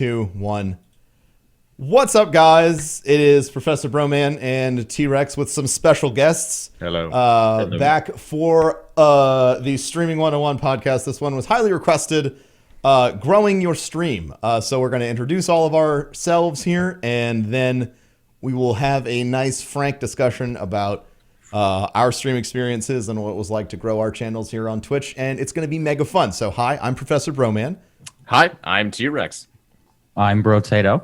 2, 1. What's up, guys? It is Professor Broman and T-Rex with some special guests. Hello. Back for the Streaming 101 podcast. This one was highly requested, growing your stream. So we're going to introduce all of ourselves here, and then we will have a nice, frank discussion about our stream experiences and what it was like to grow our channels here on Twitch. And it's going to be mega fun. So hi, I'm Professor Broman. Hi, I'm T-Rex. I'm Brotato.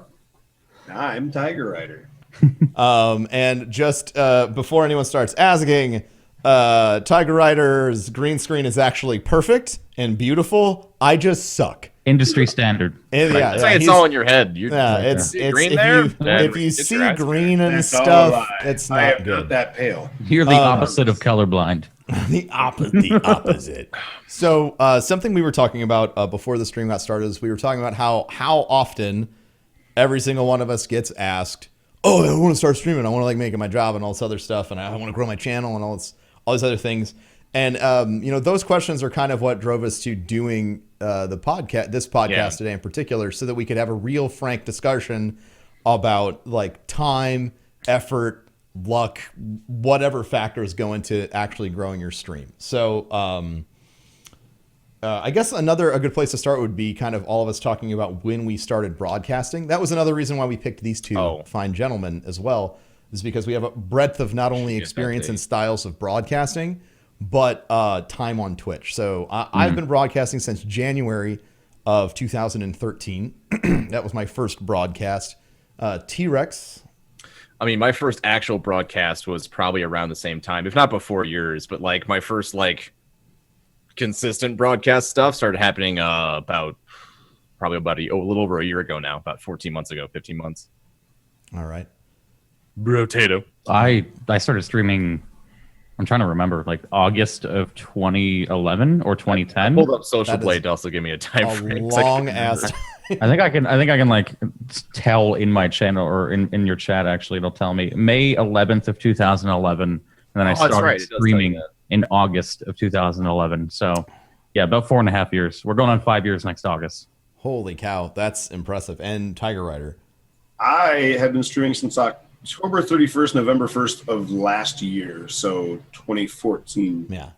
I'm Tiger Rider. And just before anyone starts asking, Tiger Rider's green screen is actually perfect and beautiful. I just suck. Industry standard. And, Right. It's like it's all in your head. It's green if there. if you see right. green and That's all a stuff, lie. it's I not am good. not that pale. You're the opposite of colorblind. The opposite. So something we were talking about before the stream got started is we were talking about how often every single one of us gets asked, "Oh, I want to start streaming. I want to make it my job and all this other stuff, and I want to grow my channel and all these other things." And those questions are kind of what drove us to doing this podcast today in particular, so that we could have a real frank discussion about time, effort, luck, whatever factors go into actually growing your stream. So I guess a good place to start would be kind of all of us talking about when we started broadcasting. That was another reason why we picked these two fine gentlemen as well, is because we have a breadth of not only experience and styles of broadcasting, but time on Twitch. So I've been broadcasting since January of 2013. That was my first broadcast. T-Rex. I mean, my first actual broadcast was probably around the same time, if not before yours, but my first consistent broadcast stuff started happening about a little over a year ago now, about 14 months ago, 15 months. All right. Brotato. I started streaming, I'm trying to remember, August of 2011 or 2010. Hold up Social Blade to also give me a time frame. Long ass. I think I can tell in my channel or in your chat, actually. It'll tell me May 11th of 2011, and then I started streaming in August of 2011. So yeah, about 4.5 years. We're going on 5 years next August. Holy cow, that's impressive. And Tiger Rider. I have been streaming since October 31st, November 1st of last year, so 2014. Yeah.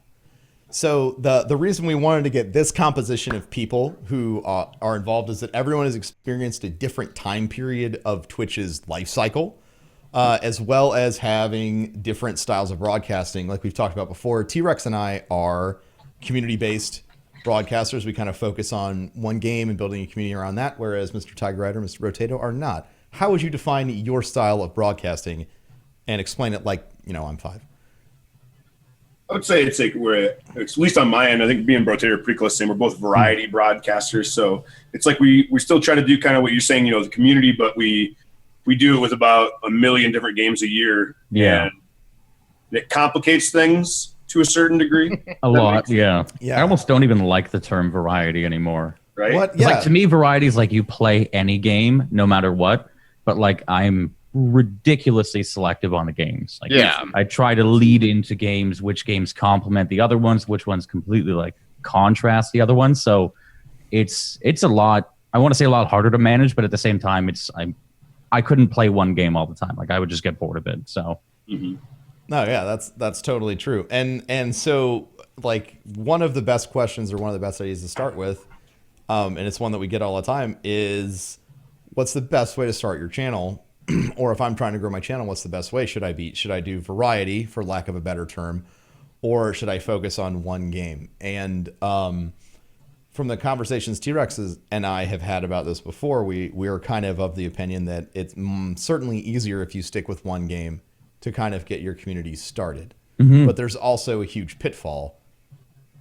So the reason we wanted to get this composition of people who are involved is that everyone has experienced a different time period of Twitch's life cycle, as well as having different styles of broadcasting. Like we've talked about before, T-Rex and I are community-based broadcasters. We kind of focus on one game and building a community around that, whereas Mr. Tiger Rider and Mr. Rotato are not. How would you define your style of broadcasting and explain it I'm 5? I would say it's at least on my end, I think me and Brotato are pretty close to the same. We're both variety broadcasters, so it's we still try to do kind of what you're saying, the community, but we do it with about 1 million different games a year. Yeah. And it complicates things to a certain degree. A lot, yeah. Yeah. I almost don't even like the term variety anymore. Right? What? Yeah. To me, variety is you play any game, no matter what. But I'm ridiculously selective on the games. I try to lead into games, which games complement the other ones, which ones completely contrast the other ones. So it's a lot. I want to say a lot harder to manage, but at the same time, I couldn't play one game all the time. I would just get bored of it. So. Mm-hmm. No, yeah, that's totally true. And so one of the best questions or one of the best ideas to start with, and it's one that we get all the time, is what's the best way to start your channel? Or if I'm trying to grow my channel, what's the best way? Should I do variety, for lack of a better term, or should I focus on one game? And from the conversations T-Rex and I have had about this before, we are kind of the opinion that it's certainly easier if you stick with one game to kind of get your community started. Mm-hmm. But there's also a huge pitfall.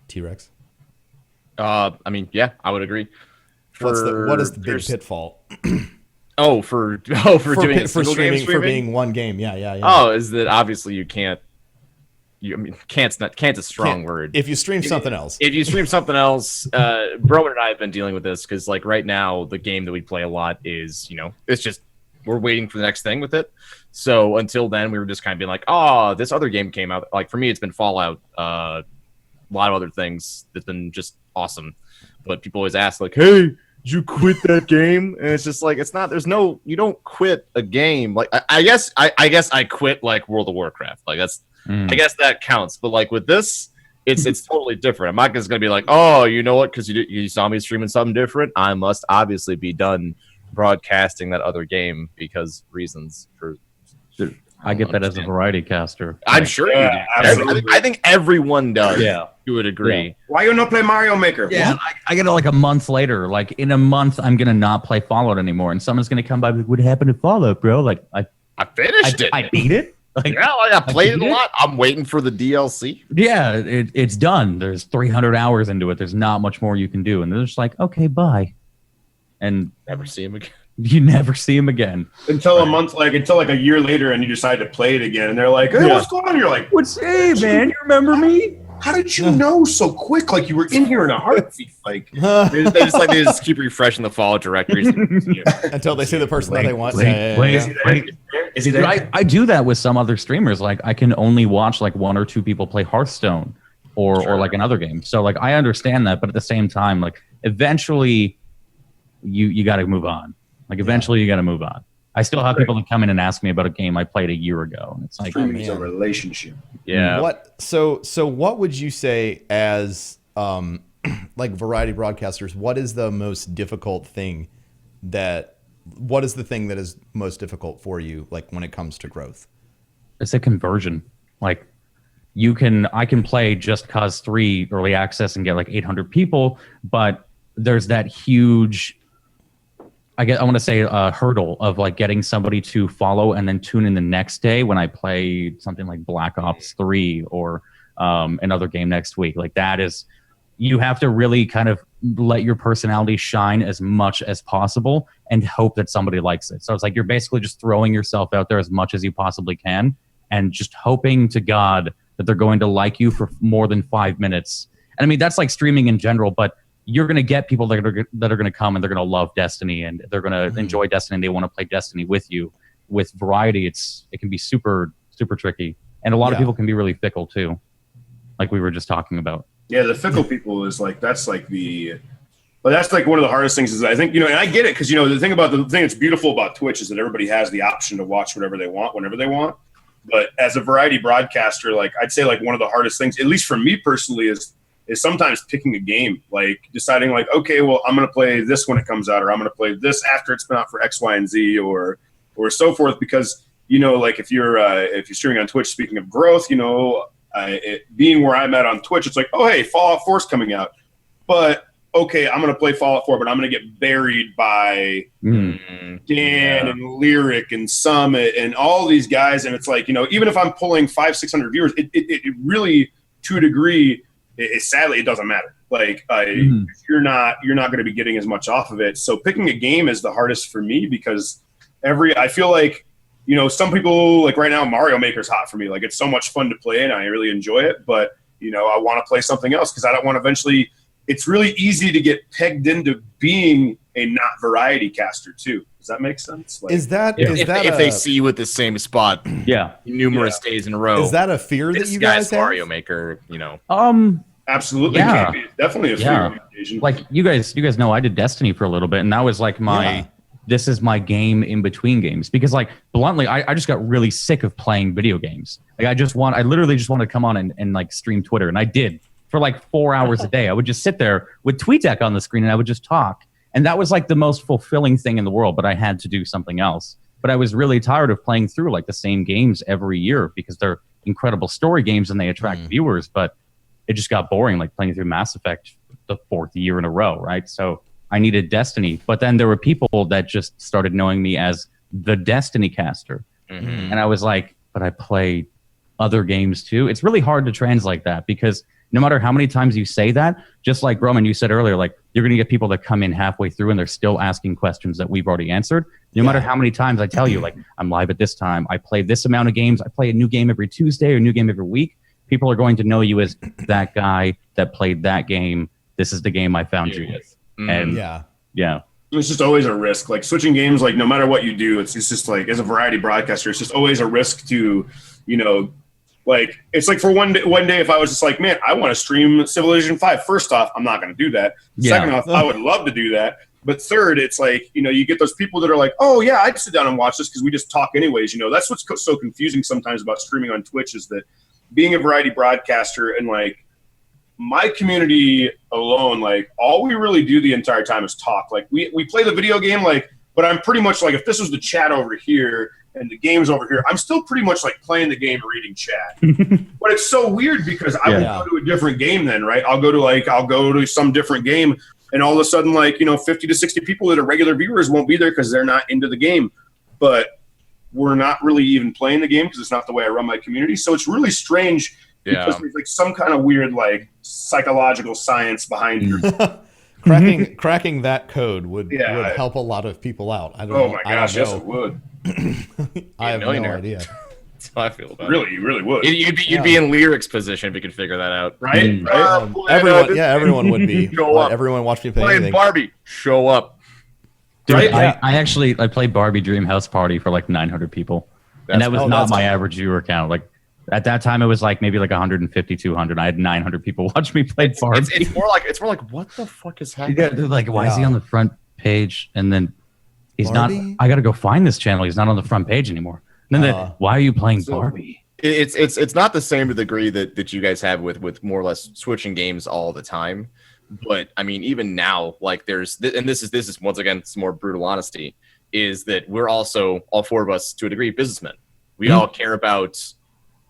T-Rex? I would agree. What is the big pitfall? For doing for streaming, for being one game. Yeah. Oh, is that obviously you can't. Can't's a strong word. If you stream something else. If you stream something else, Broman and I have been dealing with this because right now the game that we play a lot is it's just we're waiting for the next thing with it. So until then we were just kind of being this other game came out. For me it's been Fallout, a lot of other things that's been just awesome. But people always ask hey, did you quit that game? And it's just like, it's not, there's no, you don't quit a game. Like, I guess I quit like World of Warcraft. Like I guess that counts. But like with this, it's totally different. I'm not just going to be like, oh, you know what? Because you saw me streaming something different. I must obviously be done broadcasting that other game because reasons for. I get that as a variety caster. I'm sure you do. I think everyone does. Yeah. You would agree. Yeah. Why you not play Mario Maker? Yeah, I get it like a month later. Like in a month, I'm gonna not play Fallout anymore, and someone's gonna come by. Like, what happened to Fallout, bro? Like I finished it. I beat it. Like, yeah, I played it a lot. I'm waiting for the DLC. Yeah, it's done. There's 300 hours into it. There's not much more you can do, and they're just like, okay, bye, and never see him again. You never see him again until until a year later, and you decide to play it again, and they're like, "Hey, what's going on?" You're like, "What's hey, man? You remember me? How did you know so quick? Like you were in here in a heartbeat." Like they just keep refreshing the Fallout directories until they see the person that they want. Is he there? I do that with some other streamers. Like I can only watch like 1 or 2 people play Hearthstone or like another game. So like I understand that, but at the same time, like eventually you got to move on. Like eventually you got to move on. I still have people that come in and ask me about a game I played a year ago, and it's like streaming is a relationship. Yeah. So what would you say as like variety broadcasters? What is the most difficult thing what is the thing that is most difficult for you, like when it comes to growth? It's a conversion. Like I can play Just Cause 3 early access and get like 800 people, but there's that huge. I want to say a hurdle of like getting somebody to follow and then tune in the next day when I play something like Black Ops 3 or another game next week. Like that is, you have to really kind of let your personality shine as much as possible and hope that somebody likes it. So it's like you're basically just throwing yourself out there as much as you possibly can and just hoping to God that they're going to like you for more than 5 minutes. And I mean, that's like streaming in general, but you're going to get people that are going to come and they're going to love Destiny and they're going to enjoy Destiny and they want to play Destiny with you. With variety, it can be super, super tricky. And a lot of people can be really fickle too, like we were just talking about. Yeah, the fickle people is like, that's like one of the hardest things is I think, and I get it because, the thing that's beautiful about Twitch is that everybody has the option to watch whatever they want, whenever they want. But as a variety broadcaster, like I'd say like one of the hardest things, at least for me personally, is sometimes picking a game, like deciding like, okay, well, I'm going to play this when it comes out, or I'm going to play this after it's been out for X, Y, and Z, or so forth. Because, like if you're streaming on Twitch, speaking of growth, being where I'm at on Twitch, it's like, oh, hey, Fallout 4 is coming out. But, okay, I'm going to play Fallout 4, but I'm going to get buried by Dan and Lyric and Summit and all these guys. And it's like, even if I'm pulling 500-600 viewers, it really, to a degree, sadly, it doesn't matter. Like you're not going to be getting as much off of it. So picking a game is the hardest for me because I feel like, some people like right now, Mario Maker's hot for me. Like it's so much fun to play and I really enjoy it. But, I want to play something else because I don't want to eventually. It's really easy to get pegged into being a not variety caster too. Does that make sense? Like, if they see you at the same spot, numerous days in a row, is that a fear that you guys have? Mario Maker, absolutely, yeah. It's definitely a fear. Like you guys know, I did Destiny for a little bit, and that was like this is my game in between games because, like, bluntly, I just got really sick of playing video games. Like, I literally just wanted to come on and like stream Twitter, and I did. For like 4 hours a day. I would just sit there with TweetDeck on the screen and I would just talk. And that was like the most fulfilling thing in the world, but I had to do something else. But I was really tired of playing through like the same games every year because they're incredible story games and they attract viewers. But it just got boring, like playing through Mass Effect the 4th year in a row, right? So I needed Destiny. But then there were people that just started knowing me as the Destiny caster. And I was like, but I play other games too. It's really hard to translate that because no matter how many times you say that, just like Roman, you said earlier, like you're going to get people that come in halfway through and they're still asking questions that we've already answered. No matter how many times I tell you, like, I'm live at this time, I play this amount of games, I play a new game every Tuesday or a new game every week, people are going to know you as that guy that played that game. This is the game I found you with. And it's just always a risk. Like switching games, like no matter what you do, it's just like as a variety broadcaster, it's just always a risk to, like, it's like for one day, if I was just like, man, I want to stream Civilization 5. First off, I'm not going to do that. Second off, I would love to do that. But third, it's like, you get those people that are like, oh yeah, I'd sit down and watch this because we just talk anyways. That's what's so confusing sometimes about streaming on Twitch is that being a variety broadcaster and like my community alone, like all we really do the entire time is talk. Like we play the video game, like, but I'm pretty much like, if this was the chat over here and the game's over here, I'm still pretty much like playing the game, reading chat. But it's so weird because I will go to a different game then, right? I'll go to some different game, and all of a sudden, like, 50 to 60 people that are regular viewers won't be there because they're not into the game. But we're not really even playing the game because it's not the way I run my community. So it's really strange because there's like some kind of weird like psychological science behind your cracking that code would help a lot of people out. I don't know. Oh my gosh, yes it would. I have no idea. That's how I feel about it. You really would. You'd be in Lyric's position if you could figure that out. Right? Everyone would be. Everyone watched me play anything. Barbie. Show up. Dude, right? I played Barbie Dream House Party for like 900 people. And that was not my average viewer count. Like at that time, it was like maybe like 150, 200. I had 900 people watch me play Barbie. It's more like, what the fuck is happening? Yeah, they're like, why is he on the front page? And then he's Barbie? Not. I got to go find this channel. He's not on the front page anymore. And then why are you playing Barbie? It's not the same to the degree that you guys have with more or less switching games all the time. But I mean, even now, like this is once again some more brutal honesty, is that we're also all four of us to a degree businessmen. We all care about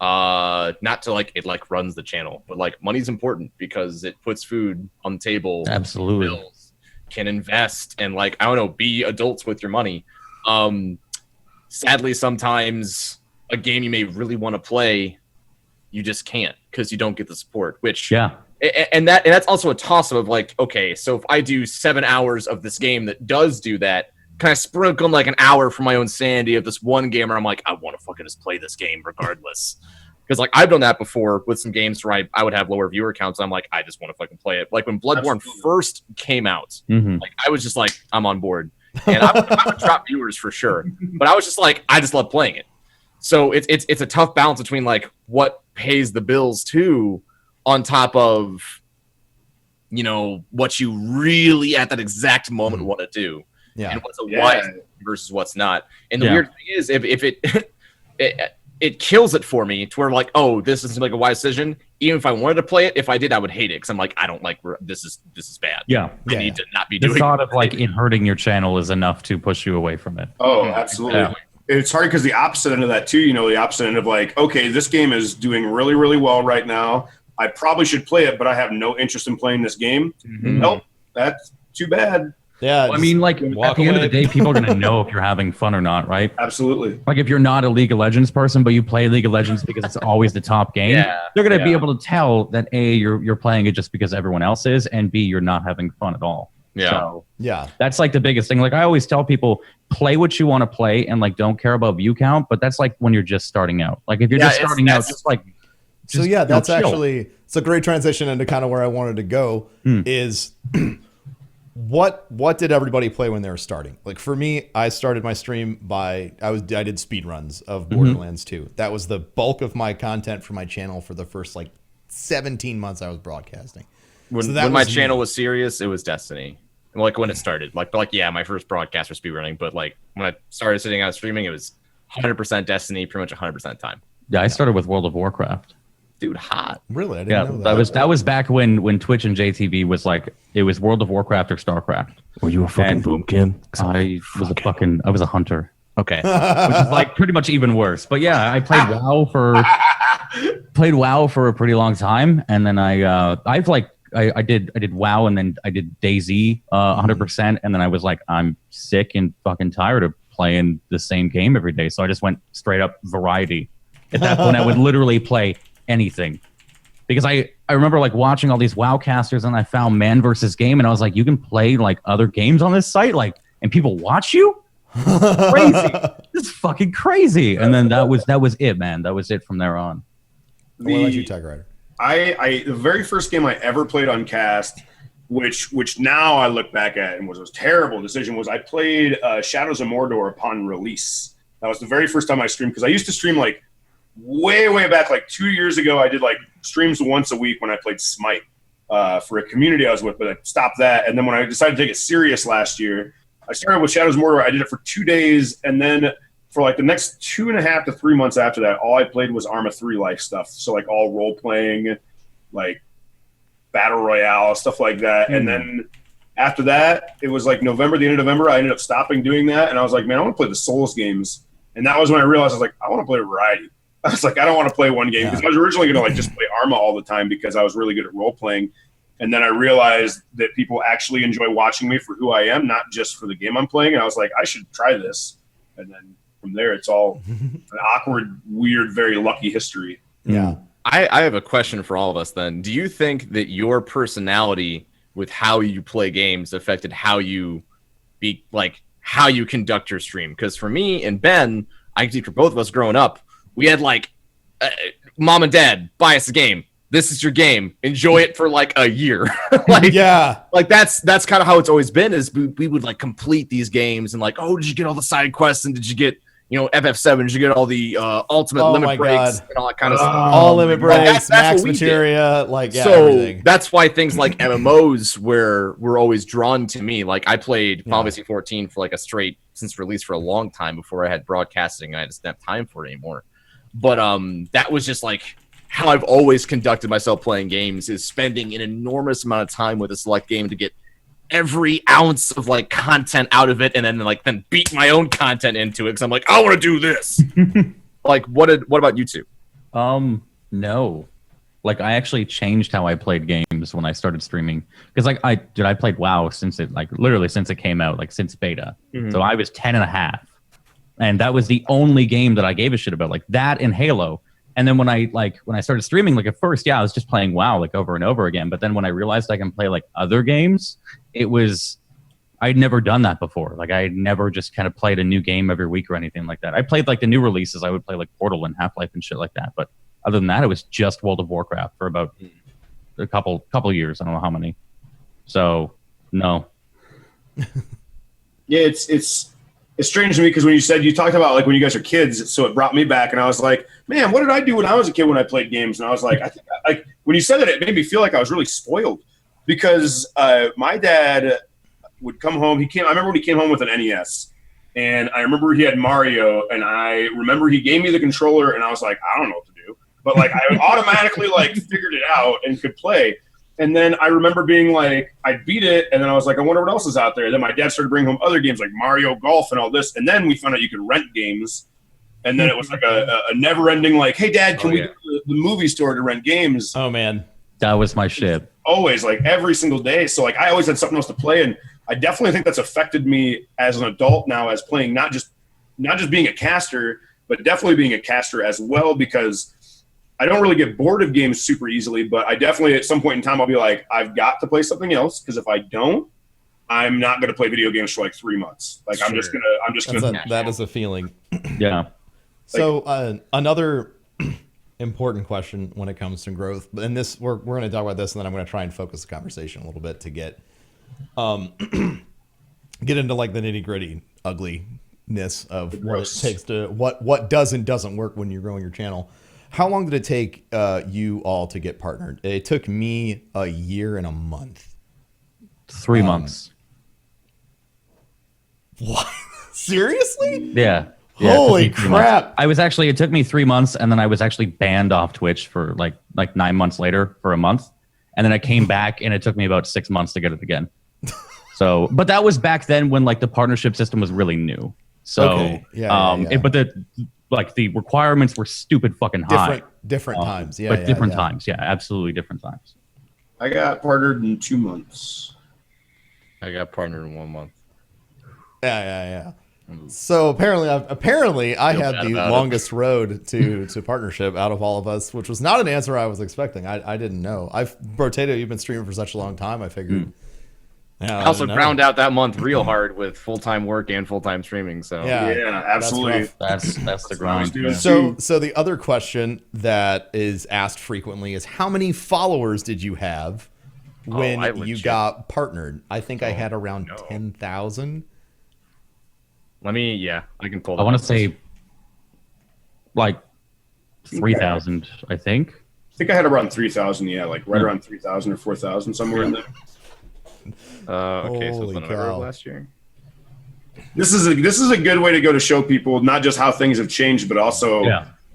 not to like it like runs the channel, but like money's important because it puts food on the table. Absolutely. Bills, can invest and like I don't know, be adults with your money. Sadly, sometimes a game you may really want to play, you just can't because you don't get the support. Which and that's also a toss up of like, okay, so if I do 7 hours of this game that does do that, can I sprinkle in like an hour for my own sanity of this one game where I'm like, I want to fucking just play this game regardless. Because like I've done that before with some games where I would have lower viewer counts. And I'm like, I just want to fucking play it. Like when Bloodborne first came out, like I was just like, I'm on board. And I would drop viewers for sure. But I was just like, I just love playing it. So it's a tough balance between like what pays the bills too, on top of, what you really at that exact moment want to do. Yeah. And what's a wise versus what's not. And the weird thing is if it kills it for me to where like, oh, this isn't like a wise decision. Even if I wanted to play it, if I did, I would hate it because I'm like, I don't like this is bad. Yeah, I need to not be doing. The thought of like it hurting your channel is enough to push you away from it. Oh, absolutely. Yeah. It's hard because the opposite end of that too. The opposite end of like, okay, this game is doing really, really well right now. I probably should play it, but I have no interest in playing this game. Nope, that's too bad. Yeah, well, I mean, like at the end of the day, people are going to know if you're having fun or not, right? Absolutely. Like if you're not a League of Legends person, but you play League of Legends because it's always the top game, they're going to be able to tell that A, you're playing it just because everyone else is, and B, you're not having fun at all. Yeah. So, that's like the biggest thing. Like I always tell people, play what you want to play and like don't care about view count, but that's like when you're just starting out. Like if you're just starting out, just like that's actually it's a great transition into kind of where I wanted to go is what did everybody play when they were starting? Like for me, I started my stream I did speed runs of Borderlands 2. That was the bulk of my content for my channel for the first like 17 months I was broadcasting. When my channel was serious, it was Destiny. Like when it started, like my first broadcast was speedrunning, but like when I started sitting out streaming, it was 100% Destiny, pretty much 100% time. Yeah, I started with World of Warcraft. Dude, hot. Really? I didn't know that. That was back when Twitch and JTV was like, it was World of Warcraft or StarCraft. Were you a fucking boomkin? I was a hunter. Okay. Which is like pretty much even worse. But yeah, I played WoW for a pretty long time, and then I did WoW, and then I did DayZ 100%, and then I was like, I'm sick and fucking tired of playing the same game every day, so I just went straight up variety. At that point, I would literally play anything, because I remember like watching all these WoW casters, and I found Man versus Game, and I was like, you can play like other games on this site, like, and people watch you? Crazy. This is fucking crazy. And then that was it, man. That was it from there on. What about you, Tag Rider? The very first game I ever played on Cast, which now I look back at and was a terrible decision, was I played Shadows of Mordor upon release. That was the very first time I streamed, because I used to stream like way back, like 2 years ago. I did like streams once a week when I played Smite. for a community I was with, but I stopped that. And then when I decided to take it serious last year, I started with Shadows Mortar. I did it for 2 days, and then for like the next 2.5 to 3 months after that, all I played was Arma 3 life stuff. So like all role playing, like battle royale stuff like that. And then after that, it was like November, the end of November, I ended up stopping doing that, and I was like, man, I want to play the Souls games. And that was when I realized I was like, I want to play a variety. I was like, I don't want to play one game because I was originally going to like just play Arma all the time because I was really good at role playing. And then I realized that people actually enjoy watching me for who I am, not just for the game I'm playing. And I was like, I should try this. And then from there, it's all an awkward, weird, very lucky history. Yeah. I have a question for all of us then. Do you think that your personality with how you play games affected how you how you conduct your stream? Because for me and Ben, I can see for both of us growing up, we had like mom and dad buy us a game. This is your game. Enjoy it for like a year. like that's kind of how it's always been. Is we would like complete these games and like, oh, did you get all the side quests and did you get FF7? Did you get all the ultimate limit breaks and all that kind of stuff? All limit breaks, that's max what we materia, did. so everything. That's why things like MMOs were always drawn to me. Like I played Final Fantasy 14 for like a straight since release for a long time before I had broadcasting. And I just didn't have time for it anymore. But that was just like how I've always conducted myself playing games, is spending an enormous amount of time with a select game to get every ounce of like content out of it, and then beat my own content into it because I'm like, I want to do this. Like, what about you two? No, like I actually changed how I played games when I started streaming because like I played WoW since it came out, like since beta. So I was 10 and a half, and that was the only game that I gave a shit about, like that and Halo. And then when I started streaming, like at first, I was just playing WoW like over and over again. But then when I realized I can play like other games, I'd never done that before. Like I had never just kind of played a new game every week or anything like that. I played like the new releases. I would play like Portal and Half-Life and shit like that. But other than that, it was just World of Warcraft for about a couple years. I don't know how many. So no. Yeah, it's strange to me because when you talked about like when you guys are kids, so it brought me back, and I was like, man, what did I do when I was a kid when I played games? And I was like, I think like when you said that, it made me feel like I was really spoiled because my dad would come home. I remember when he came home with an NES, and I remember he had Mario, and I remember he gave me the controller, and I was like, I don't know what to do, but like I automatically like figured it out and could play. And then I remember being like, I beat it, and then I was like, I wonder what else is out there. And then my dad started bringing home other games like Mario Golf and all this, and then we found out you could rent games. And then it was like a never-ending like, hey, Dad, can we go to the movie store to rent games? Oh, man. That was my shit. Always, like every single day. So like I always had something else to play, and I definitely think that's affected me as an adult now as playing, not just being a caster, but definitely being a caster as well, because I don't really get bored of games super easily, but I definitely at some point in time I'll be like, I've got to play something else, because if I don't, I'm not going to play video games for like 3 months. Like I'm just gonna. That is a feeling. Yeah. So another important question when it comes to growth, and this we're going to talk about this, and then I'm going to try and focus the conversation a little bit to get into like the nitty gritty ugliness of what it takes to what does and doesn't work when you're growing your channel. How long did it take you all to get partnered? It took me a year and a month. 3 months. What? Seriously? Yeah. Holy crap. It took me 3 months, and then I was actually banned off Twitch for like 9 months later for a month. And then I came back, and it took me about 6 months to get it again. So, but that was back then when like the partnership system was really new. So, okay. Yeah. But the requirements were stupid fucking high. Different times. Yeah. But different times. Yeah, absolutely different times. I got partnered in 2 months. I got partnered in 1 month. Yeah. So apparently I had the longest road to partnership out of all of us, which was not an answer I was expecting. I didn't know. Brotato, you've been streaming for such a long time. I figured. I also ground out that month real hard with full-time work and full-time streaming. So yeah, absolutely. That's the grind. So the other question that is asked frequently is, how many followers did you have when you got partnered? I think I had around 10,000. I can pull that. I want to say like 3,000, I think. think I had around 3,000. Yeah, like right around 3,000 or 4,000, somewhere in there. Okay, so Holy it's November of cow. last year. This is a good way to go to show people not just how things have changed, but also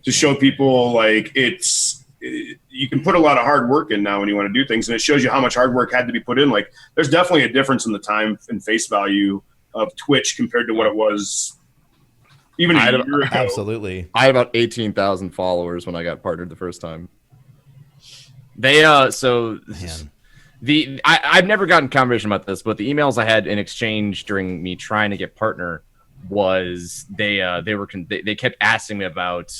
to show people like you can put a lot of hard work in now when you want to do things, and it shows you how much hard work had to be put in. Like there's definitely a difference in the time and face value of Twitch compared to what it was even a year ago. Absolutely. I had about 18,000 followers when I got partnered the first time. They so Man. I've never gotten confirmation about this, but the emails I had in exchange during me trying to get partner was they kept asking me about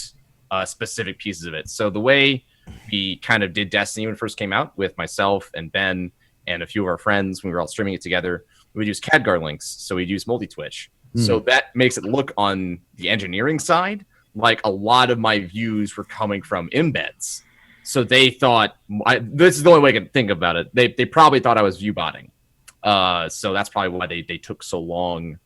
specific pieces of it. So the way we kind of did Destiny when it first came out with myself and Ben and a few of our friends when we were all streaming it together, we would use CADGAR links. So we'd use multi-Twitch. So that makes it look on the engineering side like a lot of my views were coming from embeds. So they thought, this is the only way I can think about it. They probably thought I was viewbotting. So that's probably why they took so long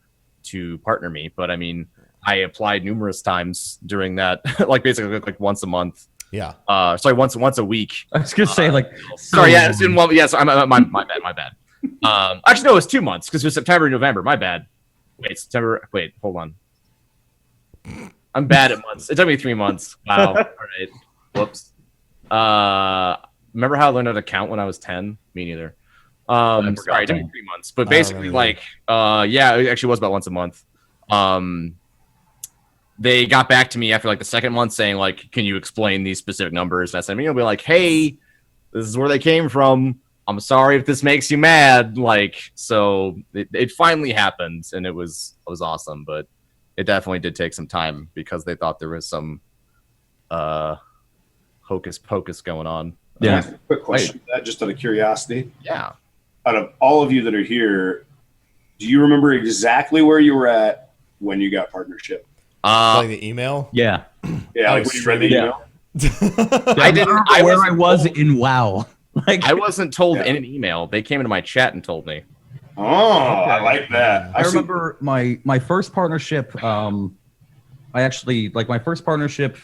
to partner me. But I mean, I applied numerous times during that, like basically like once a month. Yeah. Sorry, once a week. I was gonna say like, Sorry, yeah, it's in one. Yes, my bad. Actually, no, it was 2 months because it was September and November. My bad. Wait, September. Wait, hold on. I'm bad at months. It took me 3 months. Wow. All right. Whoops. Remember how I learned how to count when I was 10? Me neither. Sorry, it took me 3 months. But basically, like, yeah, it actually was about once a month. They got back to me after like the second month saying, like, can you explain these specific numbers? And I said, I'll be like, hey, this is where they came from. I'm sorry if this makes you mad. Like, so it finally happened, and it was awesome, but it definitely did take some time because they thought there was some hocus pocus going on. yeah. Quick question, just out of curiosity. Yeah. Out of all of you that are here, do you remember exactly where you were at when you got partnership? Like the email? Yeah. Yeah, like when you read the email. I didn't. I was in WoW. Like I wasn't told Yeah. in an email. They came into my chat and told me. Oh, I like that. I remember my first partnership. I actually like my first partnership.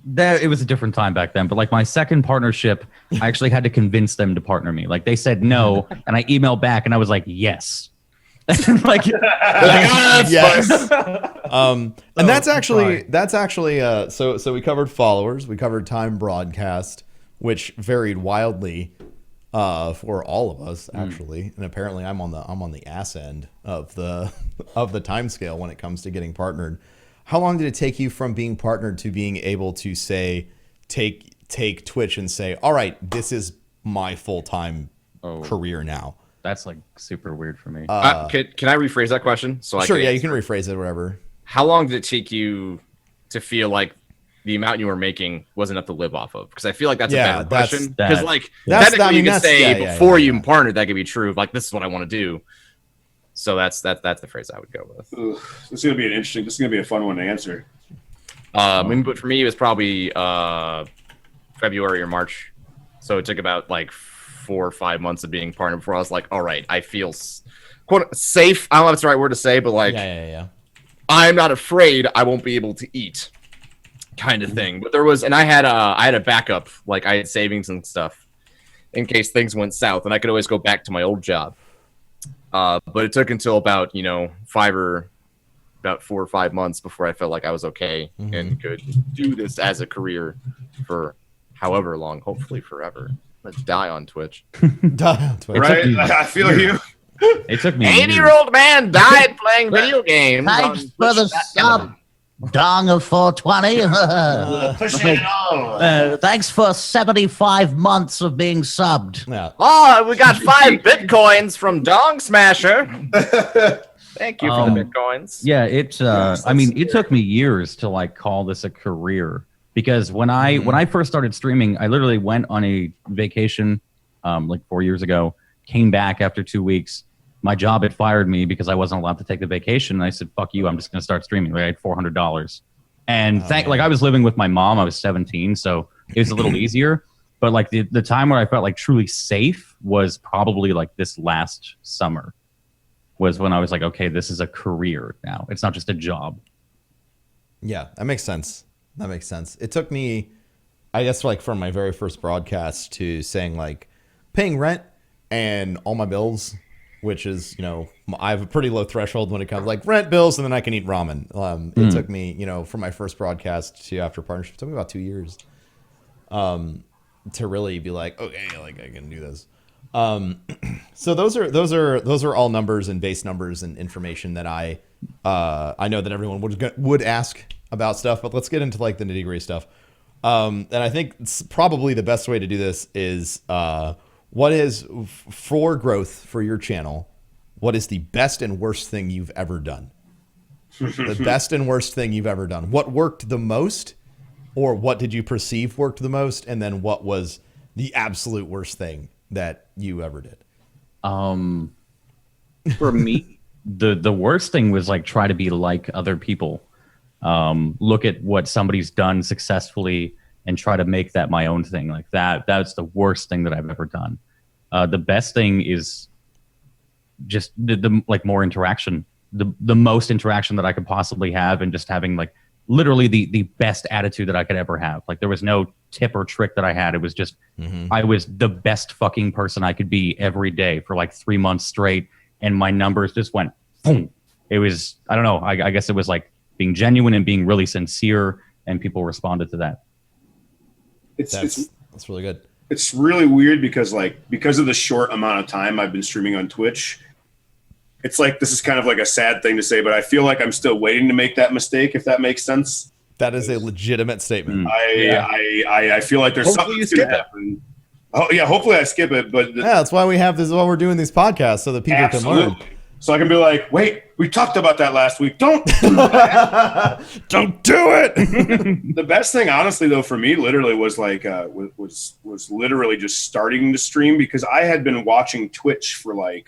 That it was a different time back then, but like my second partnership, I actually had to convince them to partner me. Like they said no, and I emailed back, and I was like yes. Like, yes. And that's actually so we covered followers, we covered time broadcast, which varied wildly for all of us actually, and apparently I'm on the ass end of the time scale when it comes to getting partnered. How long did it take you from being partnered to being able to say take Twitch and say, all right, this is my full-time career now? that's like super weird for me. Can I rephrase that question? So Sure, yeah, you can rephrase it, whatever. How long did it take you to feel like the amount you were making wasn't enough to live off of? Because I feel like that's a better question. Because like technically you can say before you partnered that could be true. Like this is what I want to do. So that's the phrase I would go with. This is gonna be this is gonna be a fun one to answer. But for me it was probably February or March. So it took about like 4 or 5 months of being partnered before I was like, all right, I feel quote safe. I don't know if it's the right word to say, but like Yeah. I'm not afraid I won't be able to eat kind of thing. But there was, and I had a backup, like I had savings and stuff in case things went south, and I could always go back to my old job. But it took until about 4 or 5 months before I felt like I was okay and could do this as a career for however long, hopefully forever. Let's die on Twitch. Right? I feel you. It took me 80-year-old man died playing video games. Thanks for the sub, Dong of 420. Thanks for 75 months of being subbed. Yeah. Oh, we got 5 bitcoins from Dong Smasher. Thank you for the bitcoins. Yeah, I mean, it took me years to like call this a career because when I first started streaming, I literally went on a vacation like 4 years ago, came back after 2 weeks. My job had fired me because I wasn't allowed to take the vacation. And I said, fuck you, I'm just going to start streaming. Like, I had $400. And like I was living with my mom. I was 17, so it was a little easier. But like the time where I felt like truly safe was probably like this last summer was when I was like, okay, this is a career now. It's not just a job. Yeah, that makes sense. It took me I guess like from my very first broadcast to saying like paying rent and all my bills, which is, you know, I have a pretty low threshold when it comes like rent, bills, and then I can eat ramen. It took me, you know, from my first broadcast to after partnership, it took me about 2 years to really be like, okay, like I can do this. So those are all numbers and base numbers and information that I know that everyone would ask about stuff, but let's get into like the nitty gritty stuff. And I think it's probably the best way to do this is what is for growth for your channel? What is the best and worst thing you've ever done? The best and worst thing you've ever done. What worked the most, or what did you perceive worked the most, and then what was the absolute worst thing that you ever did? For me, the worst thing was like try to be like other people. Look at what somebody's done successfully and try to make that my own thing. Like that's the worst thing that I've ever done. The best thing is just the like more interaction, the most interaction that I could possibly have, and just having like literally the best attitude that I could ever have. Like there was no tip or trick that I had. It was just I was the best fucking person I could be every day for like 3 months straight, and my numbers just went boom. It was, I don't know, I guess it was like being genuine and being really sincere, and people responded to that. That's really good. It's really weird because of the short amount of time I've been streaming on Twitch, it's like, this is kind of like a sad thing to say, but I feel like I'm still waiting to make that mistake, if that makes sense. That is a legitimate statement. I feel like there's Hopefully something that's going to happen. Oh yeah, hopefully I skip it, but that's why this is why we're doing these podcasts, so that people can learn. So I can be like, wait, we talked about that last week. Don't do Don't do it. The best thing, honestly, though, for me, literally was like was literally just starting to stream, because I had been watching Twitch for like,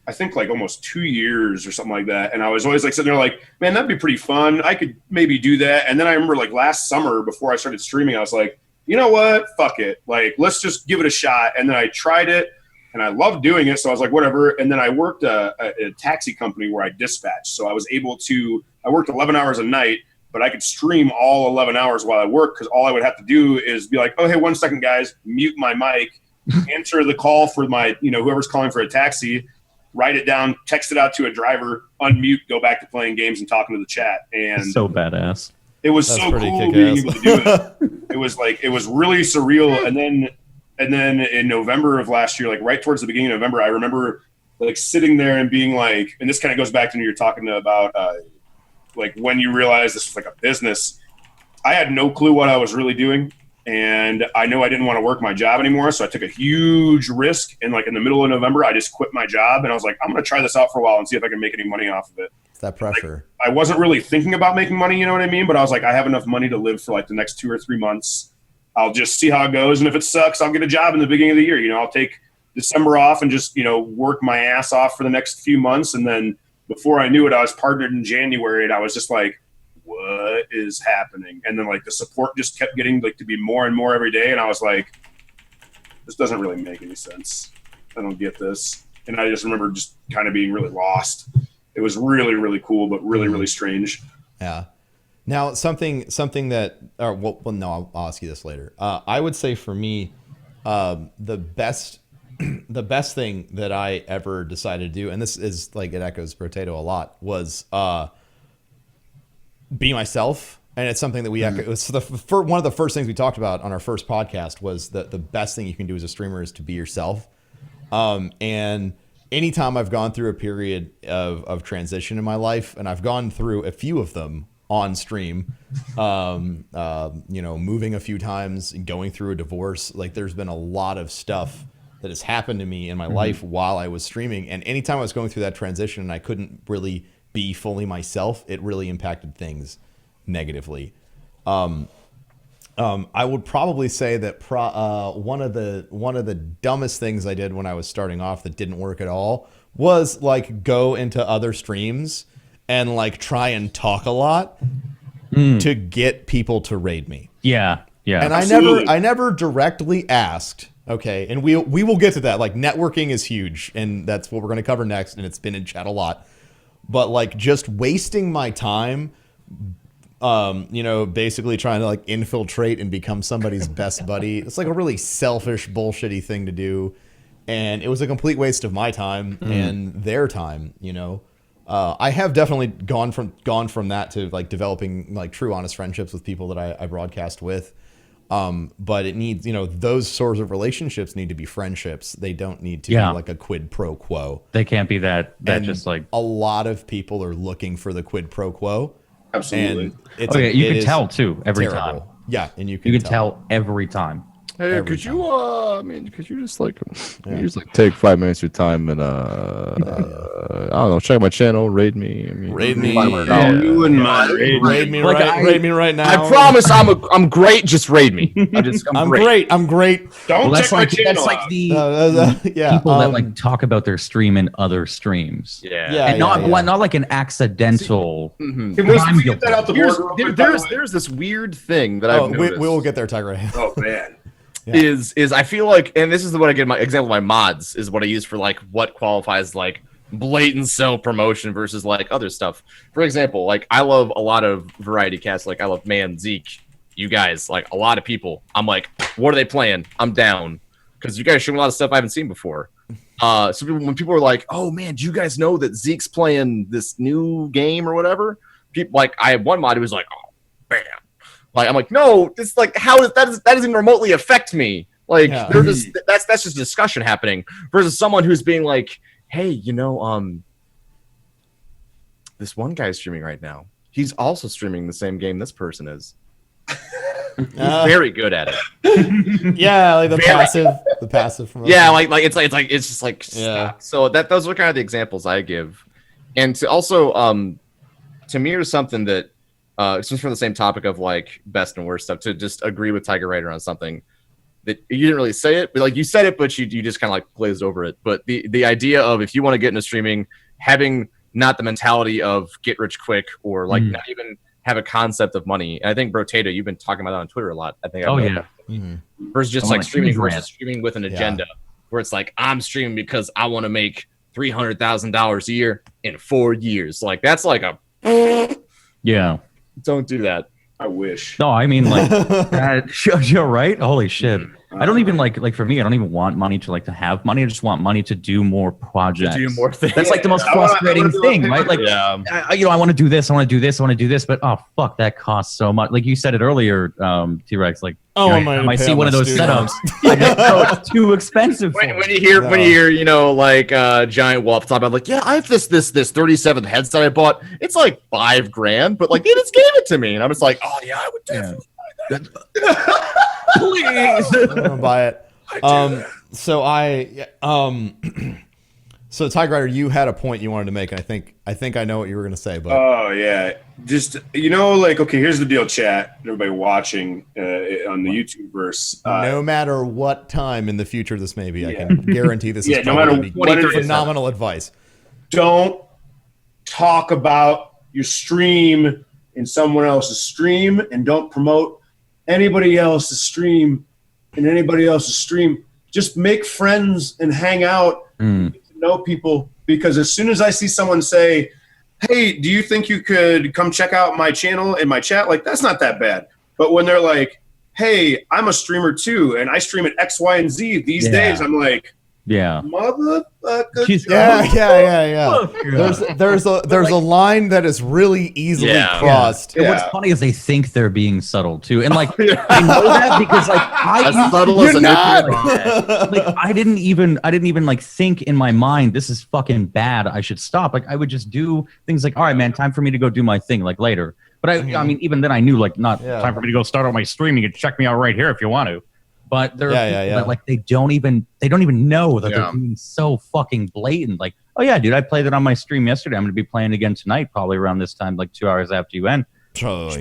I think like almost 2 years or something like that, and I was always like sitting there like, man, that'd be pretty fun. I could maybe do that. And then I remember like last summer before I started streaming, I was like, you know what? Fuck it. Like, let's just give it a shot. And then I tried it. And I loved doing it, so I was like, whatever. And then I worked at a taxi company where I dispatched. So I was able to, I worked 11 hours a night, but I could stream all 11 hours while I worked, because all I would have to do is be like, oh, hey, 1 second, guys, mute my mic, answer the call for my, whoever's calling for a taxi, write it down, text it out to a driver, unmute, go back to playing games and talking to the chat. And so badass. It was so cool being able to do it. It was really surreal. And then in November of last year, like right towards the beginning of November, I remember like sitting there and being like, and this kind of goes back to when you're talking about like when you realize this was like a business. I had no clue what I was really doing, and I know I didn't want to work my job anymore, so I took a huge risk. And like in the middle of November, I just quit my job, and I was like, I'm going to try this out for a while and see if I can make any money off of it. It's that pressure. Like, I wasn't really thinking about making money, you know what I mean? But I was like, I have enough money to live for like the next 2 or 3 months. I'll just see how it goes. And if it sucks, I'll get a job in the beginning of the year. I'll take December off and just, work my ass off for the next few months. And then before I knew it, I was partnered in January, and I was just like, what is happening? And then like the support just kept getting like to be more and more every day. And I was like, this doesn't really make any sense. I don't get this. And I just remember just kind of being really lost. It was really, really cool, but really, really strange. Yeah. Now, something that, or well, no, I'll ask you this later. I would say for me, the best thing that I ever decided to do, and this is like, it echoes Potato a lot, was be myself. And it's something that we echo. It was one of the first things we talked about on our first podcast was that the best thing you can do as a streamer is to be yourself. And anytime I've gone through a period of transition in my life, and I've gone through a few of them on stream, moving a few times and going through a divorce, like there's been a lot of stuff that has happened to me in my life while I was streaming. And anytime I was going through that transition and I couldn't really be fully myself, it really impacted things negatively. I would probably say that one of the dumbest things I did when I was starting off that didn't work at all was like go into other streams and like try and talk a lot to get people to raid me. Yeah. And absolutely. I never directly asked. Okay, and we will get to that. Like networking is huge, and that's what we're going to cover next. And it's been in chat a lot, but like just wasting my time basically trying to like infiltrate and become somebody's best buddy. It's like a really selfish, bullshitty thing to do. And it was a complete waste of my time and their time, I have definitely gone from that to like developing like true honest friendships with people that I broadcast with. But it needs, those sorts of relationships need to be friendships. They don't need to be like a quid pro quo. They can't be that And just like a lot of people are looking for the quid pro quo. Absolutely. And it's you it can is tell too every terrible. time. Yeah, and you You can can tell every time. Hey, Every could you could you just like Yeah. you just like take 5 minutes of your time and I don't know, check my channel, raid me. Raid me. You wouldn't mind. Raid me Like, raid me right now. I promise I'm great. Just raid me. I'm great. I'm great. Don't Well, check my channel that's like out. the Yeah. people that like talk about their stream in other streams. Yeah. And not like an accidental. Mhm. Can we get that out the Here's, board? there's this weird thing that I've we noticed. will get there, Tiger. Oh man. Is I feel like, and this is what I get my example of my mods is what I use for like what qualifies like blatant self promotion versus like other stuff. For example, like I love a lot of variety casts. Like I love Zeke, you guys, like a lot of people. I'm like, what are they playing? I'm down because you guys show me a lot of stuff I haven't seen before. So when people are like, oh man, do you guys know that Zeke's playing this new game or whatever? People like I had one mod who was like, oh bam. Like I'm like, no, it's like how does that doesn't remotely affect me? Like they're just that's just discussion happening versus someone who's being like, hey, this one guy's streaming right now. He's also streaming the same game this person is. He's very good at it. Yeah, like the passive from Yeah, it's just like Yeah. So those are kind of the examples I give, and to also to mirror something that. Since from the same topic of like best and worst stuff, to just agree with Tiger Rider on something that you didn't really say it, but like you said it, but you just kind of like glazed over it. But the idea of if you want to get into streaming, having not the mentality of get rich quick or like not even have a concept of money. And I think Brotato, you've been talking about that on Twitter a lot. I think. Versus just like streaming versus streaming with an agenda, where it's like I'm streaming because I want to make $300,000 a year in 4 years. Like that's like a Don't do that. I wish. No, I mean like you're right. Holy shit. I don't even like for me, I don't even want money to like to have money. I just want money to do more projects. To do more things. That's like the most frustrating thing, right? Like I want to do this, I want to do this, I want to do this, but oh fuck, that costs so much. Like you said it earlier, T-Rex, like I might see one of those setups. It's too expensive. When you hear like Giant Wolf talk about like, yeah, I have this 37th headset I bought. It's like $5,000, but like they just gave it to me, and I'm just like, oh yeah, I would definitely buy that. Please, I'm gonna buy it. So Tiger Rider, you had a point you wanted to make, and I think I know what you were gonna say, but Oh yeah, just like okay, here's the deal, chat. Everybody watching on the YouTube verse. no matter what time in the future this may be, I can guarantee this is no probably matter gonna be what it is. phenomenal advice. Don't talk about your stream in someone else's stream, and don't promote anybody else's stream in anybody else's stream. Just make friends and hang out. Get to know people, because as soon as I see someone say, hey, do you think you could come check out my channel in my chat? Like, that's not that bad. But when they're like, hey, I'm a streamer too, and I stream at X, Y, and Z these days, I'm like, motherfucker. Yeah. There's a line that is really easily crossed. And what's funny is they think they're being subtle too, and like I know that because like I didn't even like think in my mind this is fucking bad. I should stop. Like I would just do things like, all right, man, time for me to go do my thing like later. But I mean, even then I knew like not time for me to go start on my stream. You can check me out right here if you want to. But they're that, like they don't even know that they're being so fucking blatant. Like, oh yeah, dude, I played it on my stream yesterday. I'm gonna be playing again tonight, probably around this time, like 2 hours after you end. My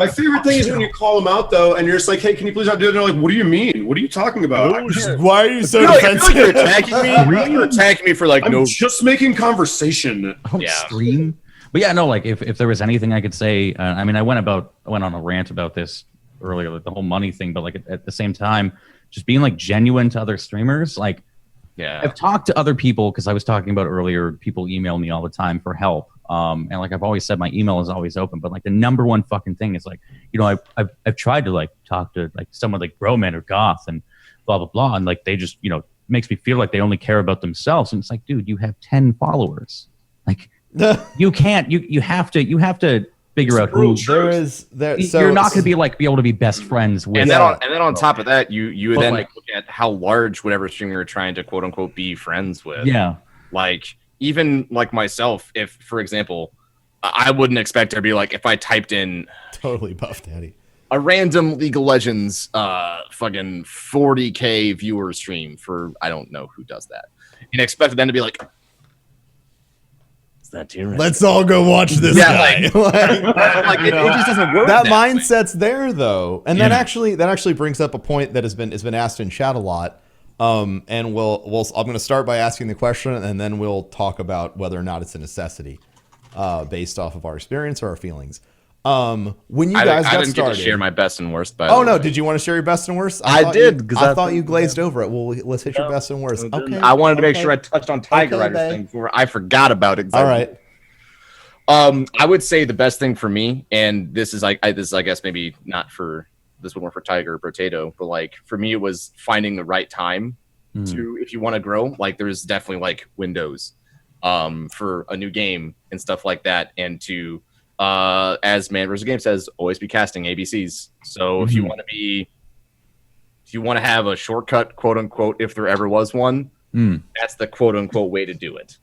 favorite thing is when you call them out though, and you're just like, hey, can you please not do it? And they're like, what do you mean? What are you talking about? Why are you so defensive? defensive? You're attacking me. You're attacking me for like I'm just making conversation. Stream. But yeah, no, like if there was anything I could say, I mean, I went on a rant about this earlier, like the whole money thing, but like at the same time, just being like genuine to other streamers. Like, I've talked to other people because I was talking about earlier, people email me all the time for help. And like I've always said, my email is always open. But like the number one fucking thing is like, you know, I've tried to like talk to like someone like Broman or Goth and blah blah blah, and like they just, you know, makes me feel like they only care about themselves. And it's like, dude, you have 10 followers. Like you can't. You have to figure out who you're not going to be able to be best friends with. And then on top of that, you then like, look at how large whatever streamer you're trying to quote unquote be friends with. Yeah. Like even like myself, if for example, I wouldn't expect to be like if I typed in totally Buff Daddy a random League of Legends fucking 40K viewer stream for I don't know who does that, and expect them to be like, that too, right? Let's all go watch this guy. It just doesn't work. That mindset's there though, and that actually brings up a point that has been asked in chat a lot. And I'm going to start by asking the question, and then we'll talk about whether or not it's a necessity, based off of our experience or our feelings. When you guys got started, get to share my best and worst. No, did you want to share your best and worst? I did because I thought you glazed over it. Well, let's hit your best and worst. Okay. I wanted to make sure I touched on Tiger Rider's thing before I forgot about it. All right. I would say the best thing for me, and this is I guess maybe not for this one, more for Tiger or Potato, but like for me, it was finding the right time to, if you want to grow. Like there's definitely like windows, for a new game and stuff like that, and to as Man vs. Game says, always be casting ABCs. So if you want to have a shortcut, quote unquote, if there ever was one, that's the quote unquote way to do it.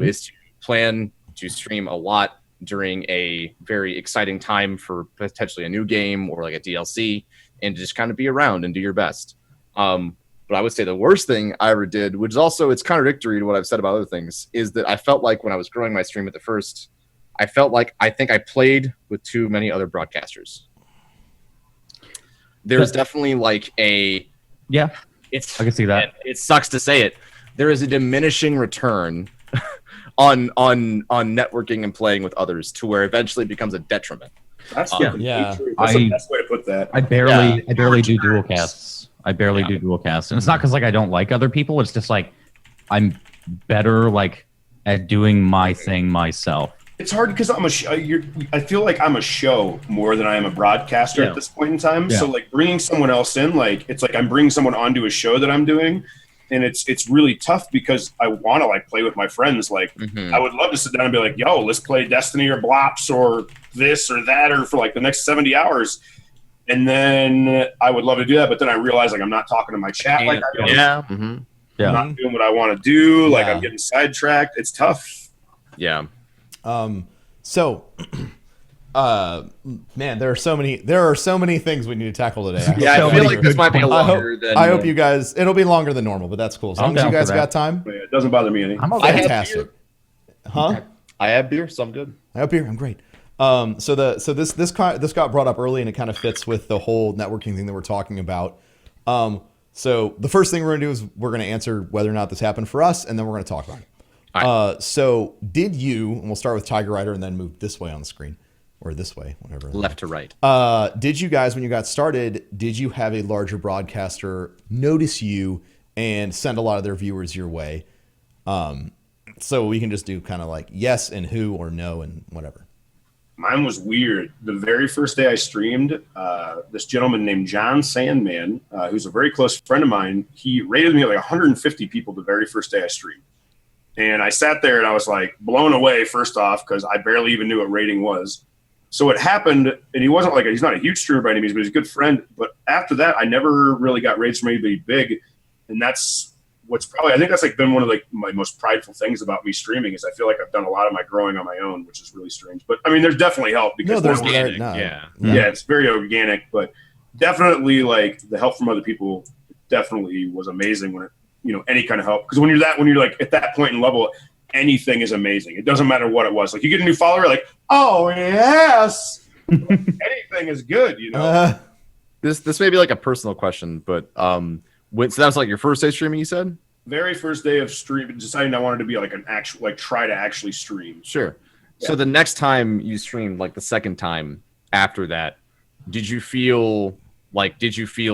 Is to plan to stream a lot during a very exciting time for potentially a new game or like a DLC, and just kind of be around and do your best. But I would say the worst thing I ever did, which is also, it's contradictory to what I've said about other things, is that I felt like when I was growing my stream at the first, I felt like I think I played with too many other broadcasters. There's definitely like I can see that. It sucks to say it. There is a diminishing return on networking and playing with others, to where eventually it becomes a detriment. That's true. That's the best way to put that. I barely do dual casts. I barely do dual casts, and it's not because like I don't like other people. It's just like I'm better like at doing my thing myself. It's hard because I feel like I'm a show more than I am a broadcaster at this point in time. So like bringing someone else in, like it's like I'm bringing someone onto a show that I'm doing, and it's really tough because I want to like play with my friends. Like I would love to sit down and be like, yo, let's play Destiny or Blops or this or that, or for like the next 70 hours. And then I would love to do that, but then I realize like I'm not talking to my chat like I do. I'm not doing what I want to do. Like I'm getting sidetracked. It's tough. Yeah. So, man, there are so many things we need to tackle today. I feel like this might be longer than. I hope you guys. It'll be longer than normal, but that's cool. As long as you guys got time, it doesn't bother me any. I'm fantastic. Huh? I have beer, so I'm good. I have beer. I'm great. So this got brought up early, and it kind of fits with the whole networking thing that we're talking about. So the first thing we're gonna do is we're gonna answer whether or not this happened for us, and then we're gonna talk about it. Right. So did you, and we'll start with Tiger Rider and then move this way on the screen, or this way, whatever. Left to right. Did you guys, when you got started, did you have a larger broadcaster notice you and send a lot of their viewers your way? So we can just do kind of like yes and who or no and whatever. Mine was weird. The very first day I streamed, this gentleman named John Sandman, who's a very close friend of mine, he rated me like 150 people the very first day I streamed. And I sat there and I was like blown away, first off, because I barely even knew what rating was. So it happened, and he wasn't like, he's not a huge streamer by any means, but he's a good friend. But after that, I never really got rates from anybody big. And that's what's probably, I think that's like been one of like my most prideful things about me streaming, is I feel like I've done a lot of my growing on my own, which is really strange. But I mean, there's definitely help because it's very organic, but definitely like the help from other people definitely was amazing when it, any kind of help. Because when you're like at that point in level, anything is amazing. It doesn't matter what it was. Like you get a new follower, like, oh yes, anything is good. This may be like a personal question, but so that was like your first day streaming, you said? Very first day of streaming, deciding I wanted to be like an actual, like try to actually stream. Sure. Yeah. So the next time you streamed, like the second time after that, did you feel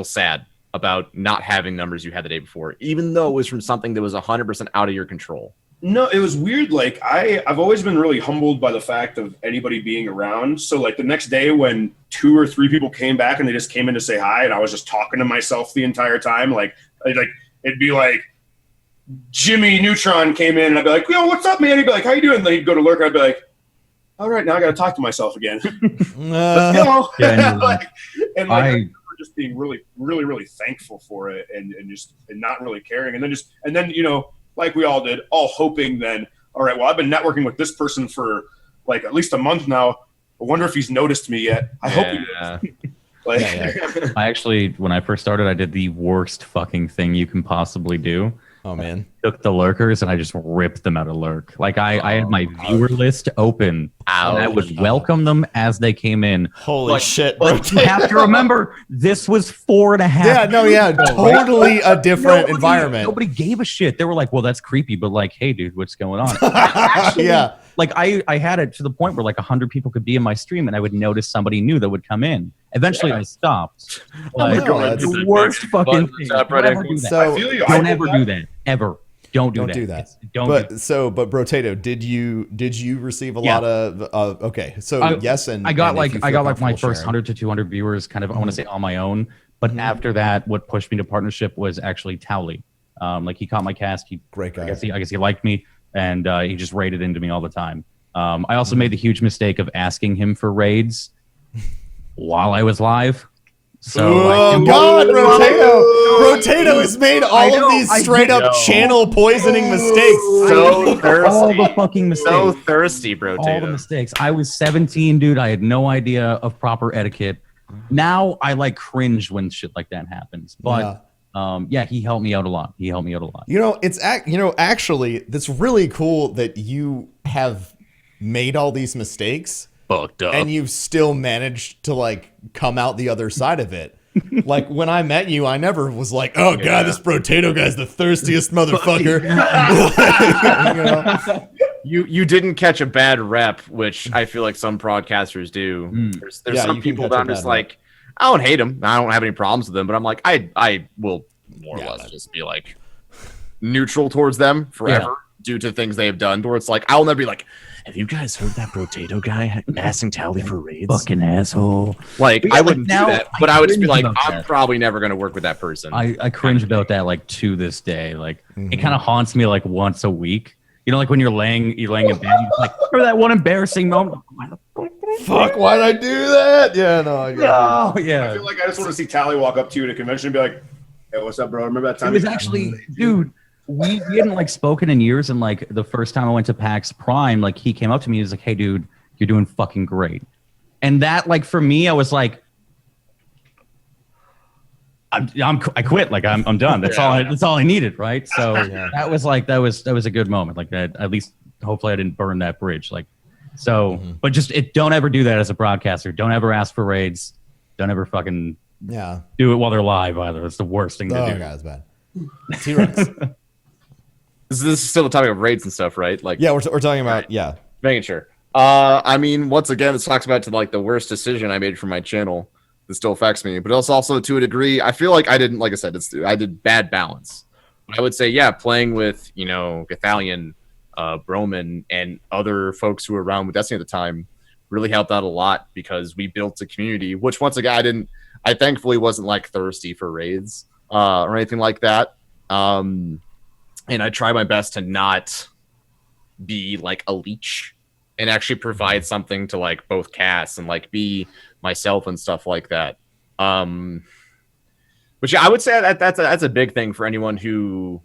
sad about not having numbers you had the day before, even though it was from something that was 100% out of your control? No, it was weird. Like I've always been really humbled by the fact of anybody being around. So like the next day when 2 or 3 people came back and they just came in to say hi, and I was just talking to myself the entire time. Like it'd be like Jimmy Neutron came in and I'd be like, yo, what's up, man? He'd be like, how you doing? And then he'd go to lurk. I'd be like, all right, now I got to talk to myself again. Let's go. And I remember just being really, really, really thankful for it and not really caring. And then, like we all did, all hoping then, all right, well, I've been networking with this person for like at least a month now. I wonder if he's noticed me yet. I hope he noticed me. Like, I actually, when I first started, I did the worst fucking thing you can possibly do. Oh man! Took the lurkers and I just ripped them out of lurk. Like I had my viewer list open and I would welcome them as they came in. Holy shit! But you have to remember, this was 4.5. Yeah, no, yeah, totally a different environment. Nobody gave a shit. They were like, "Well, that's creepy," but like, "Hey, dude, what's going on?" Yeah. Like I had it to the point where like 100 people could be in my stream and I would notice somebody new that would come in. Eventually, I stopped. Like, the worst fucking thing. Don't ever do that. So, don't ever do that. Ever. Don't do that. But Brotato, did you receive a lot of? Okay, so yes, and I got and like my first 100 to 200 viewers, kind of. I want to say on my own. But after that, what pushed me to partnership was actually Towley. Like he caught my cast. Great guy. I guess he liked me, and he just raided into me all the time. I also made the huge mistake of asking him for raids while I was live. So God, Brotato has made all of these straight up channel poisoning mistakes. So thirsty. All the fucking mistakes. So thirsty, Brotato. All the mistakes. I was 17, dude. I had no idea of proper etiquette. Now I like cringe when shit like that happens. But he helped me out a lot. Actually, that's really cool that you have made all these mistakes. Fucked up. And you've still managed to like come out the other side of it. Like when I met you, I never was like, oh god, this Brotato guy's the thirstiest motherfucker. You didn't catch a bad rep, which I feel like some broadcasters do. There's some people that I'm just like, I don't hate them. I don't have any problems with them, but I'm like, I will more or less just be like neutral towards them forever due to things they have done. Where it's like, I'll never be like, have you guys heard that Brotato guy asking Tally for raids? Fucking asshole. Like, I wouldn't do that, but I would just be like, I'm probably never going to work with that person. I cringe about that, like, to this day. Like, it kind of haunts me, like, once a week. You know, like, when you're laying in bed, you're like, remember that one embarrassing moment? Fuck, why'd I do that? Yeah, no. I feel like I just want to see Tally walk up to you at a convention and be like, hey, what's up, bro? Remember that time? It was actually, dude... We hadn't like spoken in years, and like the first time I went to PAX Prime, like he came up to me, he was like, "Hey, dude, you're doing fucking great." And that, like, for me, I was like, I quit. Like I'm done. That's all I needed, right? So that was a good moment. Like that, at least hopefully I didn't burn that bridge. Like so, but just don't ever do that as a broadcaster. Don't ever ask for raids. Don't ever fucking do it while they're live either. It's the worst thing to do. Oh god, it's bad. T-Rex. This is still the topic of raids and stuff, right? Like, we're talking about making sure. I mean, once again, this talks about to like the worst decision I made for my channel that still affects me, but it's also to a degree. I feel like I didn't, like I said, I did bad balance. But I would say, playing with Gathalion, Broman, and other folks who were around with Destiny at the time really helped out a lot because we built a community. Which once again, I thankfully wasn't like thirsty for raids or anything like that. And I try my best to not be like a leech and actually provide something to like both casts and like be myself and stuff like that. Which I would say that's a big thing for anyone who,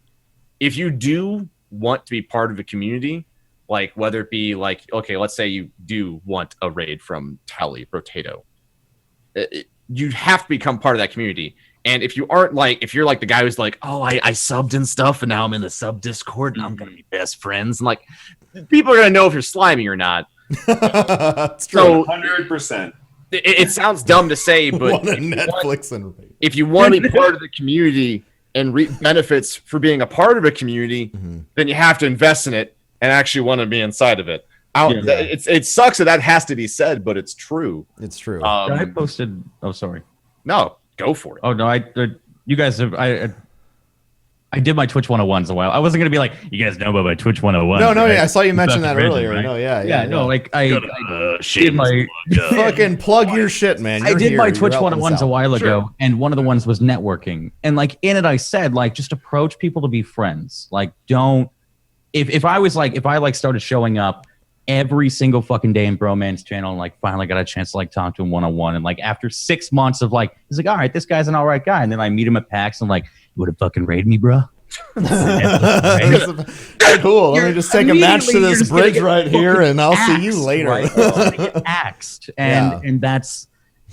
if you do want to be part of a community, like whether it be like, okay, let's say you do want a raid from Tally Brotato, you have to become part of that community. And if you aren't like, if you're like the guy who's like, oh, I subbed and stuff, and now I'm in the sub Discord and I'm going to be best friends. And like, people are going to know if you're slimy or not. That's true. So 100%. It sounds dumb to say, but if you want to be part of the community and reap benefits for being a part of a community, then you have to invest in it and actually want to be inside of it. It sucks that has to be said, but it's true. It's true. I posted. Oh, sorry. No. Go for it. Oh no! You guys have. I did my Twitch 101s a while. I wasn't gonna be like, you guys know about my Twitch 101. No, right? yeah, I saw you mention that fucking earlier. right? No, yeah, Yeah, no, like I did Shameless my plug. fucking plug your shit, man. I You're did here. my You're Twitch helping us 101s a out. while ago, and one of the ones was networking. And like in it, I said like just approach people to be friends. Like don't if I was like if I like started showing up every single fucking day in Broman's channel and like finally got a chance to like talk to him one-on-one, and like after 6 months of like he's like, all right, this guy's an all right guy, and then I meet him at PAX and like, you would have fucking raided me, bro. Cool. Let me just take a match to Immediately, this you're just bridge right here, and I'll see you later. Right? You're gonna get axed, and that's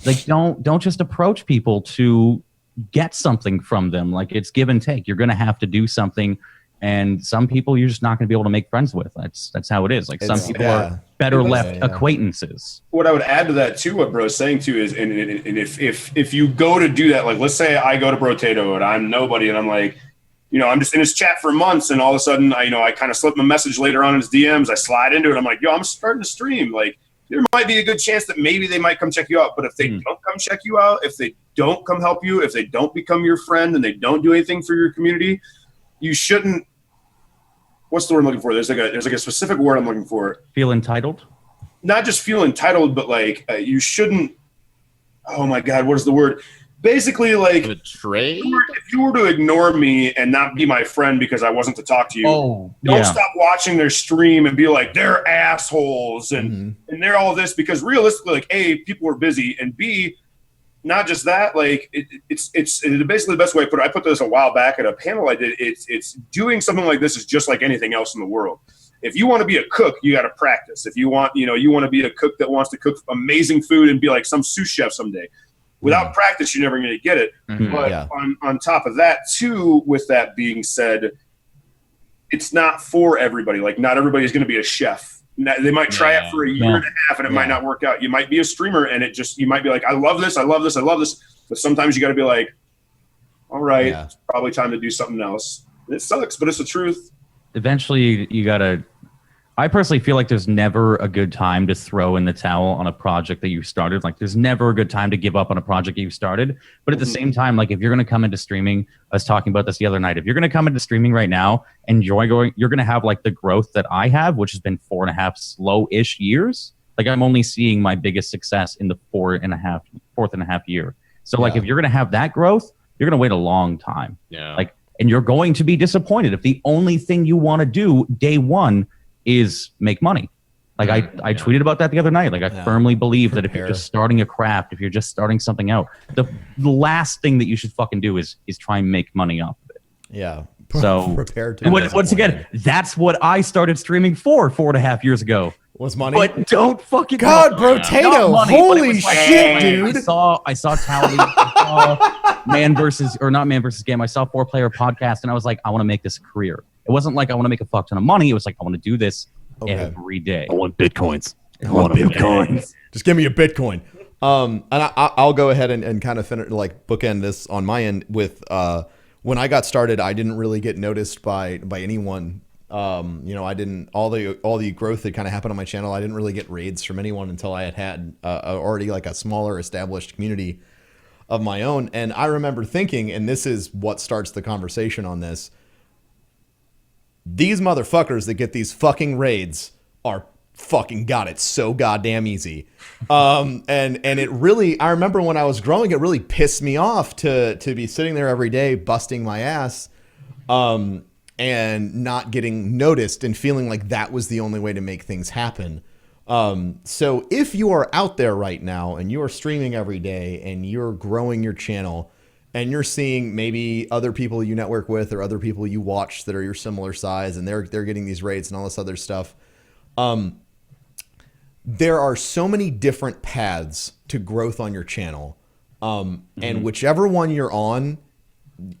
like don't just approach people to get something from them. Like it's give and take. You're gonna have to do something, and some people you're just not gonna be able to make friends with. That's how it is. Like some people are better left acquaintances. What I would add to that too, what Bro's saying too is, and if you go to do that, like let's say I go to Brotato and I'm nobody, and I'm like, you know, I'm just in his chat for months, and all of a sudden, I kind of slip him a message later on in his DMs. I slide into it. I'm like, yo, I'm starting to stream. Like, there might be a good chance that maybe they might come check you out. But if they don't come check you out, if they don't come help you, if they don't become your friend, and they don't do anything for your community, you shouldn't. What's the word I'm looking for? There's like a specific word I'm looking for. Feel entitled? Not just feel entitled, but like you shouldn't. Oh my God, what is the word? Basically, like betrayed. If you were to ignore me and not be my friend because I wasn't to talk to you, don't stop watching their stream and be like they're assholes and they're all this, because realistically, like A, people are busy, and B, not just that, like it's basically the best way I put it. I put this a while back at a panel I did. It's doing something like this is just like anything else in the world. If you want to be a cook, you got to practice. If you want, you want to be a cook that wants to cook amazing food and be like some sous chef someday. Without practice, you're never going to get it. But on top of that, too, with that being said, it's not for everybody. Like, not everybody's going to be a chef. They might try it for a year and a half, and it might not work out. You might be a streamer, and you might be like, I love this, I love this, I love this. But sometimes you got to be like, all right, it's probably time to do something else. It sucks, but it's the truth. Eventually, you got to... I personally feel like there's never a good time to throw in the towel on a project that you started. Like there's never a good time to give up on a project you started. But at the same time, like if you're going to come into streaming, I was talking about this the other night. If you're going to come into streaming right now and you're going to have like the growth that I have, which has been 4.5 slow-ish years. Like I'm only seeing my biggest success in the fourth and a half year. So like if you're going to have that growth, you're going to wait a long time. Yeah. Like, and you're going to be disappointed if the only thing you want to do day one is make money. Like I tweeted about that the other night. Like I firmly believe that if you're just starting a craft, if you're just starting something out, the last thing that you should fucking do is try and make money off of it. Yeah. So prepare to. Once again, that's what I started streaming for 4.5 years ago. Was money? But don't fucking Brotato! Holy shit, dude! I saw Tally. I saw Man versus Game. I saw 4-Player Podcast, and I was like, I want to make this a career. It wasn't like I want to make a fuck ton of money. It was like I want to do this every day. I want bitcoins. I want bitcoins. Just give me a Bitcoin. And I'll go ahead and kind of finish, like bookend this on my end with when I got started, I didn't really get noticed by anyone. I didn't all the growth that kind of happened on my channel. I didn't really get raids from anyone until I had already like a smaller established community of my own. And I remember thinking, and this is what starts the conversation on this. These motherfuckers that get these fucking raids are fucking got it so goddamn easy. And it really, I remember when I was growing, it really pissed me off to be sitting there every day busting my ass and not getting noticed and feeling like that was the only way to make things happen. So if you are out there right now and you are streaming every day and you're growing your channel, and you're seeing maybe other people you network with or other people you watch that are your similar size, and they're getting these raids and all this other stuff. There are so many different paths to growth on your channel. And whichever one you're on,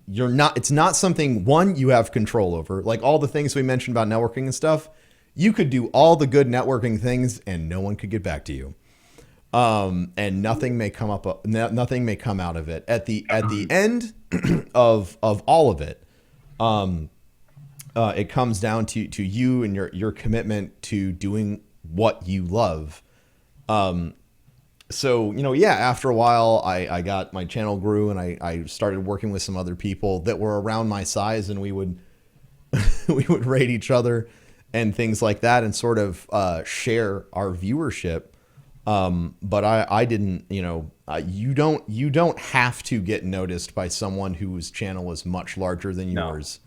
it's not something, one, you have control over. Like all the things we mentioned about networking and stuff, you could do all the good networking things and no one could get back to you. And nothing may come out of it at the end of all of it. It comes down to you and your commitment to doing what you love. so yeah, after a while, I got my channel grew, and I started working with some other people that were around my size, and we would we would rate each other and things like that, and sort of share our viewership. But I didn't, you don't have to get noticed by someone whose channel is much larger than yours,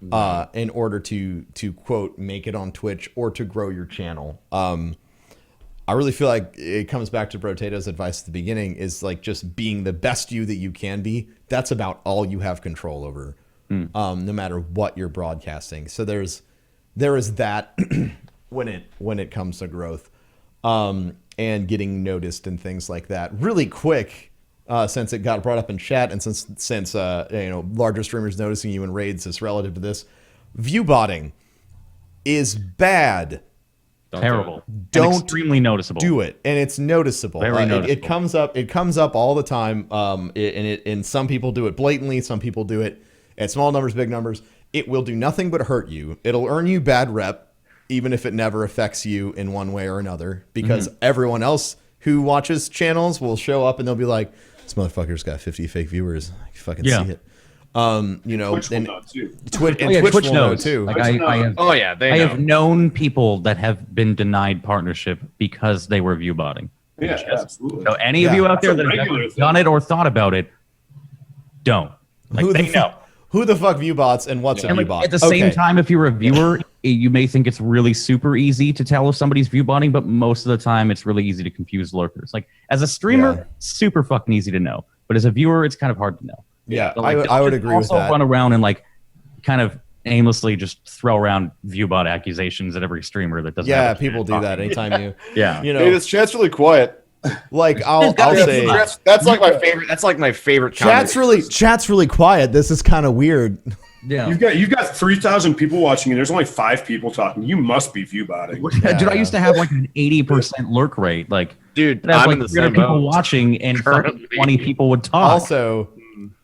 in order to quote make it on Twitch or to grow your channel. I really feel like it comes back to Brotato's advice at the beginning, is like just being the best you that you can be. That's about all you have control over, no matter what you're broadcasting. So there is that when it comes to growth, and getting noticed and things like that. Really quick, since it got brought up in chat, and since larger streamers noticing you in raids is relative to this, viewbotting is bad. Terrible. Don't and extremely noticeable. Do it, and it's noticeable. Very noticeable. It comes up all the time. And some people do it blatantly. Some people do it at small numbers, big numbers. It will do nothing but hurt you. It'll earn you bad rep, even if it never affects you in one way or another, because everyone else who watches channels will show up and they'll be like, "This motherfucker's got 50 fake viewers. I can fucking see it." Twitch will know too. Twitch will know too. Like I have known people that have been denied partnership because they were viewbotting. Yeah, absolutely. So any of you out there that have ever done it or thought about it, don't. Who the fuck viewbots, and what's a viewbot? At the same time, if you're a viewer, you may think it's really super easy to tell if somebody's viewbotting, but most of the time it's really easy to confuse lurkers. Like as a streamer, super fucking easy to know, but as a viewer, it's kind of hard to know. Yeah, so, I would agree with that. Also run around and like kind of aimlessly just throw around viewbot accusations at every streamer that doesn't. Yeah, people do that anytime you. Hey, this chat's really quiet. Like I'll say that's like my favorite. That's like my favorite. Chat's really quiet. This is kind of weird. Yeah, you've got 3,000 people watching, and there's only 5 people talking. You must be viewbotting. Dude, I used to have like an 80% lurk rate. Like, dude, I'd have I'm like in the 300 same people boat. watching, and 20 people would talk.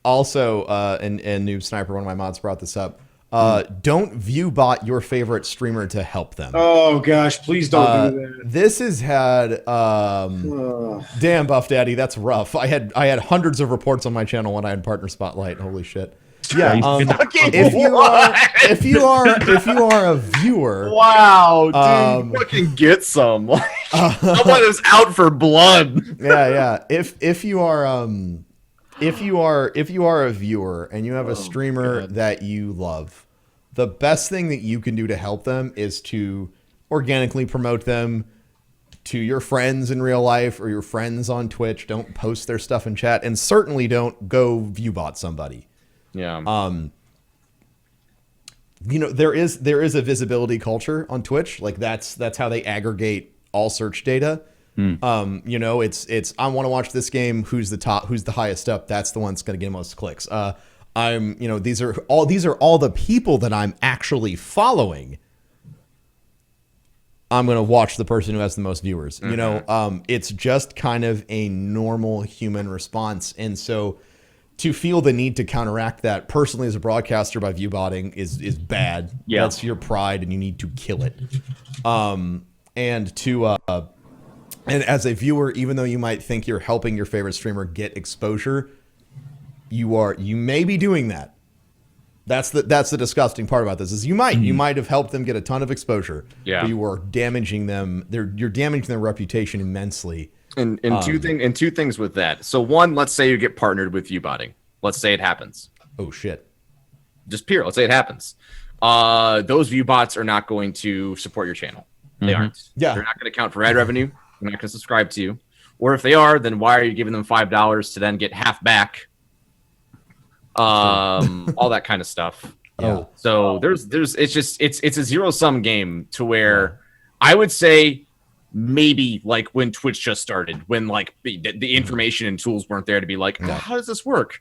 Also, and Noob Sniper, one of my mods, brought this up. Don't viewbot your favorite streamer to help them. Oh gosh, please don't do that. This has had damn, Buff Daddy, that's rough. I had hundreds of reports on my channel when I had Partner Spotlight. Holy shit. Yeah, if you are a viewer, wow, dude, fucking get some. Someone is out for blood. Yeah. If you are a viewer and you have a streamer that you love, the best thing that you can do to help them is to organically promote them to your friends in real life or your friends on Twitch. Don't post their stuff in chat, and certainly don't go viewbot somebody. Yeah. There is a visibility culture on Twitch. Like that's how they aggregate all search data. It's I want to watch this game. Who's the highest up? That's the one that's going to get most clicks. These are all the people that I'm actually following. I'm going to watch the person who has the most viewers. It's just kind of a normal human response. And so to feel the need to counteract that personally as a broadcaster by viewbotting is bad. Yeah. That's your pride and you need to kill it. And as a viewer, even though you might think you're helping your favorite streamer get exposure, you may be doing that. That's the disgusting part about this is you might have helped them get a ton of exposure. Yeah. But you are damaging them. You're damaging their reputation immensely. And two things with that. So one, let's say you get partnered with viewbotting. Let's say it happens. Oh shit. Just pure. Let's say it happens. Those viewbots are not going to support your channel. They aren't. Yeah. They're not going to count for ad revenue. They're not going to subscribe to you. Or if they are, then why are you giving them $5 to then get half back? All that kind of stuff. Yeah. So there's it's a zero sum game to where I would say maybe like when Twitch just started, when like the information and tools weren't there to be like, how does this work?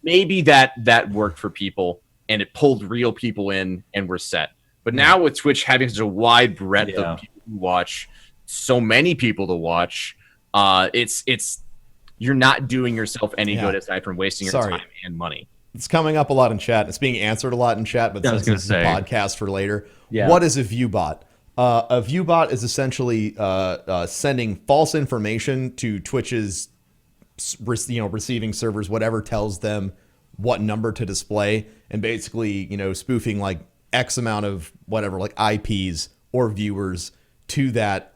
Maybe that worked for people and it pulled real people in and we're set. But now with Twitch having such a wide breadth of people who watch, so many people to watch, it's you're not doing yourself any good aside from wasting your time and money. It's coming up a lot in chat. It's being answered a lot in chat, but since this is a podcast for later. Yeah. What is a viewbot? A viewbot is essentially sending false information to Twitch's, receiving servers, whatever tells them what number to display, and basically, spoofing like X amount of whatever, like IPs or viewers to that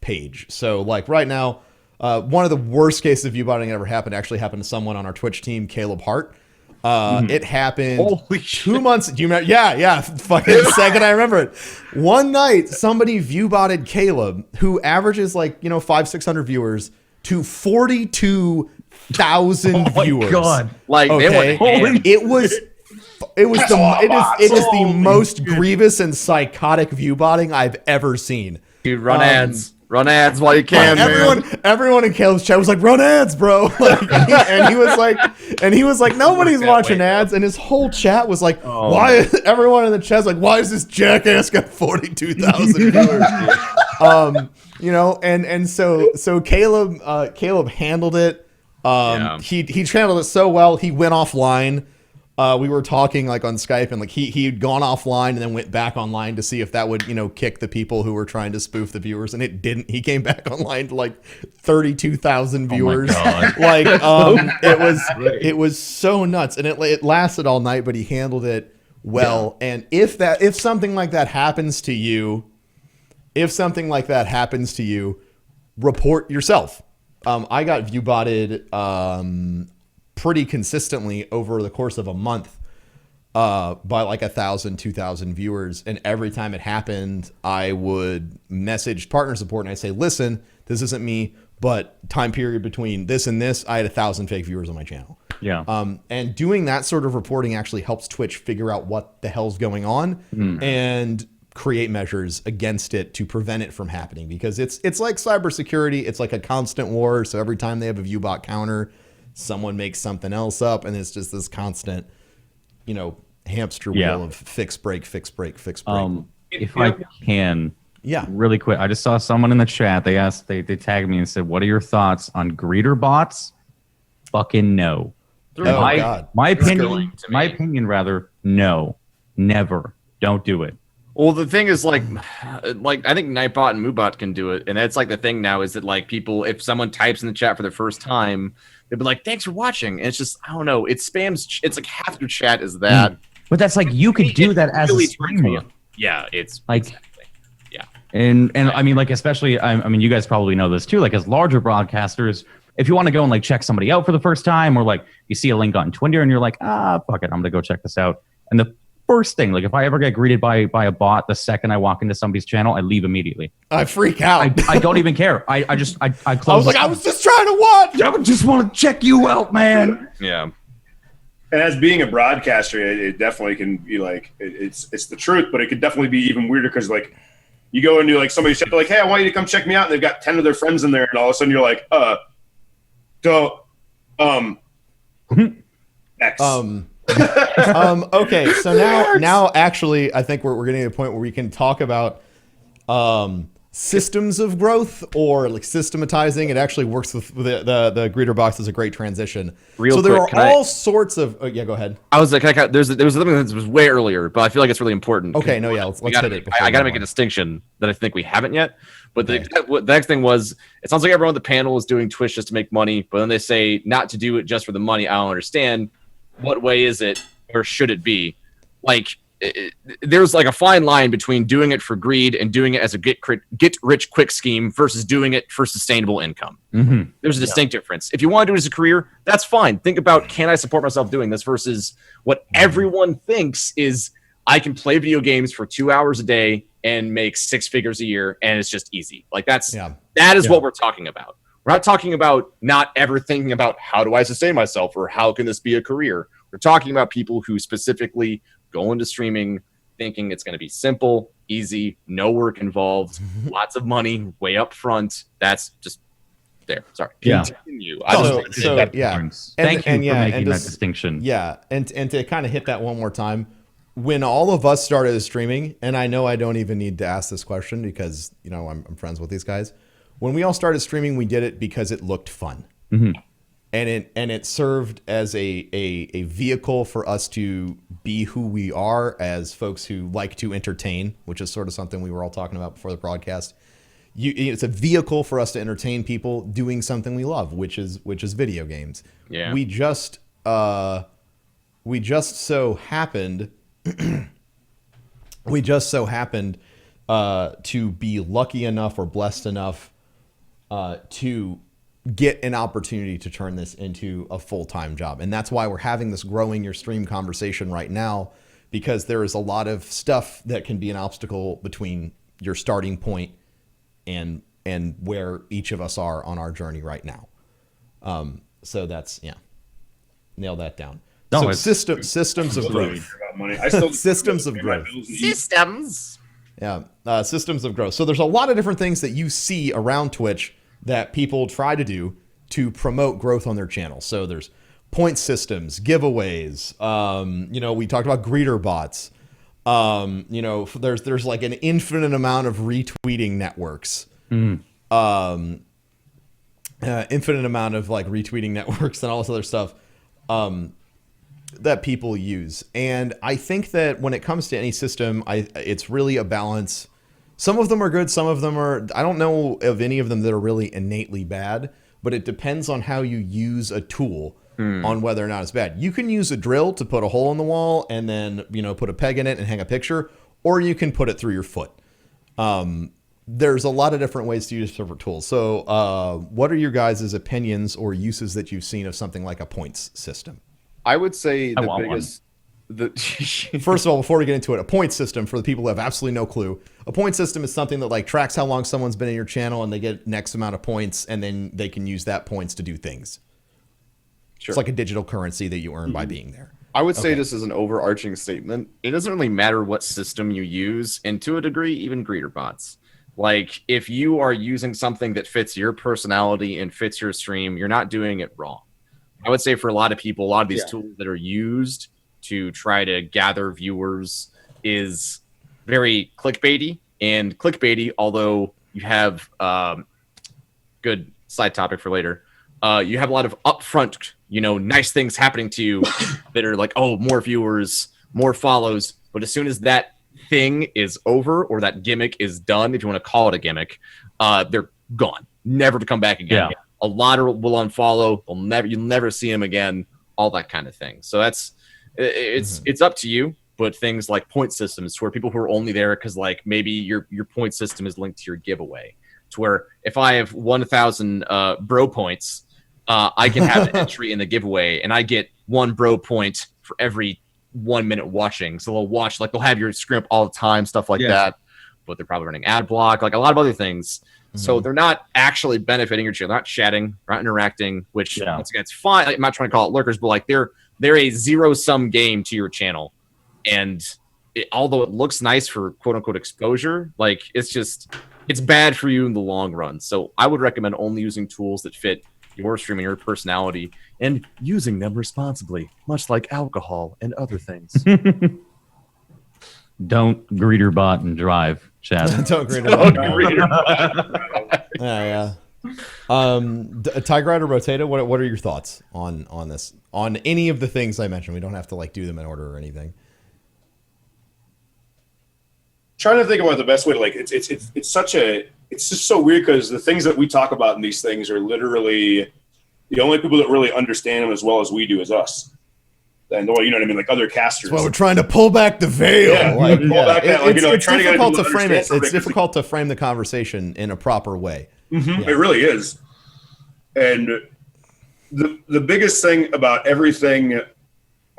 page. So like right now, one of the worst cases of viewbotting ever happened actually happened to someone on our Twitch team, Caleb Hart. It happened Holy 2 months. Do you remember? Yeah. Fucking second, I remember it. One night, somebody viewbotted Caleb, who averages like 500-600 viewers, to 42,000 viewers. God. Like Okay, it is the most shit. grievous and psychotic viewbotting I've ever seen. dude, run ads while you can, man. Everyone in Caleb's chat was like, "Run ads, bro!" and he was like, "Nobody's watching ads." And his whole chat was like, "Why?" Everyone in the chat's like, "Why is this jackass got 42,000 viewers?" And so Caleb handled it. He handled it so well. He went offline. We were talking like on Skype, and like he'd gone offline and then went back online to see if that would kick the people who were trying to spoof the viewers, and it didn't. He came back online to like 32,000 viewers. Like it was so nuts, and it lasted all night, but he handled it well. Yeah. And if something like that happens to you, report yourself. I got viewbotted pretty consistently over the course of a month by like 1,000, 2,000 viewers. And every time it happened, I would message partner support and I say, listen, this isn't me, but time period between this and this, I had 1,000 fake viewers on my channel. Yeah. And doing that sort of reporting actually helps Twitch figure out what the hell's going on and create measures against it to prevent it from happening, because it's like cybersecurity. It's like a constant war. So every time they have a viewbot counter, someone makes something else up, and it's just this constant, hamster wheel of fix, break. If I can, yeah, really quick, I just saw someone in the chat. They tagged me and said, "What are your thoughts on greeter bots?" Fucking no. God. My opinion, rather, no, never, don't do it. Well, the thing is, like I think Nightbot and Moobot can do it, and that's like the thing now is that like people, if someone types in the chat for the first time, they'd be like, "Thanks for watching," and it's just I don't know, it spams. It's like half your chat is that. But that's like you could do that as a streamer. Yeah, it's like exactly. Yeah, and I mean like especially I mean you guys probably know this too. Like as larger broadcasters, if you want to go and like check somebody out for the first time, or like you see a link on Twitter and you're like, fuck it, I'm gonna go check this out, and the first thing, like if I ever get greeted by a bot, the second I walk into somebody's channel, I leave immediately. I freak out. I don't even care. I close. I was like, I was just trying to watch. I just want to check you out, man. Yeah. And as being a broadcaster, it definitely can be like it's the truth, but it could definitely be even weirder because like you go into like somebody's chat, like, hey, I want you to come check me out, and they've got 10 of their friends in there, and all of a sudden you're like, X. Okay, so now actually I think we're getting to the point where we can talk about systems of growth or like systematizing. It actually works with the greeter box is a great transition. So there are all sorts of yeah, go ahead. I was like, there was something that was way earlier, but I feel like it's really important. Okay, no, yeah, let's hit it. I gotta make a distinction that I think we haven't yet. But the next thing was, it sounds like everyone on the panel is doing Twitch just to make money, but then they say not to do it just for the money. I don't understand. What way is it, or should it be? Like, there's like a fine line between doing it for greed and doing it as a get rich quick scheme versus doing it for sustainable income. Mm-hmm. There's a distinct difference. If you want to do it as a career, that's fine. Think about, can I support myself doing this versus what everyone thinks is I can play video games for 2 hours a day and make 6 figures a year, and it's just easy. Like that is what we're talking about. We're not talking about not ever thinking about how do I sustain myself or how can this be a career. We're talking about people who specifically go into streaming thinking it's going to be simple, easy, no work involved, lots of money way up front. That's just there. Sorry. Yeah. Continue. Thank you for making that distinction. Yeah, and to kind of hit that one more time, when all of us started streaming, and I know I don't even need to ask this question because I'm friends with these guys. When we all started streaming, we did it because it looked fun. Mm-hmm. it served as a vehicle for us to be who we are as folks who like to entertain, which is sort of something we were all talking about before the broadcast. It's a vehicle for us to entertain people doing something we love, which is video games. Yeah. We just so happened to be lucky enough or blessed enough to get an opportunity to turn this into a full-time job. And that's why we're having this growing your stream conversation right now, because there is a lot of stuff that can be an obstacle between your starting point and where each of us are on our journey right now. So that's, nail that down. No, So it's- systems of growth. I still Systems of growth. Systems. Yeah, systems of growth. So there's a lot of different things that you see around Twitch that people try to do to promote growth on their channel. So there's point systems, giveaways. We talked about greeter bots. There's like an infinite amount of retweeting networks. Infinite amount of like retweeting networks and all this other stuff that people use. And I think that when it comes to any system, it's really a balance. Some of them are good. Some of them are, I don't know of any of them that are really innately bad, but it depends on how you use a tool on whether or not it's bad. You can use a drill to put a hole in the wall and then, put a peg in it and hang a picture, or you can put it through your foot. There's a lot of different ways to use different tools. So what are your guys' opinions or uses that you've seen of something like a points system? I would say I the want biggest. First of all, before we get into it, a point system, for the people who have absolutely no clue, a point system is something that like tracks how long someone's been in your channel and they get X amount of points, and then they can use that points to do things. Sure. It's like a digital currency that you earn by being there. I would say Okay. this is an overarching statement. It doesn't really matter what system you use, and to a degree, even greeter bots. Like, if you are using something that fits your personality and fits your stream, you're not doing it wrong. I would say for a lot of people, a lot of these tools that are used to try to gather viewers is very clickbaity. And clickbaity, although you have good side topic for later, you have a lot of upfront, nice things happening to you that are like, oh, more viewers, more follows. But as soon as that thing is over or that gimmick is done, if you want to call it a gimmick, they're gone, never to come back again. Yeah. A lot will unfollow. You'll never see them again. All that kind of thing. So it's up to you. But things like point systems, where people who are only there because like maybe your point system is linked to your giveaway, to where if I have 1,000 bro points, I can have an entry in the giveaway, and I get 1 bro point for every 1 minute watching. So they'll have your screen up all the time, stuff like that. But they're probably running ad block, like a lot of other things. So they're not actually benefiting your channel. They're not chatting, they're not interacting, which once again, it's fine. Like, I'm not trying to call it lurkers, but like they're a zero-sum game to your channel. And although it looks nice for quote unquote exposure, like it's bad for you in the long run. So I would recommend only using tools that fit your stream and your personality, and using them responsibly, much like alcohol and other things. Don't greeter bot and drive, Chad. Don't agree to yeah. Tigride or Rotato, what are your thoughts on this? On any of the things I mentioned? We don't have to like do them in order or anything. Trying to think about the best way to it's just so weird, because the things that we talk about in these things are literally the only people that really understand them as well as we do is us. And you know what I mean, like other casters. Well, we're trying to pull back the veil. It's trying to get difficult people to frame understand it. It's something. difficult to frame the conversation in a proper way. It really is. And the biggest thing about everything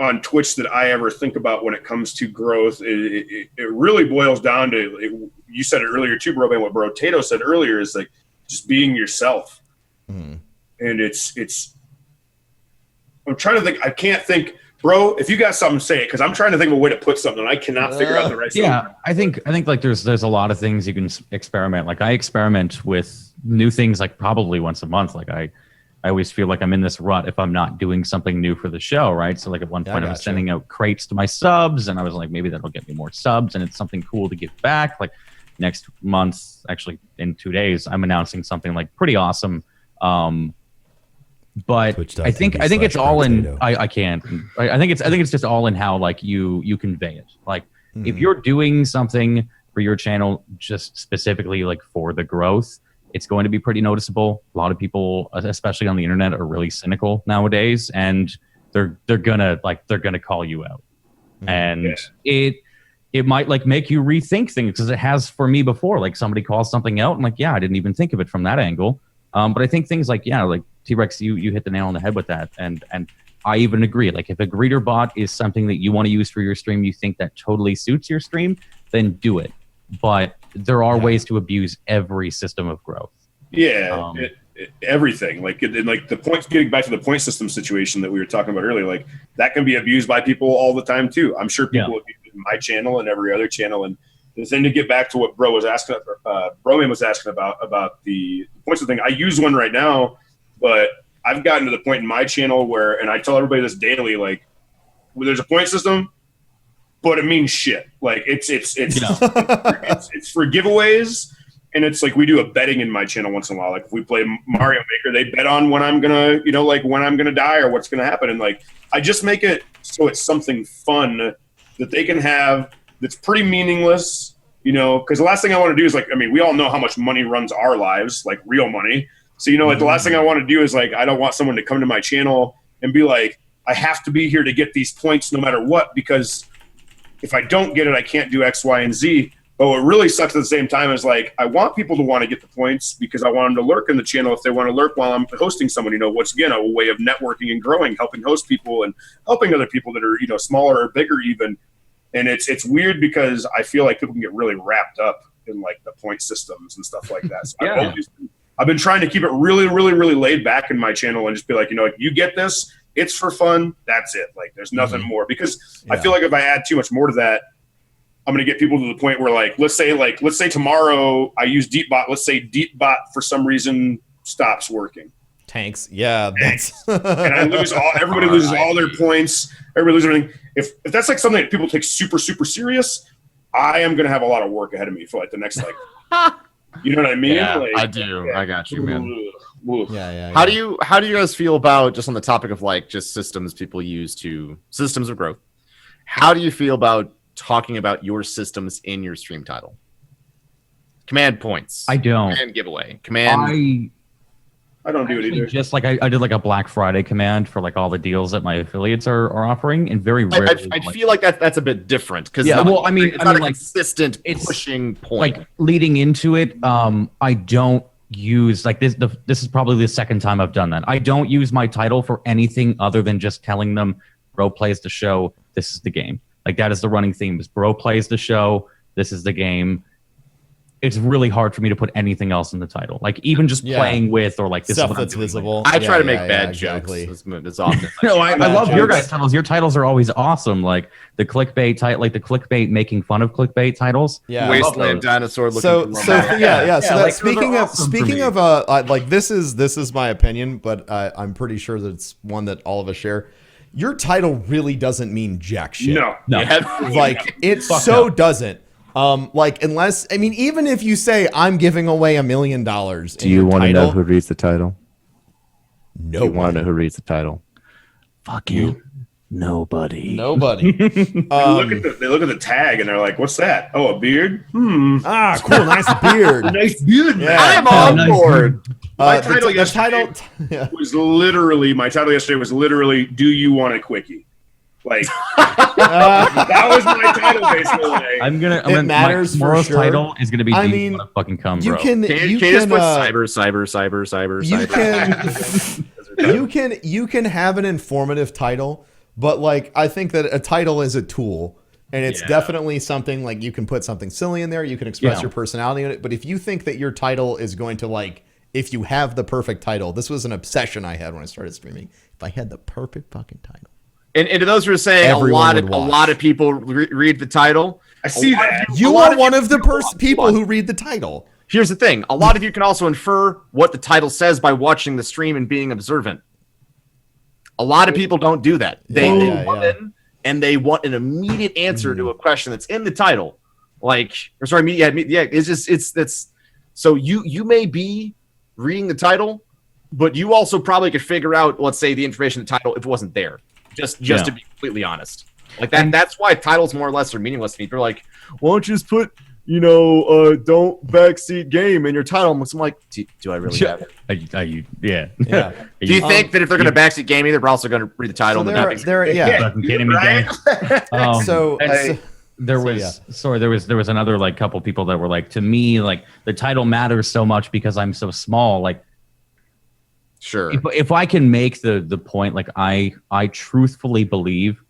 on Twitch that I ever think about when it comes to growth, it really boils down to, you said it earlier too, bro, and what Bro Tato said earlier is like just being yourself. And it's I'm trying to think. I can't think, bro. If you got something, say it, because I'm trying to think of a way to put something. I cannot figure out the right. Yeah, I think like there's a lot of things you can experiment. Like I experiment with new things like probably once a month. Like I always feel like I'm in this rut if I'm not doing something new for the show, right? So like at one point I was sending out crates to my subs, and I was like, maybe that'll get me more subs, and it's something cool to give back. Like next month, actually in 2 days, I'm announcing something like pretty awesome. But I think it's all in. I can't. I think it's just all in how like you convey it. Like if you're doing something for your channel just specifically like for the growth, it's going to be pretty noticeable. A lot of people, especially on the internet, are really cynical nowadays, and they're gonna call you out, and it might like make you rethink things, because it has for me before. Like somebody calls something out, and like, yeah, I didn't even think of it from that angle. But I think things like, like T-Rex, you hit the nail on the head with that, and I even agree. Like if a greeter bot is something that you want to use for your stream, you think that totally suits your stream, then do it. But there are ways to abuse every system of growth. Yeah, everything. Like the points. Getting back to the point system situation that we were talking about earlier, like that can be abused by people all the time too. I'm sure people abuse it in my channel and every other channel. And the thing to get back to what Broman was asking about the points thing. I use one right now, but I've gotten to the point in my channel where, and I tell everybody this daily, like when there's a point system, but it means shit. Like it's for giveaways, and it's like we do a betting in my channel once in a while. Like if we play Mario Maker, they bet on when I'm gonna, like when I'm gonna die or what's gonna happen, and like I just make it so it's something fun that they can have that's pretty meaningless, because the last thing I want to do is like, I mean, we all know how much money runs our lives, like real money. So like the last thing I want to do is like, I don't want someone to come to my channel and be like, I have to be here to get these points no matter what, because if I don't get it, I can't do X, Y, and Z. But what really sucks at the same time is like, I want people to want to get the points because I want them to lurk in the channel if they want to lurk while I'm hosting someone. Once again, a way of networking and growing, helping host people and helping other people that are, smaller or bigger even. And it's weird because I feel like people can get really wrapped up in like the point systems and stuff like that. So I've been trying to keep it really, really, really laid back in my channel and just be like, you get this, it's for fun. That's it. Like there's nothing more, because I feel like if I add too much more to that, I'm going to get people to the point where let's say tomorrow I use DeepBot. Let's say DeepBot for some reason stops working. Tanks. Yeah. That's and I lose everybody loses all their points. Everybody loses everything. If that's like something that people take super, super serious, I am going to have a lot of work ahead of me for like the next, you know what I mean? Yeah, I do. Yeah. I got you, man. Yeah. How do you guys feel about, just on the topic of like just systems people use to systems of growth? How do you feel about talking about your systems in your stream title? Command points. I don't. Command giveaway. Command. I don't do it either. Just like I did like a Black Friday command for like all the deals that my affiliates are offering, and very rarely. I feel like that's a bit different because it's not a consistent pushing point. Like leading into it, I don't use like this. This is probably the second time I've done that. I don't use my title for anything other than just telling them, "Bro plays the show. This is the game." Like that is the running theme. Is Bro plays the show. This is the game. It's really hard for me to put anything else in the title. Like even just playing with, or like this stuff that's visible. I try to make bad jokes as often. No, I love your guys' titles. Your titles are always awesome. Like the clickbait title, like the clickbait making fun of clickbait titles. Yeah, Wasteland dinosaur. So speaking of like this is my opinion, but I'm pretty sure that it's one that all of us share. Your title really doesn't mean jack shit. No. Like it doesn't. Like unless, I mean, even if you say I'm giving away $1 million, do you want to know who reads the title? No. Do you want to know who reads the title? Fuck you. Nobody. They look at the tag and they're like, "What's that? Oh, a beard? Ah, cool, nice beard. Nice beard. Yeah. I'm on board." My title yesterday was literally, "Do you want a quickie?" Like that was my title basically. I'm gonna matters my for sure. Title is gonna be. I mean, fucking come, you bro. can just put cyber. You can have an informative title, but like I think that a title is a tool, and it's definitely something like you can put something silly in there. You can express your personality in it. But if you think that your title is going to like, if you have the perfect title, this was an obsession I had when I started streaming. If I had the perfect fucking title. And to those who are saying a lot of people read the title, I see that. You are one of the people who read the title. Here's the thing. A lot of you can also infer what the title says by watching the stream and being observant. A lot of people don't do that. They come in and they want an immediate answer to a question that's in the title. So you may be reading the title, but you also probably could figure out, let's say, the information in the title if it wasn't there. Just to be completely honest. Like that. That's why titles more or less are meaningless to me. They're like, why don't you just put, don't backseat game in your title? I'm like, do I really have it? Yeah. Do you think that if they're going to backseat game, they're also going to read the title? So and Fucking kidding me, gang. There was another like couple people that were like, to me, like the title matters so much because I'm so small. Like, sure, if I can make the point, like I truthfully believe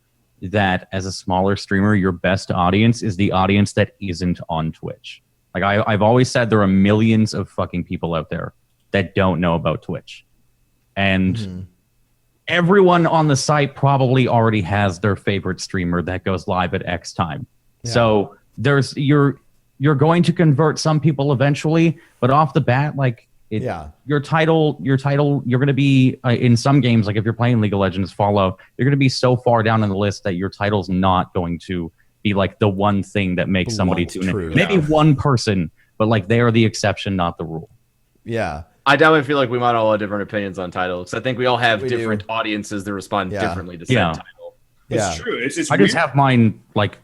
that as a smaller streamer, your best audience is the audience that isn't on Twitch. Like I've always said, there are millions of fucking people out there that don't know about Twitch, and everyone on the site probably already has their favorite streamer that goes live at X time. Yeah. So you're going to convert some people eventually, but off the bat, like your title, you're going to be in some games, like if you're playing League of Legends Fallout, you're going to be so far down on the list that your title's not going to be like the one thing that makes somebody tune in. Maybe one person, but like they are the exception, not the rule. Yeah. I definitely feel like we might all have different opinions on titles. I think we all have different audiences that respond differently to said title. It's true. It's I just have mine like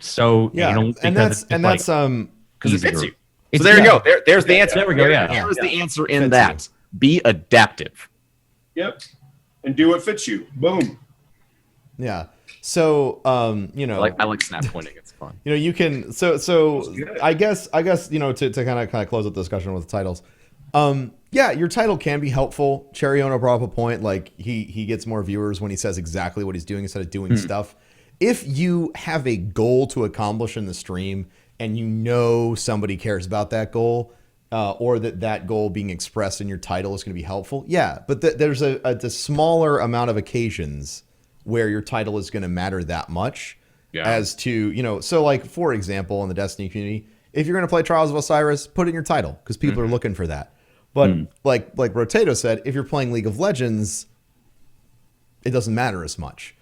so and that's because it fits you. So there you go. There's the answer. There we go. Yeah. Here's the answer in that. Be adaptive. Yep. And do what fits you. Boom. Yeah. So I like snap pointing. It's fun. You can I guess to kind of close up the discussion with the titles. Your title can be helpful. Cherry-Ono brought up a point, like he gets more viewers when he says exactly what he's doing instead of doing stuff. If you have a goal to accomplish in the stream and somebody cares about that goal, or that goal being expressed in your title is going to be helpful, but there's a smaller amount of occasions where your title is going to matter that much as to, so like, for example, in the Destiny community, if you're going to play Trials of Osiris, put it in your title because people are looking for that. But like Rotato said, if you're playing League of Legends, it doesn't matter as much.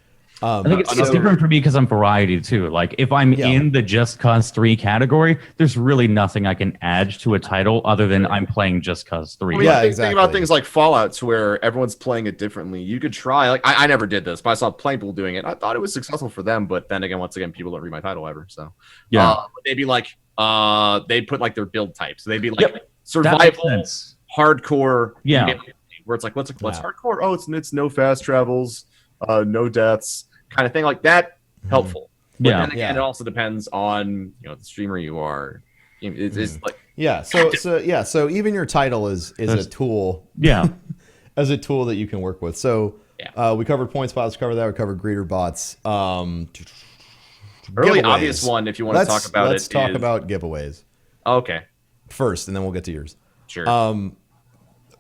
I think it's different for me because I'm variety too. Like if I'm in the Just Cause 3 category, there's really nothing I can add to a title other than I'm playing Just Cause 3. Think about things like Fallouts where everyone's playing it differently. You could try, like I never did this, but I saw plenty of people doing it. I thought it was successful for them, but then again, once again, people don't read my title ever. So they'd be like, they'd put like their build types. So they'd be like survival, hardcore, where it's like, what's hardcore? Oh, it's no fast travels, no deaths, kind of thing like that. Helpful. But then again, it also depends on the streamer you are. It's like so even your title is a tool. As a tool that you can work with. So we covered point spots, we covered greeter bots. Really obvious one if you want to talk about let's talk about giveaways. Okay. First, and then we'll get to yours. Sure.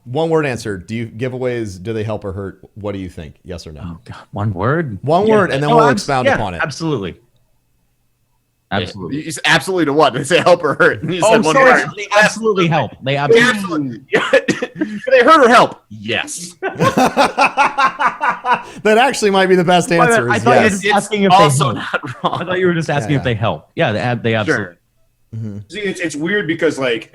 One word answer. Giveaways, do they help or hurt? What do you think? Yes or no? Oh, God. One word, and then we'll expound upon it. Absolutely. You said absolutely to what? Did they say help or hurt? You said one sorry. word. They absolutely help. They absolutely. Do they hurt or help? Yes. That actually might be the best answer. I thought you were just asking if they help. Not wrong. I thought you were just asking if they help. Yeah, they absolutely. Sure. See, it's weird because like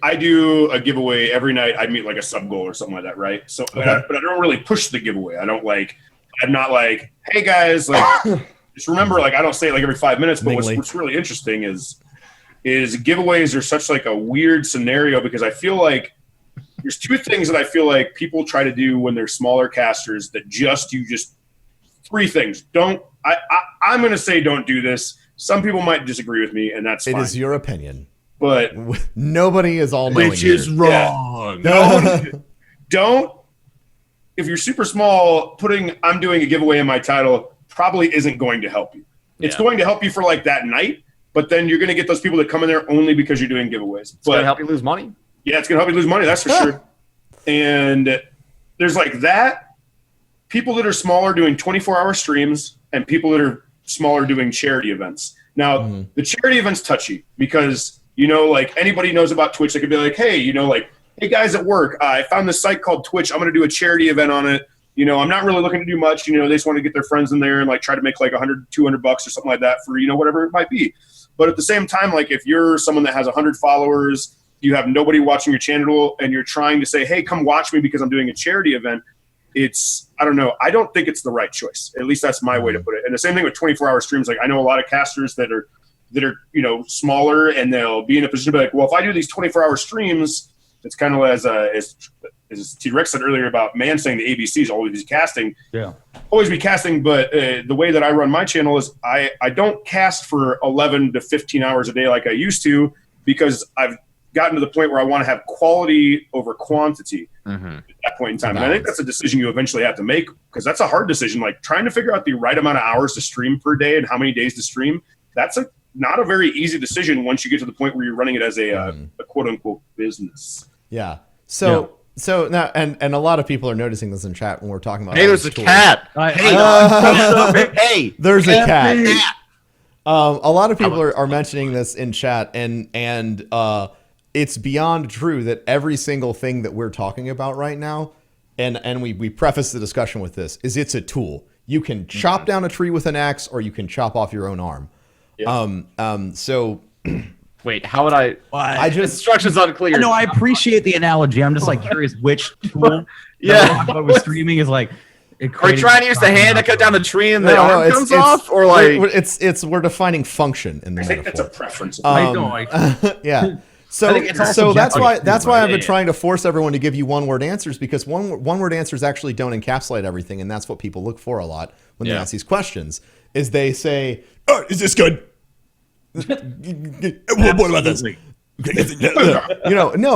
I do a giveaway every night. I meet like a sub goal or something like that, right? So, but I don't really push the giveaway. I'm not like, hey guys, like just remember, like I don't say it like every 5 minutes. But what's really interesting is giveaways are such like a weird scenario because I feel like there's two things that I feel like people try to do when they're smaller casters that just three things. I'm going to say don't do this. Some people might disagree with me, and that's fine. It is your opinion. But nobody is all knowing. Which is wrong. Yeah. Don't. If you're super small, I'm doing a giveaway in my title probably isn't going to help you. It's going to help you for like that night, but then you're going to get those people that come in there only because you're doing giveaways. It's going to help you lose money. Yeah, it's going to help you lose money. That's for sure. And there's like that. People that are smaller doing 24-hour streams and people that are smaller doing charity events. Now, the charity event's touchy because, like anybody knows about Twitch, they could be like, hey, hey guys at work, I found this site called Twitch. I'm going to do a charity event on it. I'm not really looking to do much. They just want to get their friends in there and like try to make like $100, $200 or something like that for, whatever it might be. But at the same time, like if you're someone that has 100 followers you have nobody watching your channel and you're trying to say, hey, come watch me because I'm doing a charity event, I don't know. I don't think it's the right choice. At least that's my way to put it. And the same thing with 24-hour streams. Like I know a lot of casters that are smaller, and they'll be in a position to be like, well, if I do these 24-hour streams, it's kind of as T-Rex said earlier about man saying the ABCs, always be casting. Yeah. Always be casting, but the way that I run my channel is I don't cast for 11 to 15 hours a day like I used to, because I've gotten to the point where I want to have quality over quantity at that point in time. And I think that's a decision you eventually have to make, because that's a hard decision. Like trying to figure out the right amount of hours to stream per day and how many days to stream. That's not a very easy decision once you get to the point where you're running it as a quote unquote business. Yeah. So now, and a lot of people are noticing this in chat when we're talking about. Hey, there's a cat. Hey, there's a cat. A lot of people are mentioning this in chat, and it's beyond true that every single thing that we're talking about right now, and we preface the discussion with this, is it's a tool. You can chop down a tree with an axe, or you can chop off your own arm. Yeah. So wait, how would I instructions unclear. No, I appreciate the analogy. I'm just like curious which tool with streaming is like. Are you trying to use the hand to cut down the tree and the arm comes off, or like we're defining function in the I think metaphor. that's a preference. Yeah. So that's why I've been trying to force everyone to give you one-word answers, because one-word answers actually don't encapsulate everything, and that's what people look for a lot when they ask these questions. Is they say, "Oh, is this good? What about this?" No,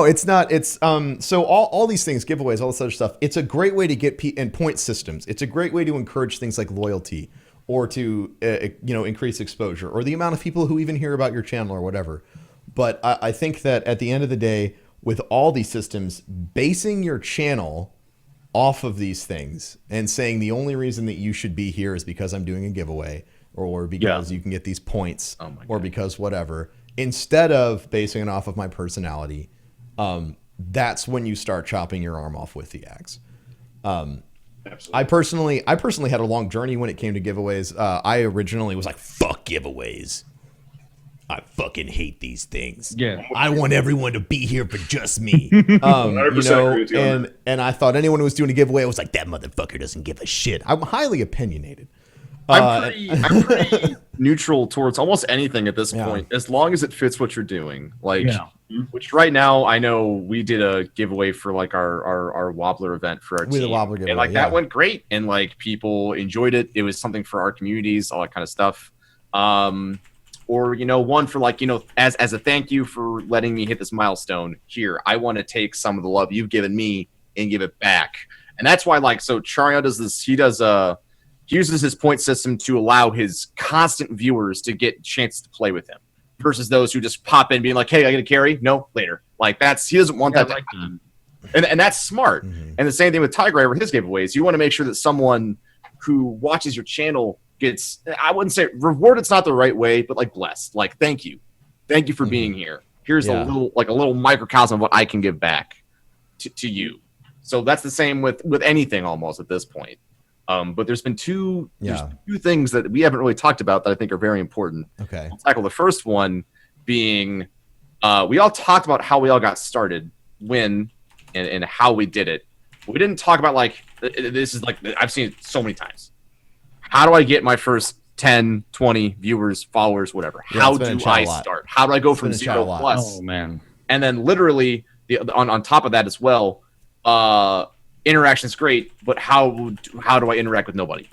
it's not. It's so all these things, giveaways, all this other stuff. It's a great way to get and point systems. It's a great way to encourage things like loyalty, or to increase exposure, or the amount of people who even hear about your channel or whatever. But I think that at the end of the day, with all these systems, basing your channel off of these things and saying the only reason that you should be here is because I'm doing a giveaway, or because you can get these points, or because whatever. Instead of basing it off of my personality, that's when you start chopping your arm off with the axe. Absolutely. I personally had a long journey when it came to giveaways. I originally was like, fuck giveaways. I fucking hate these things. Yeah. I want everyone to be here for just me. And I thought anyone who was doing a giveaway, I was like, that motherfucker doesn't give a shit. I'm highly opinionated. I'm pretty neutral towards almost anything at this point, as long as it fits what you're doing. Like, which right now, I know we did a giveaway for like our Wobbler event for our team, and like that went great, and like people enjoyed it. It was something for our communities, all that kind of stuff. Or one for like as a thank you for letting me hit this milestone. Here, I want to take some of the love you've given me and give it back, and that's why Chario does this. He uses his point system to allow his constant viewers to get a chance to play with him, versus those who just pop in being like, hey, I get a carry? No, later. Like he doesn't want that to happen. And that's smart. Mm-hmm. And the same thing with Tigray with his giveaways. You want to make sure that someone who watches your channel gets, I wouldn't say reward, it's not the right way, but like blessed. Like, thank you. Thank you for being here. Here's a little microcosm of what I can give back to you. So that's the same with anything almost at this point. But there's been two things that we haven't really talked about that I think are very important. Okay. I'll tackle the first one being we all talked about how we all got started, when and how we did it. We didn't talk about this is like I've seen it so many times. How do I get my first 10, 20 viewers, followers, whatever? How do I start? How do I go from 0 plus? Oh man. And then literally on top of that as well, interaction is great, but how do I interact with nobody?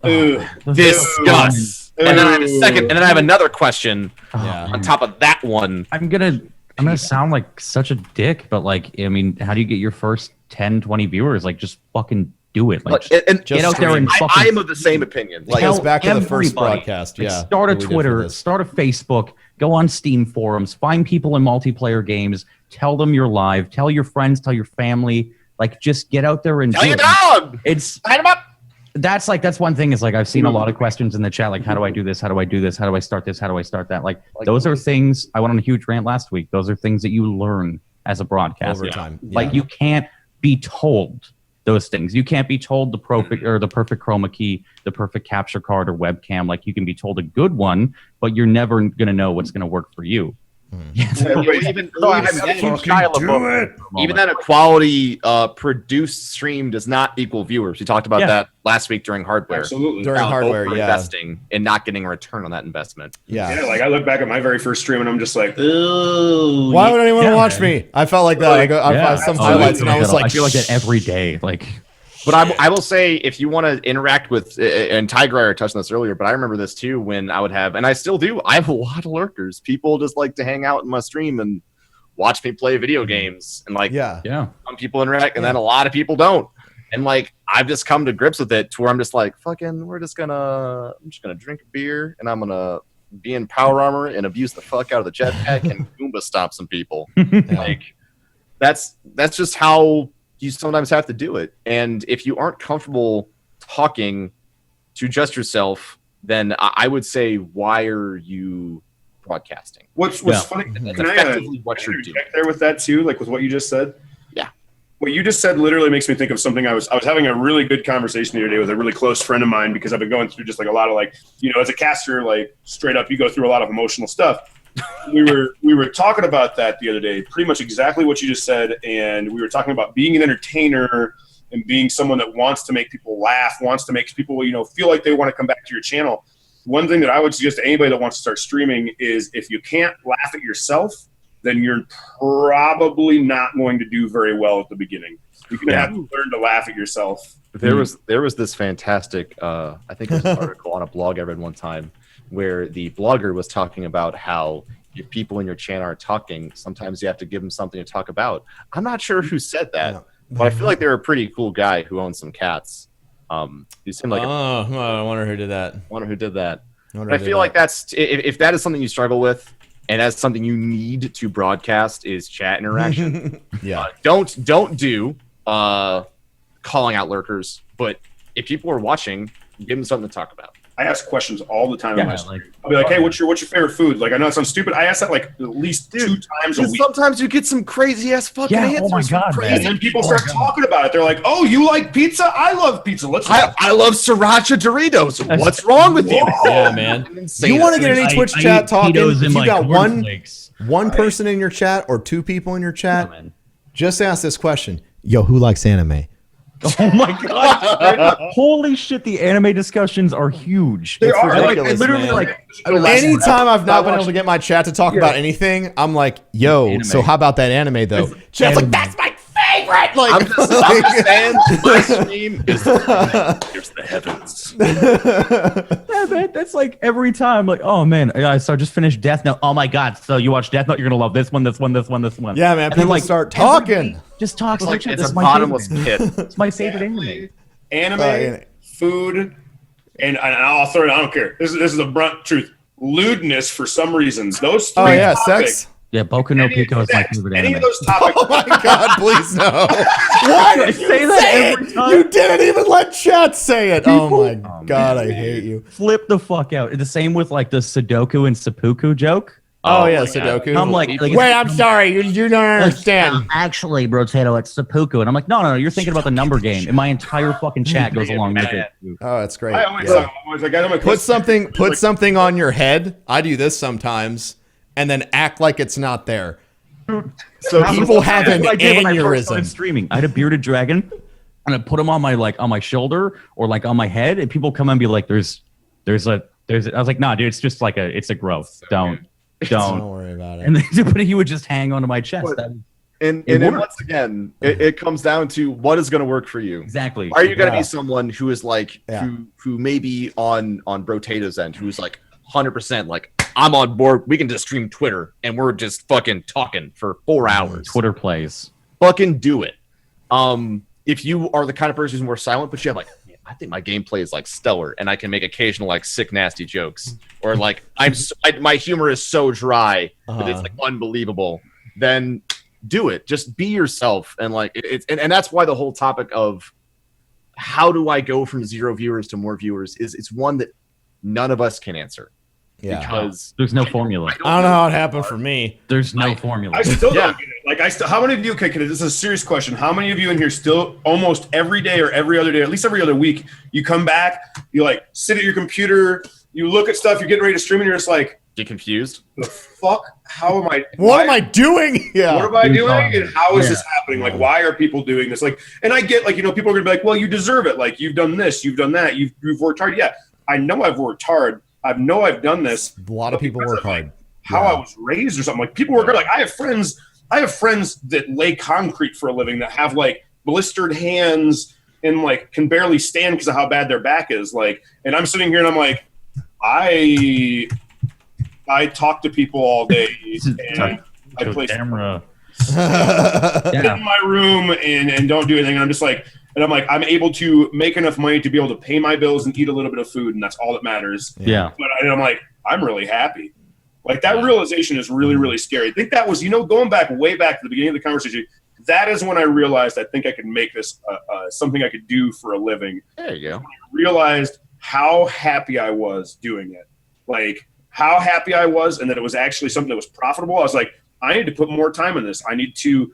Discuss. And then I have a second, and then I have another question on top of that one. I'm gonna sound like such a dick, but I mean, how do you get your first 10, 20 viewers? Like, just fucking do it. And get out there and fucking. I am of the same opinion. Like, goes back to the first broadcast. Start a Twitter, start a Facebook, go on Steam forums, find people in multiplayer games, tell them you're live, tell your friends, tell your family. Like, just get out there and tell your dog. Sign him up. That's one thing is I've seen a lot of questions in the chat, like, how do I do this? How do I do this? How do I start this? How do I start that? Like those are things. I went on a huge rant last week. Those are things that you learn as a broadcaster. Over time. Like, you can't be told those things. You can't be told the perfect chroma key, the perfect capture card or webcam. Like, you can be told a good one, but you're never going to know what's going to work for you. Even then, a quality produced stream does not equal viewers. We talked about that last week during hardware. Absolutely. During hardware, investing and not getting a return on that investment. Yeah. Like I look back at my very first stream and I'm just like, ooh. Why would anyone watch me? I felt like that. I have some highlights and I was like, I feel like that every day. Like, but I will say, if you want to interact with, and Tiger I touched on this earlier, but I remember this too when I would have, and I still do, I have a lot of lurkers. People just like to hang out in my stream and watch me play video games. And like, some people interact and then a lot of people don't. And like, I've just come to grips with it to where I'm just like, fucking, I'm just gonna drink a beer and I'm gonna be in power armor and abuse the fuck out of the jetpack and Goomba stomp some people. Like, that's just how you sometimes have to do it. And if you aren't comfortable talking to just yourself, then I would say, why are you broadcasting? What's funny? Can I interject there with that too? Like with what you just said? Yeah. What you just said literally makes me think of something. I was having a really good conversation the other day with a really close friend of mine, because I've been going through just like a lot of like, as a caster, like straight up, you go through a lot of emotional stuff. We were talking about that the other day, pretty much exactly what you just said, and we were talking about being an entertainer and being someone that wants to make people laugh, wants to make people feel like they want to come back to your channel. One thing that I would suggest to anybody that wants to start streaming is, if you can't laugh at yourself, then you're probably not going to do very well at the beginning. You're going to have to learn to laugh at yourself. There was this fantastic, I think it was an article on a blog I read one time, where the blogger was talking about how if people in your channel are talking, sometimes you have to give them something to talk about. I'm not sure who said that, but I feel like they're a pretty cool guy who owns some cats. He seemed like I wonder who did that. I feel like that's, if that is something you struggle with, and that's something you need to broadcast, is chat interaction. Don't do calling out lurkers, but if people are watching, give them something to talk about. I ask questions all the time in my stream. I'll be like, hey, what's your favorite food? Like, I know it sounds stupid. I ask that like at least 2 times a week. Sometimes you get some crazy ass fucking answers. Oh my God, man. And then people start talking about it. They're like, oh, you like pizza? I love pizza. I love sriracha Doritos. What's wrong with you? Yeah, man. You want to get any Twitch chat talking? If you got one person in your chat or 2 people in your chat, just ask this question. Yo, who likes anime? Oh my God! Holy shit! The anime discussions are huge. They are ridiculous, literally man. like. Anytime I've not been able to get my chat to talk about anything, I'm like, "Yo, anime. So how about that anime though?" Chat's like, "That's my favorite." Like, I'm just saying, my stream is here's the heavens. Yeah, man, that's like every time. Like, oh man, so I just finished Death Note. Oh my God! So you watch Death Note? You're gonna love this one, this one, this one, this one. Yeah, man. And people like start talking. Just talk like it's a bottomless pit. It's my favorite anime. Anime, food, and I'll throw it. I don't care. This is a blunt truth. Lewdness for some reasons. Those 3 topics, sex. Yeah, Boku no Pico is my favorite anime. Any of those topics. Oh my God, please no. Why did you say that every time? You didn't even let chat say it. Oh my God, I hate you. Flip the fuck out. The same with like the Sudoku and Seppuku joke. Oh yeah, Sudoku. I'm like wait, I'm sorry, you don't understand. Actually, Brotato, it's Seppuku, and I'm like, no, you're thinking about the number game, and my entire fucking chat goes along with it. Oh, that's great. I always like, put something on your head. I do this sometimes, and then act like it's not there. So people have an aneurysm. Streaming, I had a bearded dragon, and I put him on my shoulder or like on my head, and people come and be like, there's I was like, nah, dude, it's just like it's a growth. Don't worry about it. And but he would just hang onto my chest. And once again, it comes down to what is going to work for you. Exactly. Are you going to be someone who is like who may be on Brotato's end, who's like 100% like, I'm on board. We can just stream Twitter and we're just fucking talking for 4 hours. Twitter plays. Fucking do it. If you are the kind of person who's more silent, but you have like, I think my gameplay is like stellar, and I can make occasional like sick, nasty jokes, or like my humor is so dry that it's like unbelievable. Then do it. Just be yourself, and like and that's why the whole topic of how do I go from 0 viewers to more viewers is one that none of us can answer. Yeah, because there's no formula. I don't know how it happened for me. There's no formula. I still don't get it. Like, how many of you? Okay, this is a serious question. How many of you in here still almost every day or every other day, at least every other week, you come back, you like sit at your computer, you look at stuff, you're getting ready to stream, and you're just like, Get confused. The fuck? How am I? What am I doing? Yeah. What am I doing? And how is this happening? Like, why are people doing this? Like, and I get like, people are gonna be like, well, you deserve it. Like, you've done this, you've done that, you've worked hard. Yeah, I know I've worked hard. I know I've done this. A lot of people work hard. How I was raised or something. Like, people work hard. Like, I have friends that lay concrete for a living that have like blistered hands and like can barely stand because of how bad their back is. Like, and I'm sitting here and I'm like, I talk to people all day and I play camera. in my room and don't do anything. And I'm just like, I'm able to make enough money to be able to pay my bills and eat a little bit of food, and that's all that matters. Yeah. But I'm like, I'm really happy. Like, that realization is really, really scary. I think that was, going back way back to the beginning of the conversation, that is when I realized I think I could make this something I could do for a living. There you go. I realized how happy I was doing it. Like, how happy I was, and that it was actually something that was profitable. I was like, I need to put more time in this. I need to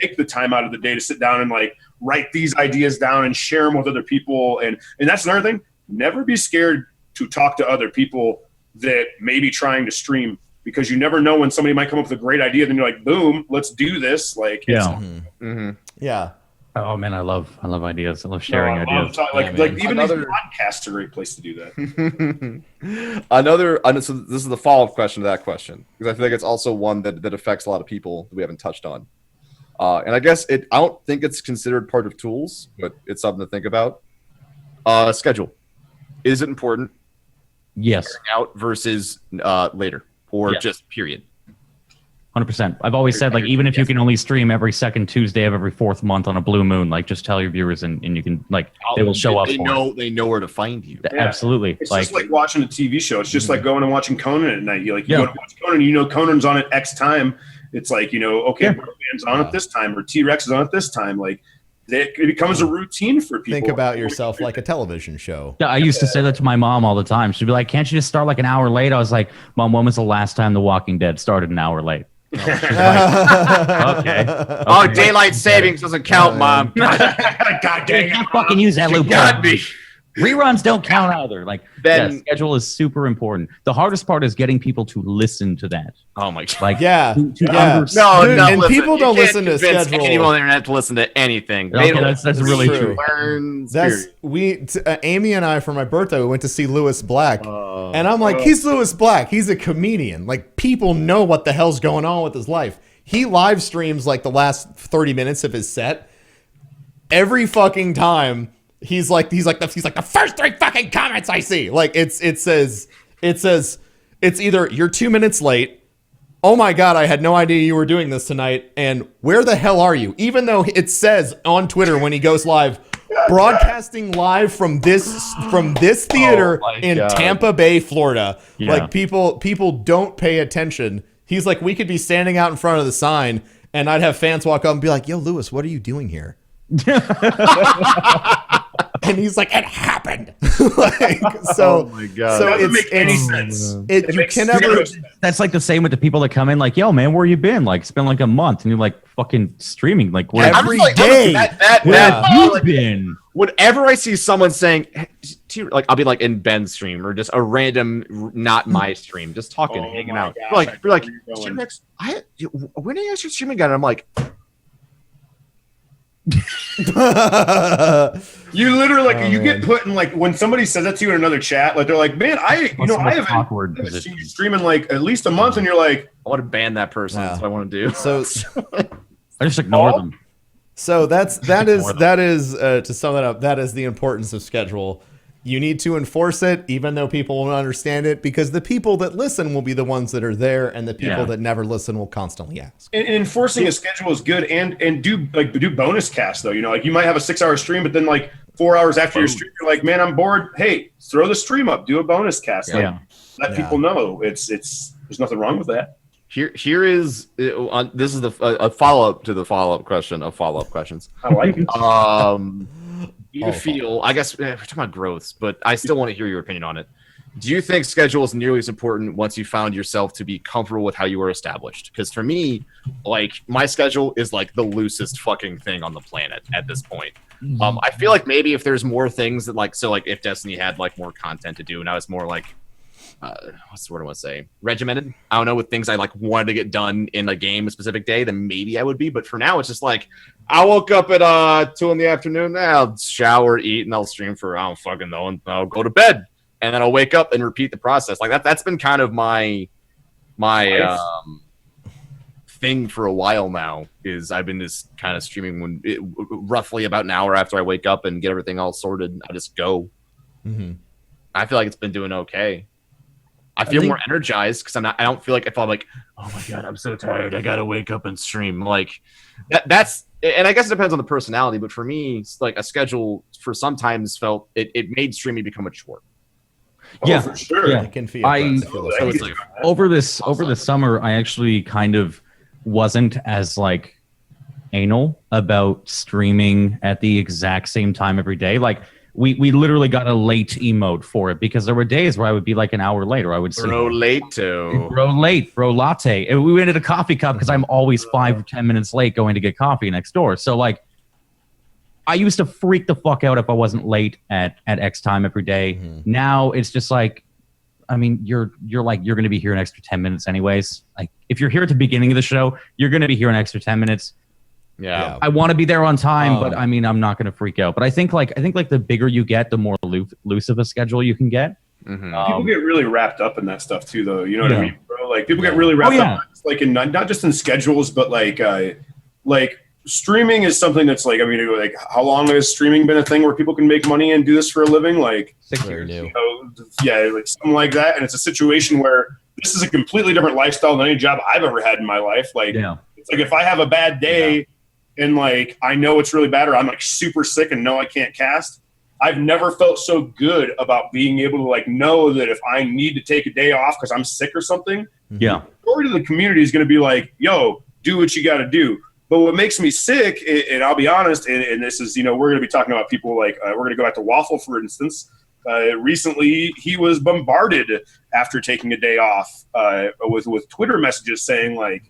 take the time out of the day to sit down and like write these ideas down and share them with other people. And that's another thing. Never be scared to talk to other people that may be trying to stream, because you never know when somebody might come up with a great idea. Then you're like, boom, let's do this. Like, Yeah. Oh man, I love ideas. I love sharing ideas. Even these podcasts are a great place to do that. So this is the follow-up question to that question, because I feel like it's also one that affects a lot of people that we haven't touched on. And I guess I don't think it's considered part of tools, but it's something to think about. Schedule. Is it important? Yes. Out versus later, or just period. 100%. I've always said, like, even if you can only stream every second Tuesday of every fourth month on a blue moon, like, just tell your viewers and you can, like, they will show up. They know where to find you. Yeah. Absolutely. It's just like watching a TV show. It's just like going and watching Conan at night. You go to watch Conan, Conan's on at X time. It's like, okay, Birdman's on at this time, or T-Rex is on at this time. Like, it becomes a routine for people. Think about yourself like a television show. Yeah, I used to say that to my mom all the time. She'd be like, can't you just start like an hour late? I was like, Mom, when was the last time The Walking Dead started an hour late? Okay. Oh, daylight savings doesn't count, Mom. God dang it. You fucking use that loophole. Got me. Reruns don't count either. Like, schedule is super important. The hardest part is getting people to listen to that. Oh my god. Like, Yeah. to Dude, understand. and people don't listen to schedule. Anyone on the internet to listen to anything. Okay, that's really true. Amy and I, for my birthday, we went to see Lewis Black, and I'm like, he's Lewis Black. He's a comedian. Like, people know what the hell's going on with his life. He live streams like the last 30 minutes of his set. Every fucking time, he's like the first 3 fucking comments I see. Like, it says it's either you're 2 minutes late, oh my god, I had no idea you were doing this tonight, and where the hell are you? Even though it says on Twitter when he goes live, broadcasting live from this theater in Tampa Bay, Florida. Yeah. Like, people don't pay attention. He's like, we could be standing out in front of the sign, and I'd have fans walk up and be like, yo, Lewis, what are you doing here? And he's like, it happened. Like, so, oh my god, so it doesn't make any sense. You can never. That's like the same with the people that come in, like, yo, man, where you been? Like, it's been like a month, and you're like fucking streaming, like, where every day. you've been. Whenever I see someone saying, like, I'll be like in Ben's stream or just a random, not my stream, just talking, hanging out. Gosh, be like, T-Rex, when are you actually streaming again? And I'm like, you literally you get put in, like, when somebody says that to you in another chat, like, they're like, man, I haven't seen you streaming like at least a month, and you're like, I want to ban that person. That's what I want to do. So I just ignore them. So that is to sum that up, that is the importance of schedule. You need to enforce it, even though people won't understand it, because the people that listen will be the ones that are there, and the people that never listen will constantly ask. And enforcing a schedule is good, and do bonus casts though. Like, you might have a 6-hour stream, but then like 4 hours after your stream, you're like, man, I'm bored. Hey, throw the stream up, do a bonus cast. Let people know it's there's nothing wrong with that. Here is this is a follow-up to the follow-up question of follow-up questions. I like it. Do you feel, I guess we're talking about growths, but I still want to hear your opinion on it. Do you think schedule is nearly as important once you found yourself to be comfortable with how you were established? Because for me, like, my schedule is like the loosest fucking thing on the planet at this point. I feel like maybe if there's more things that, like, so like if Destiny had like more content to do and I was more like what's the word I want to say? Regimented. I don't know, with things I like wanted to get done in a game a specific day, then maybe I would be. But for now, it's just like I woke up at 2 in the afternoon. I'll shower, eat, and I'll stream for I don't fucking know, and I'll go to bed, and then I'll wake up and repeat the process. Like that's been kind of my thing for a while now. Is I've been just kind of streaming roughly about an hour after I wake up and get everything all sorted. I just go. Mm-hmm. I feel like it's been doing okay. I feel more energized because I don't feel like if I'm like, oh my god, I'm so tired, I gotta wake up and stream. Like that's, and I guess it depends on the personality, but for me, it's like a schedule for sometimes felt it made streaming become a chore. Yeah, for sure. Yeah. It can feel. So it's like, over the summer, I actually kind of wasn't as like anal about streaming at the exact same time every day. Like we literally got a late emote for it because there were days where I would be like an hour late, or I would say bro late, bro latte. And we went at a coffee cup because I'm always 5 or 10 minutes late going to get coffee next door. So like I used to freak the fuck out if I wasn't late at X time every day. Mm-hmm. Now it's just like, I mean, you're going to be here an extra 10 minutes anyways. Like if you're here at the beginning of the show, you're going to be here an extra 10 minutes. Yeah. I want to be there on time, but I mean, I'm not going to freak out. But I think like the bigger you get, the more loose of a schedule you can get. Mm-hmm. People get really wrapped up in that stuff too, though. You know what I mean, bro? Like people get really wrapped up, like in not just in schedules, but like streaming is something that's like, I mean, like how long has streaming been a thing where people can make money and do this for a living? Like 6 years. you know, yeah, like something like that. And it's a situation where this is a completely different lifestyle than any job I've ever had in my life. Like it's like if I have a bad day. And like I know it's really bad, or I'm like super sick and know I can't cast. I've never felt so good about being able to like know that if I need to take a day off because I'm sick or something, yeah, the majority of the community is going to be like, "Yo, do what you got to do." But what makes me sick, and I'll be honest, and this is, you know, we're going to be talking about people like we're going to go back to Waffle for instance. Recently, he was bombarded after taking a day off with Twitter messages saying like,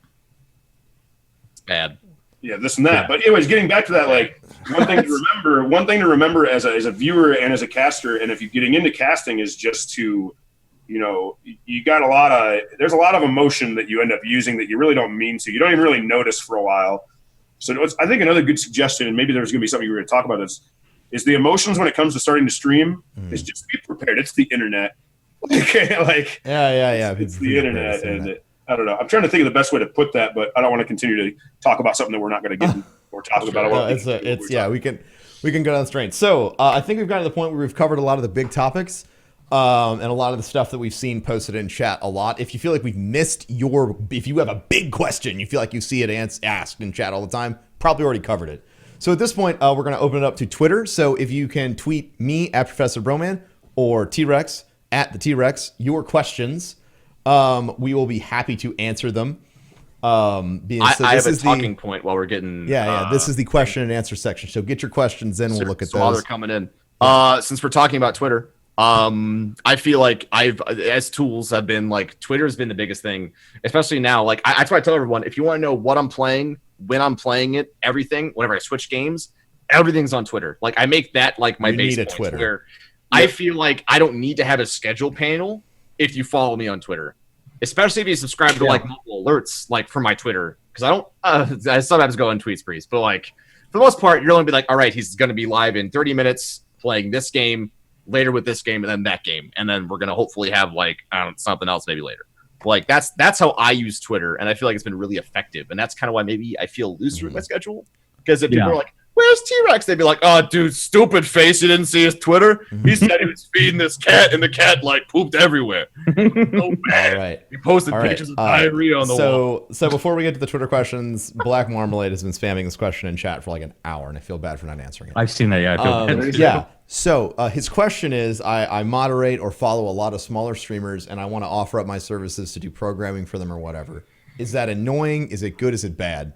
"It's bad." Yeah, this and that. Yeah. But anyways, getting back to that, like one thing to remember as a viewer and as a caster, and if you're getting into casting, is just to, you know, you got there's a lot of emotion that you end up using that you really don't mean to. You don't even really notice for a while. So I think another good suggestion, and maybe there's going to be something we're going to talk about is the emotions when it comes to starting to stream is just be prepared. It's the internet. Like yeah. It's the internet, and I don't know. I'm trying to think of the best way to put that, but I don't want to continue to talk about something that we're not going to get or talk about. We can go down the strain. So I think we've gotten to the point where we've covered a lot of the big topics and a lot of the stuff that we've seen posted in chat a lot. If you feel like we've missed if you have a big question, you feel like you see it asked in chat all the time, probably already covered it. So at this point, we're going to open it up to Twitter. So if you can tweet me at Professor Broman or T-Rex at the T-Rex, your questions. We will be happy to answer them. I have a talking point while we're getting. This is the question and answer section. So get your questions in. We'll look at those. While they're coming in. Since we're talking about Twitter, I feel like as tools have been like Twitter has been the biggest thing, especially now. Like that's why I tell everyone, if you want to know what I'm playing, when I'm playing it, everything, whenever I switch games, everything's on Twitter. Like I make that like my base point Twitter. Where I feel like I don't need to have a schedule panel if you follow me on Twitter. Especially if you subscribe to like mobile alerts, like for my Twitter, because I don't. I sometimes go on tweet sprees, but like for the most part, you're only be like, all right, he's going to be live in 30 minutes playing this game, later with this game, and then that game, and then we're going to hopefully have like something else maybe later. Like that's how I use Twitter, and I feel like it's been really effective, and that's kind of why maybe I feel looser with my schedule, because if people are like, where's T-Rex? They'd be like, oh, dude, stupid face. You didn't see his Twitter? He said he was feeding this cat, and the cat, like, pooped everywhere. So bad. All right. He posted pictures of diarrhea on the wall. So before we get to the Twitter questions, Black Marmalade has been spamming this question in chat for like an hour, and I feel bad for not answering it. I've seen that, yeah. I feel bad. Yeah. So his question is, I moderate or follow a lot of smaller streamers, and I want to offer up my services to do programming for them or whatever. Is that annoying? Is it good? Is it bad?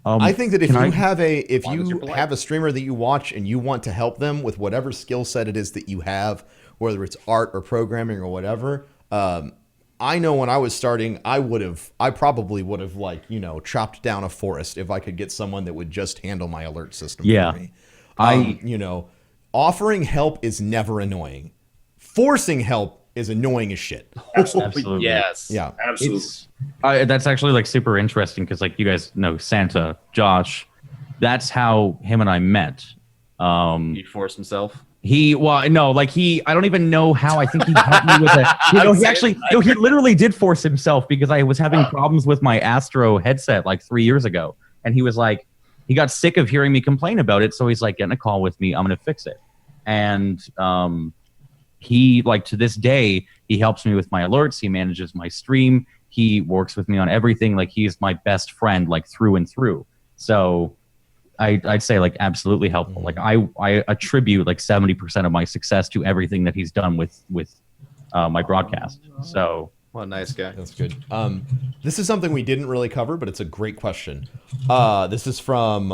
I think that if you have a streamer that you watch and you want to help them with whatever skill set it is that you have, whether it's art or programming or whatever, I know when I was starting, I probably would have like, you know, chopped down a forest if I could get someone that would just handle my alert system for me. You know, offering help is never annoying. Forcing help is annoying as shit. Absolutely. Yes. Yeah. Absolutely. That's actually like super interesting because like you guys know Santa, Josh. That's how him and I met. He forced himself. I don't even know how. I think he helped me with it. He literally did force himself because I was having problems with my Astro headset like 3 years ago. And he was like, he got sick of hearing me complain about it. So he's like, get in a call with me. I'm going to fix it. And he, like, to this day, he helps me with my alerts. He manages my stream. He works with me on everything. Like, he's my best friend, like, through and through. So I'd say like absolutely helpful. Like I attribute like 70% of my success to everything that he's done with my broadcast. So What a nice guy. That's good. This is something we didn't really cover, but it's a great question. This is from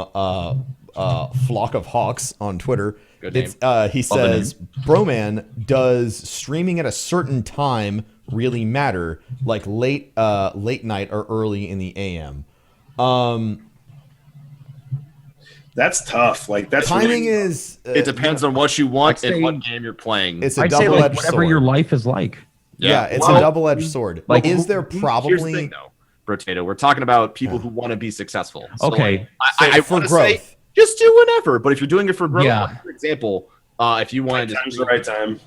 Flock of Hawks on Twitter. Good name. He says, "Broman, does streaming at a certain time really matter, like late night or early in the AM?" That's tough. Like that's Timing really, is. It depends on what you want I'd and say- what game you're playing. It's a I'd say like double-edged whatever sword. your life is like. Yeah, it's Well, a double-edged sword. like, Is there Here's the probably thing, though, Brotato. We're talking about people who want to be successful. So, Okay. like, So I for wanna growth? say, just do whatever. But if you're doing it for growth, Yeah. like, for example, if you wanted to, time's the right time.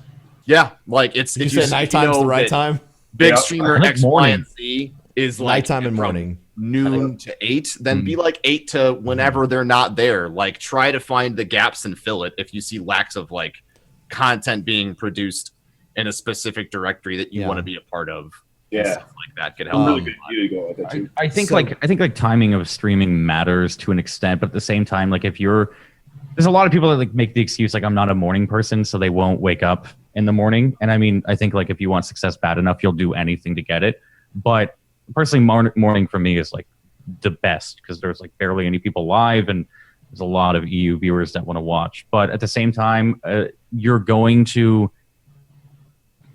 yeah, like it's Did if you say nighttime's know the right that time? Big Yeah. streamer I think X, Y, morning. and Z is like Nighttime and from morning. noon to 8. Then be like 8 to whenever they're not there. Like try to find the gaps and fill it. If you see lacks of like content being produced in a specific directory that you Yeah. want to be a part of, and Yeah, stuff like that could help. I'm really good. You go with that too. I think So- like timing of streaming matters to an extent, but at the same time, like if you're there's a lot of people that like make the excuse like I'm not a morning person, so they won't wake up in the morning. And I mean, I think like if you want success bad enough, you'll do anything to get it. But personally, morning for me is like the best because there's like barely any people live and there's a lot of EU viewers that want to watch. But at the same time, you're going to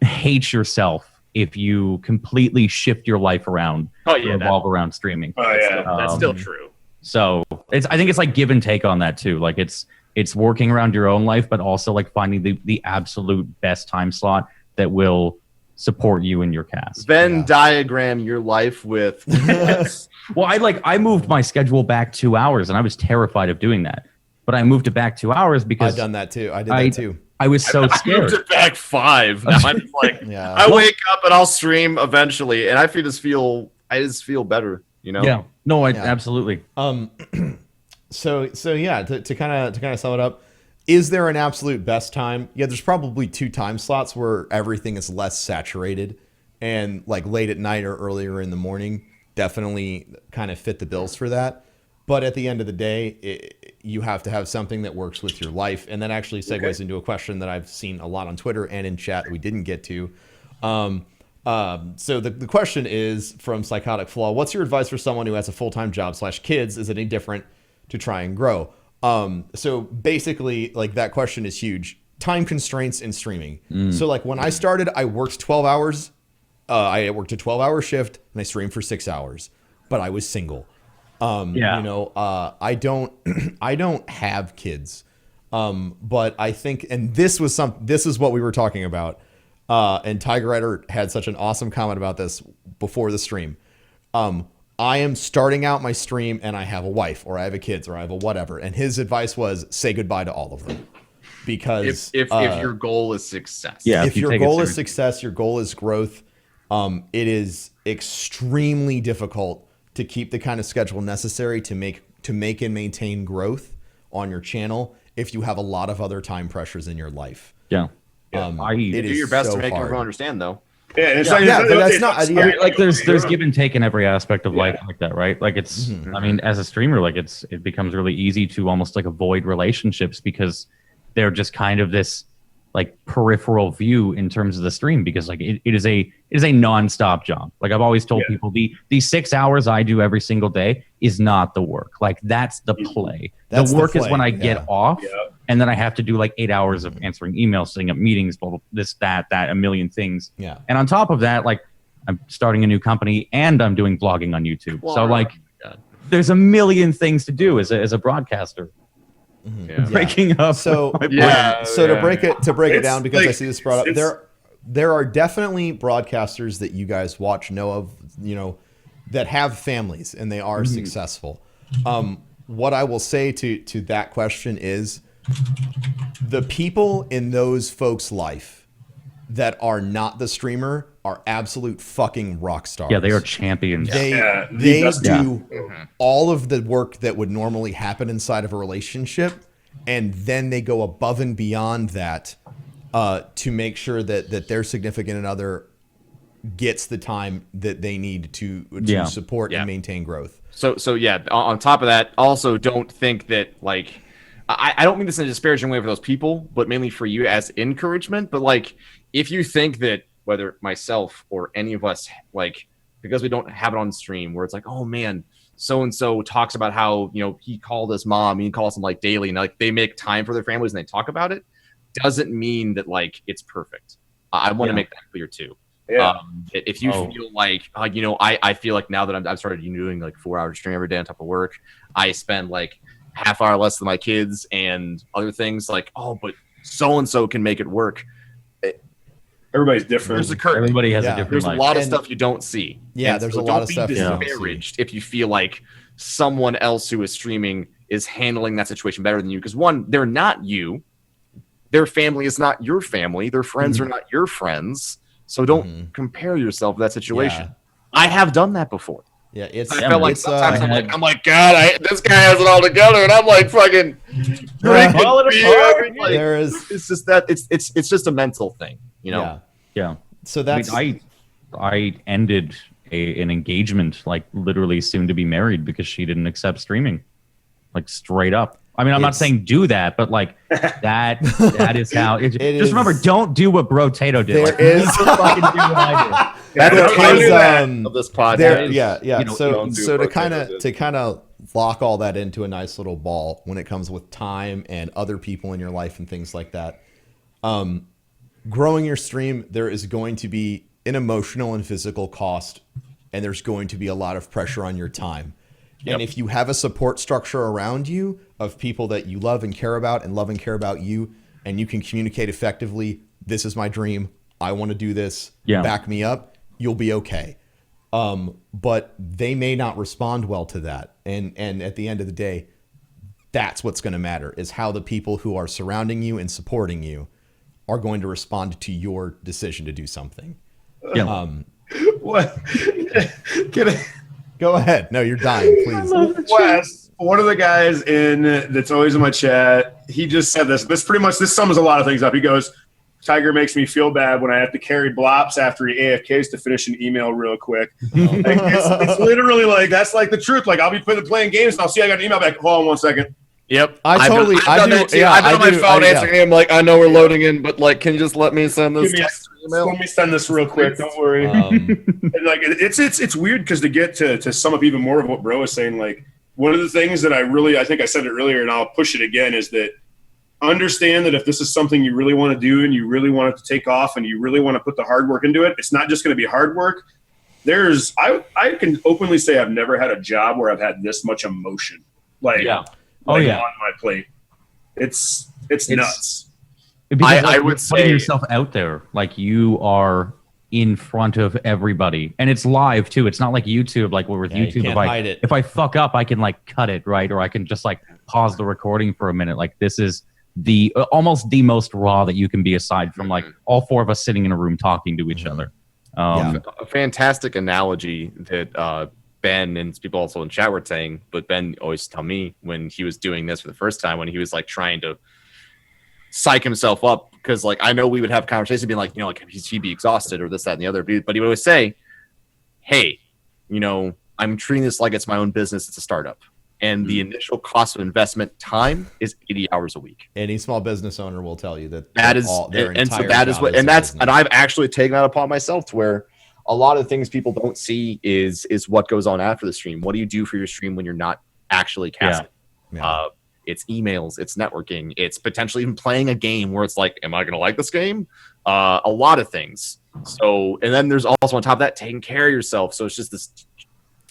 hate yourself if you completely shift your life around Oh to yeah, revolve around streaming. Oh yeah, that's still true. So I think it's like give and take on that too. Like it's working around your own life, but also like finding the absolute best time slot that will support you and your cast. Venn Yeah. diagram your life with. Well, I moved my schedule back 2 hours, and I was terrified of doing that. But I moved it back 2 hours because I've done that too. I did that too. I was so I moved scared. it back 5. Now I'm just like, Yeah. I wake up and I'll stream eventually, and I just feel better, you know. Yeah, no, Yeah. absolutely. So yeah, to kind of sum it up, is there an absolute best time? Yeah, there's probably 2 time slots where everything is less saturated, and like late at night or earlier in the morning definitely kind of fit the bills for that. But at the end of the day, you have to have something that works with your life, and that actually segues into a question that I've seen a lot on Twitter and in chat that we didn't get to. So the question is from Psychotic Flaw: what's your advice for someone who has a full-time job / kids? Is it any different to try and grow? So basically, like that question is huge. Time constraints in streaming. So like when I started, I worked 12 hours. I worked a 12-hour shift and I streamed for 6 hours, but I was single. Yeah. You know, I don't I don't have kids. But I think, and this is what we were talking about. And Tiger Rider had such an awesome comment about this before the stream. I am starting out my stream and I have a wife or I have a kids or I have a whatever. And his advice was say goodbye to all of them. Because If your goal is success, Yeah. if you your take it goal is seriously. success, your goal is growth, it is extremely difficult to keep the kind of schedule necessary to make and maintain growth on your channel if you have a lot of other time pressures in your life. Yeah. It do is your best so to make hard. everyone understand, though. Yeah, and it's Yeah, not, yeah, it's but that's it's not- it's yeah, Like there's give and take in every aspect of life like that, right? Like it's Mm-hmm. I mean, as a streamer, like it becomes really easy to almost like avoid relationships because they're just kind of this like peripheral view in terms of the stream because like it is a nonstop job. Like I've always told people the 6 hours I do every single day is not the work. Like that's the play. That's the the work is play, when I yeah. get off Yeah. and then I have to do like 8 hours of answering emails, setting up meetings, blah, blah, this, that, a million things. Yeah. And on top of that, like I'm starting a new company and I'm doing vlogging on YouTube. So like there's a million things to do as a broadcaster. Yeah. Breaking up. So my Yeah. So to yeah. break it down, because I Like, see this brought up, it's- there are definitely broadcasters that you guys watch, know of, that have families and they are successful. What I will say to that question is the people in those folks' life that are not the streamer are absolute fucking rock stars. Yeah, they are champions. They do all of the work that would normally happen inside of a relationship, and then they go above and beyond that to make sure that their significant other gets the time that they need to support and maintain growth. So yeah, on top of that, also don't think that like I don't mean this in a disparaging way for those people, but mainly for you as encouragement. But like, if you think that whether myself or any of us, like, because we don't have it on stream where it's like, oh man, so and so talks about how he called his mom, he calls them like daily, and like they make time for their families and they talk about it, doesn't mean that like it's perfect. I want to make that clear too. Yeah. If you feel like, I feel like now that I've started doing like 4 hours stream every day on top of work, I spend like half hour less than my kids and other things like, but so-and-so can make it work. Everybody's different. There's a curtain. Everybody has a different There's life. a lot of stuff you don't see. Yeah, and there's so a lot of stuff you don't be disparaged if you feel like someone else who is streaming is handling that situation better than you. Because one, they're not you. Their family is not your family. Their friends are not your friends. So don't compare yourself to that situation. Yeah. I have done that before. Yeah, I felt like sometimes I'm like, God, this guy has it all together, and I'm like fucking drinking beer. Like, it's just that it's just a mental thing, Yeah. So that's I ended an engagement, like literally soon to be married, because she didn't accept streaming, like straight up. I mean, I'm not saying do that, but like that is how it just remember, don't do what Bro Tato did. There is fucking do what I did. That's of this podcast. So to kind of lock all that into a nice little ball when it comes with time and other people in your life and things like that. Growing your stream, there is going to be an emotional and physical cost, and there's going to be a lot of pressure on your time. Yep. And if you have a support structure around you of people that you love and care about and love and care about you, and you can communicate effectively, this is my dream, I want to do this, back me up, you'll be okay. But they may not respond well to that. And at the end of the day, that's what's going to matter, is how the people who are surrounding you and supporting you are going to respond to your decision to do something. Yeah. What? Go ahead. No, you're dying, please. Wes, one of the guys that's always in my chat, he just said this. This sums a lot of things up. He goes, Tiger makes me feel bad when I have to carry Blops after he AFKs to finish an email real quick. Like, it's literally like, that's like the truth. Like, I'll be playing games and I'll see I got an email back. Hold on 1 second. Yep. I've done that too. I've been on my phone answering him like, I know we're loading in, but like, can you just let me send this email? Let me send this real quick. Don't worry. And like, it's weird because to get to sum up even more of what Bro was saying, like one of the things that I think I said it earlier and I'll push it again is that understand that if this is something you really want to do and you really want it to take off and you really want to put the hard work into it, it's not just going to be hard work. I can openly say I've never had a job where I've had this much emotion. Like, on my plate. It's nuts. Because, I would say putting yourself out there, like you are in front of everybody, and it's live too. It's not like YouTube, like with YouTube. If I fuck up, I can like cut it, right, or I can just like pause the recording for a minute. Like this is almost the most raw that you can be, aside from like all four of us sitting in a room talking to each other. A fantastic analogy that Ben and people also in chat were saying, but Ben always tell me when he was doing this for the first time, when he was like trying to psych himself up, because like I know we would have conversations being like, like he'd be exhausted or this, that, and the other, but he would always say, hey, I'm treating this like it's my own business. It's a startup. And the initial cost of investment time is 80 hours a week. Any small business owner will tell you that is, and I've actually taken that upon myself to where a lot of the things people don't see is what goes on after the stream. What do you do for your stream when you're not actually casting? Yeah. It's emails, it's networking, it's potentially even playing a game where it's like, am I going to like this game? A lot of things. So, and then there's also on top of that, taking care of yourself. So it's just this.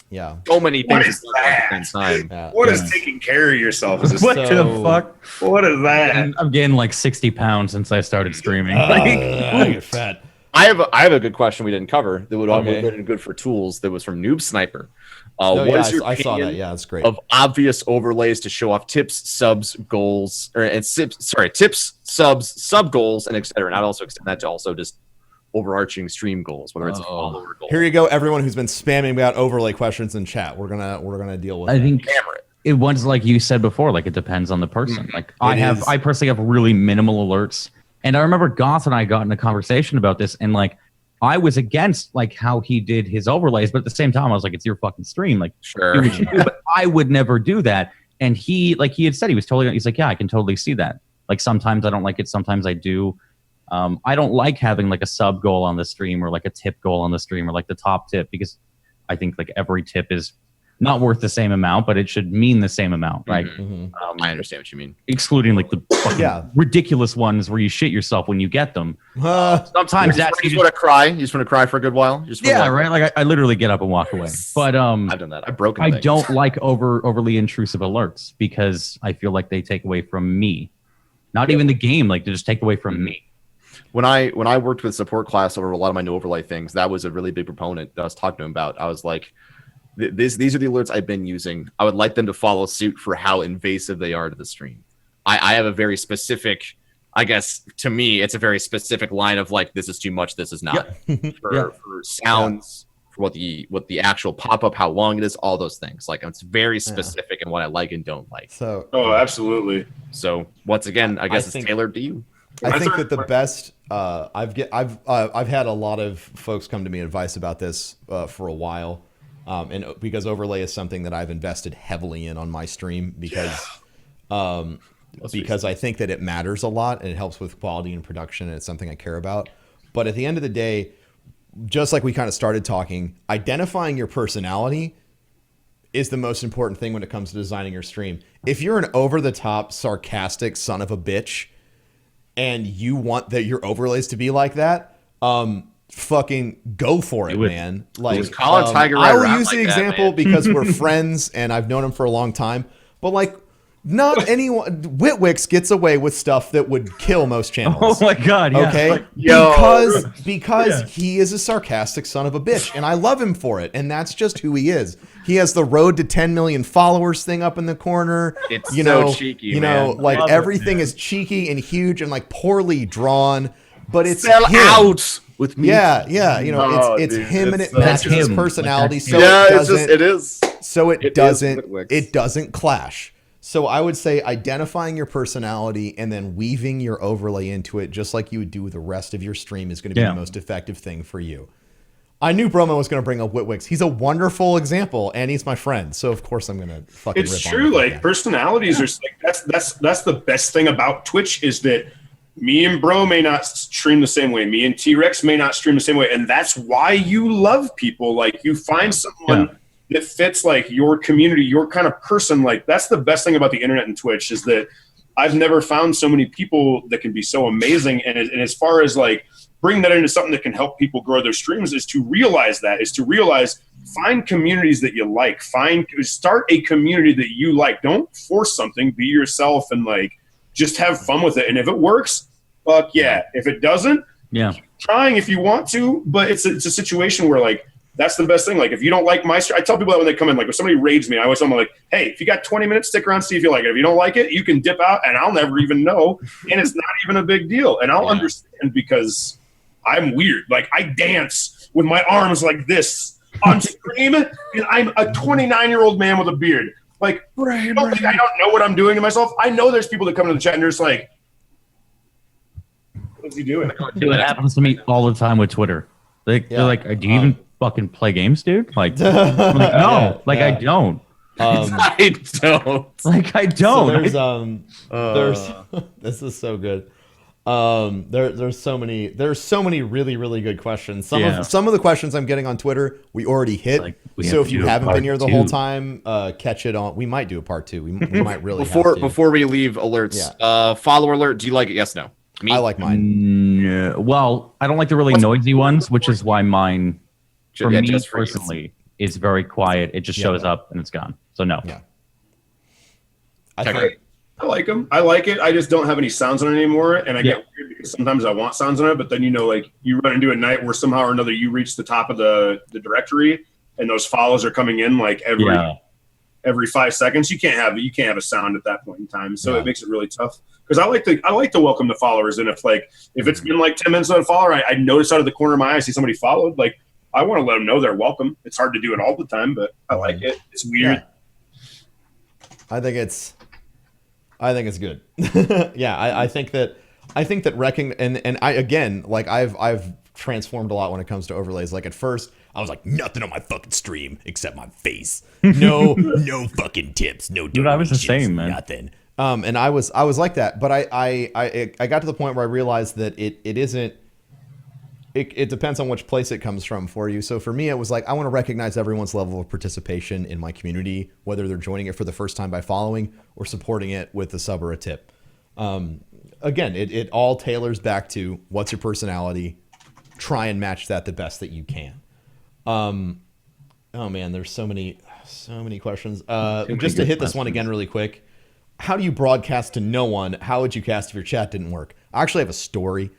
Yeah. So many things what is that? at the same time. Yeah. What is taking care of yourself? What the fuck? What is that? I'm gaining like 60 pounds since I started streaming. I get fat. I have a good question we didn't cover that would Okay. have been good for tools. That was from Noob Sniper. No, What yeah, is your I saw that. opinion Yeah, that's great. of obvious overlays to show off tips, subs, goals, tips, subs, sub goals, and etc. And I'd also extend that to also just overarching stream goals, whether it's a follower goal. Here you go, everyone who's been spamming about overlay questions in chat. We're gonna deal with. I that. think Hammer it. it was like you said before, like it depends on the person. Like I personally have really minimal alerts. And I remember Goth and I got in a conversation about this, and like I was against like how he did his overlays, but at the same time I was like, it's your fucking stream. Like Sure. do what you do. But I would never do that. And he had said he's like, yeah, I can totally see that. Like sometimes I don't like it, sometimes I do. I don't like having like a sub goal on the stream or like a tip goal on the stream or like the top tip, because I think like every tip is not worth the same amount, but it should mean the same amount, right? I understand what you mean. Excluding like the fucking ridiculous ones where you shit yourself when you get them. Sometimes You just want to cry. You just want to cry for a good while. You just wanna right. Like I literally get up and walk away. But I've done that. I've broken. I things. don't like overly intrusive alerts because I feel like they take away from me. Not even the game, like they just take away from me. When I worked with support class over a lot of my new overlay things, that was a really big proponent that I was talking to him about. I was like, these are the alerts I've been using. I would like them to follow suit for how invasive they are to the stream. I have a very specific, I guess to me, it's a very specific line of like, this is too much, this is not. For sounds, for what the actual pop-up, how long it is, all those things. Like it's very specific in what I like and don't like. So absolutely. So once again, I guess it's tailored to you. I think that the best I've had a lot of folks come to me advice about this for a while, and because overlay is something that I've invested heavily in on my stream because I think that it matters a lot and it helps with quality and production and it's something I care about. But at the end of the day, just like we kind of started talking, identifying your personality is the most important thing when it comes to designing your stream. If you're an over-the-top, sarcastic son of a bitch, and you want your overlays to be like that, fucking go for it, man. Like, just call a tiger I right will around use like the that, example man. because we're friends and I've known him for a long time. But like, not anyone. Witwix gets away with stuff that would kill most channels. Oh my god! Yeah. Okay, Like, because he is a sarcastic son of a bitch, and I love him for it, and that's just who he is. He has the road to 10 million followers thing up in the corner. It's you so know, cheeky, you man. know, like everything is cheeky and huge and like poorly drawn, but it's Sell him. out with me. Yeah, you know, No, it's dude, him and it's it matches his him. personality, Like, so Yeah, it it's doesn't. just it is. So it It is doesn't Witwix. it doesn't clash. So I would say identifying your personality and then weaving your overlay into it just like you would do with the rest of your stream is going to be the most effective thing for you. I knew Broman was going to bring up Witwix. He's a wonderful example and he's my friend. So of course I'm going to fucking It's rip on true. him. Like personalities are like that's the best thing about Twitch is that me and Bro may not stream the same way. Me and T-Rex may not stream the same way. And that's why you love people. Like you find someone that fits like your community, your kind of person. Like that's the best thing about the internet and Twitch is that I've never found so many people that can be so amazing. And as far as like bringing that into something that can help people grow their streams is to realize find communities that you like, start a community that you like. Don't force something, be yourself and like, just have fun with it. And if it works, fuck yeah. If it doesn't, keep trying if you want to, but it's a situation where like, that's the best thing. Like if you don't like my stream, I tell people that when they come in, like if somebody raids me, I always tell them like, hey, if you got 20 minutes, stick around, see if you like it. If you don't like it, you can dip out and I'll never even know. And it's not even a big deal. And I'll understand because I'm weird. Like I dance with my arms like this on stream and I'm a 29-year-old man with a beard. Like, I don't think I don't know what I'm doing to myself. I know there's people that come into the chat and they're just like, what's he doing? Dude, it happens to me all the time with Twitter. They're like, do you even fucking play games, dude? Like, I'm like no, I don't. I don't. Like, I don't. So there's this is so good. There's so many really, really good questions. Some of the questions I'm getting on Twitter, we already hit. Like, we so have if to you do a haven't been part here the two. whole time, catch it on. We might do a part two. We might really Before we leave alerts, follower alert. Do you like it? Yes, no. Me? I like mine. No. Well, I don't like the really noisy ones, which is why mine, for me just for you. personally, is very quiet. It just shows up and it's gone. So no. Yeah. I like them. I like it. I just don't have any sounds on it anymore, and I get weird because sometimes I want sounds on it, but then like you run into a night where somehow or another you reach the top of the directory and those follows are coming in like every 5 seconds. You can't have a sound at that point in time, so it makes it really tough. Because I like to welcome the followers, and if it's been like 10 minutes on a follower, I notice out of the corner of my eye I see somebody followed, like I want to let them know they're welcome. It's hard to do it all the time, but I like it. It's weird. I think it's good. Yeah, I think that and I again, like I've transformed a lot when it comes to overlays. Like at first I was like, nothing on my fucking stream except my face. No fucking tips, no Dude, I was the same, man. Nothing. And I was like that, but I got to the point where I realized that it isn't. It depends on which place it comes from for you. So for me, it was like, I want to recognize everyone's level of participation in my community, whether they're joining it for the first time by following or supporting it with a sub or a tip. Again, it all tailors back to what's your personality. Try and match that the best that you can. Oh man, there's so many questions. Just to hit this one again really quick. How do you broadcast to no one? How would you cast if your chat didn't work? I actually have a story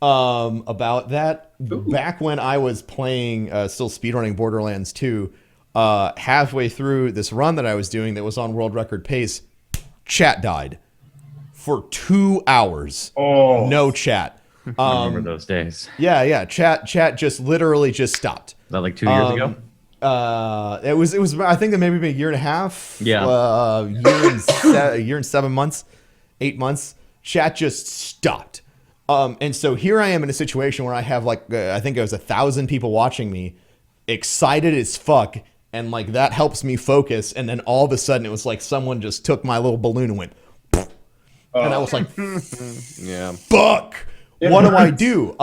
about that. Ooh. Back when I was playing, still speedrunning Borderlands 2, halfway through this run that I was doing that was on world record pace, chat died for 2 hours. Oh, no chat. I remember those days. Yeah. Chat just literally just stopped. Was that like 2 years ago? It was. I think that maybe a year and a half. Yeah. Year and 7 months, 8 months. Chat just stopped. And so here I am in a situation where I have like, I think it was 1,000 people watching me, excited as fuck. And like, that helps me focus. And then all of a sudden it was like someone just took my little balloon and went, and I was like, yeah, fuck, what do I do?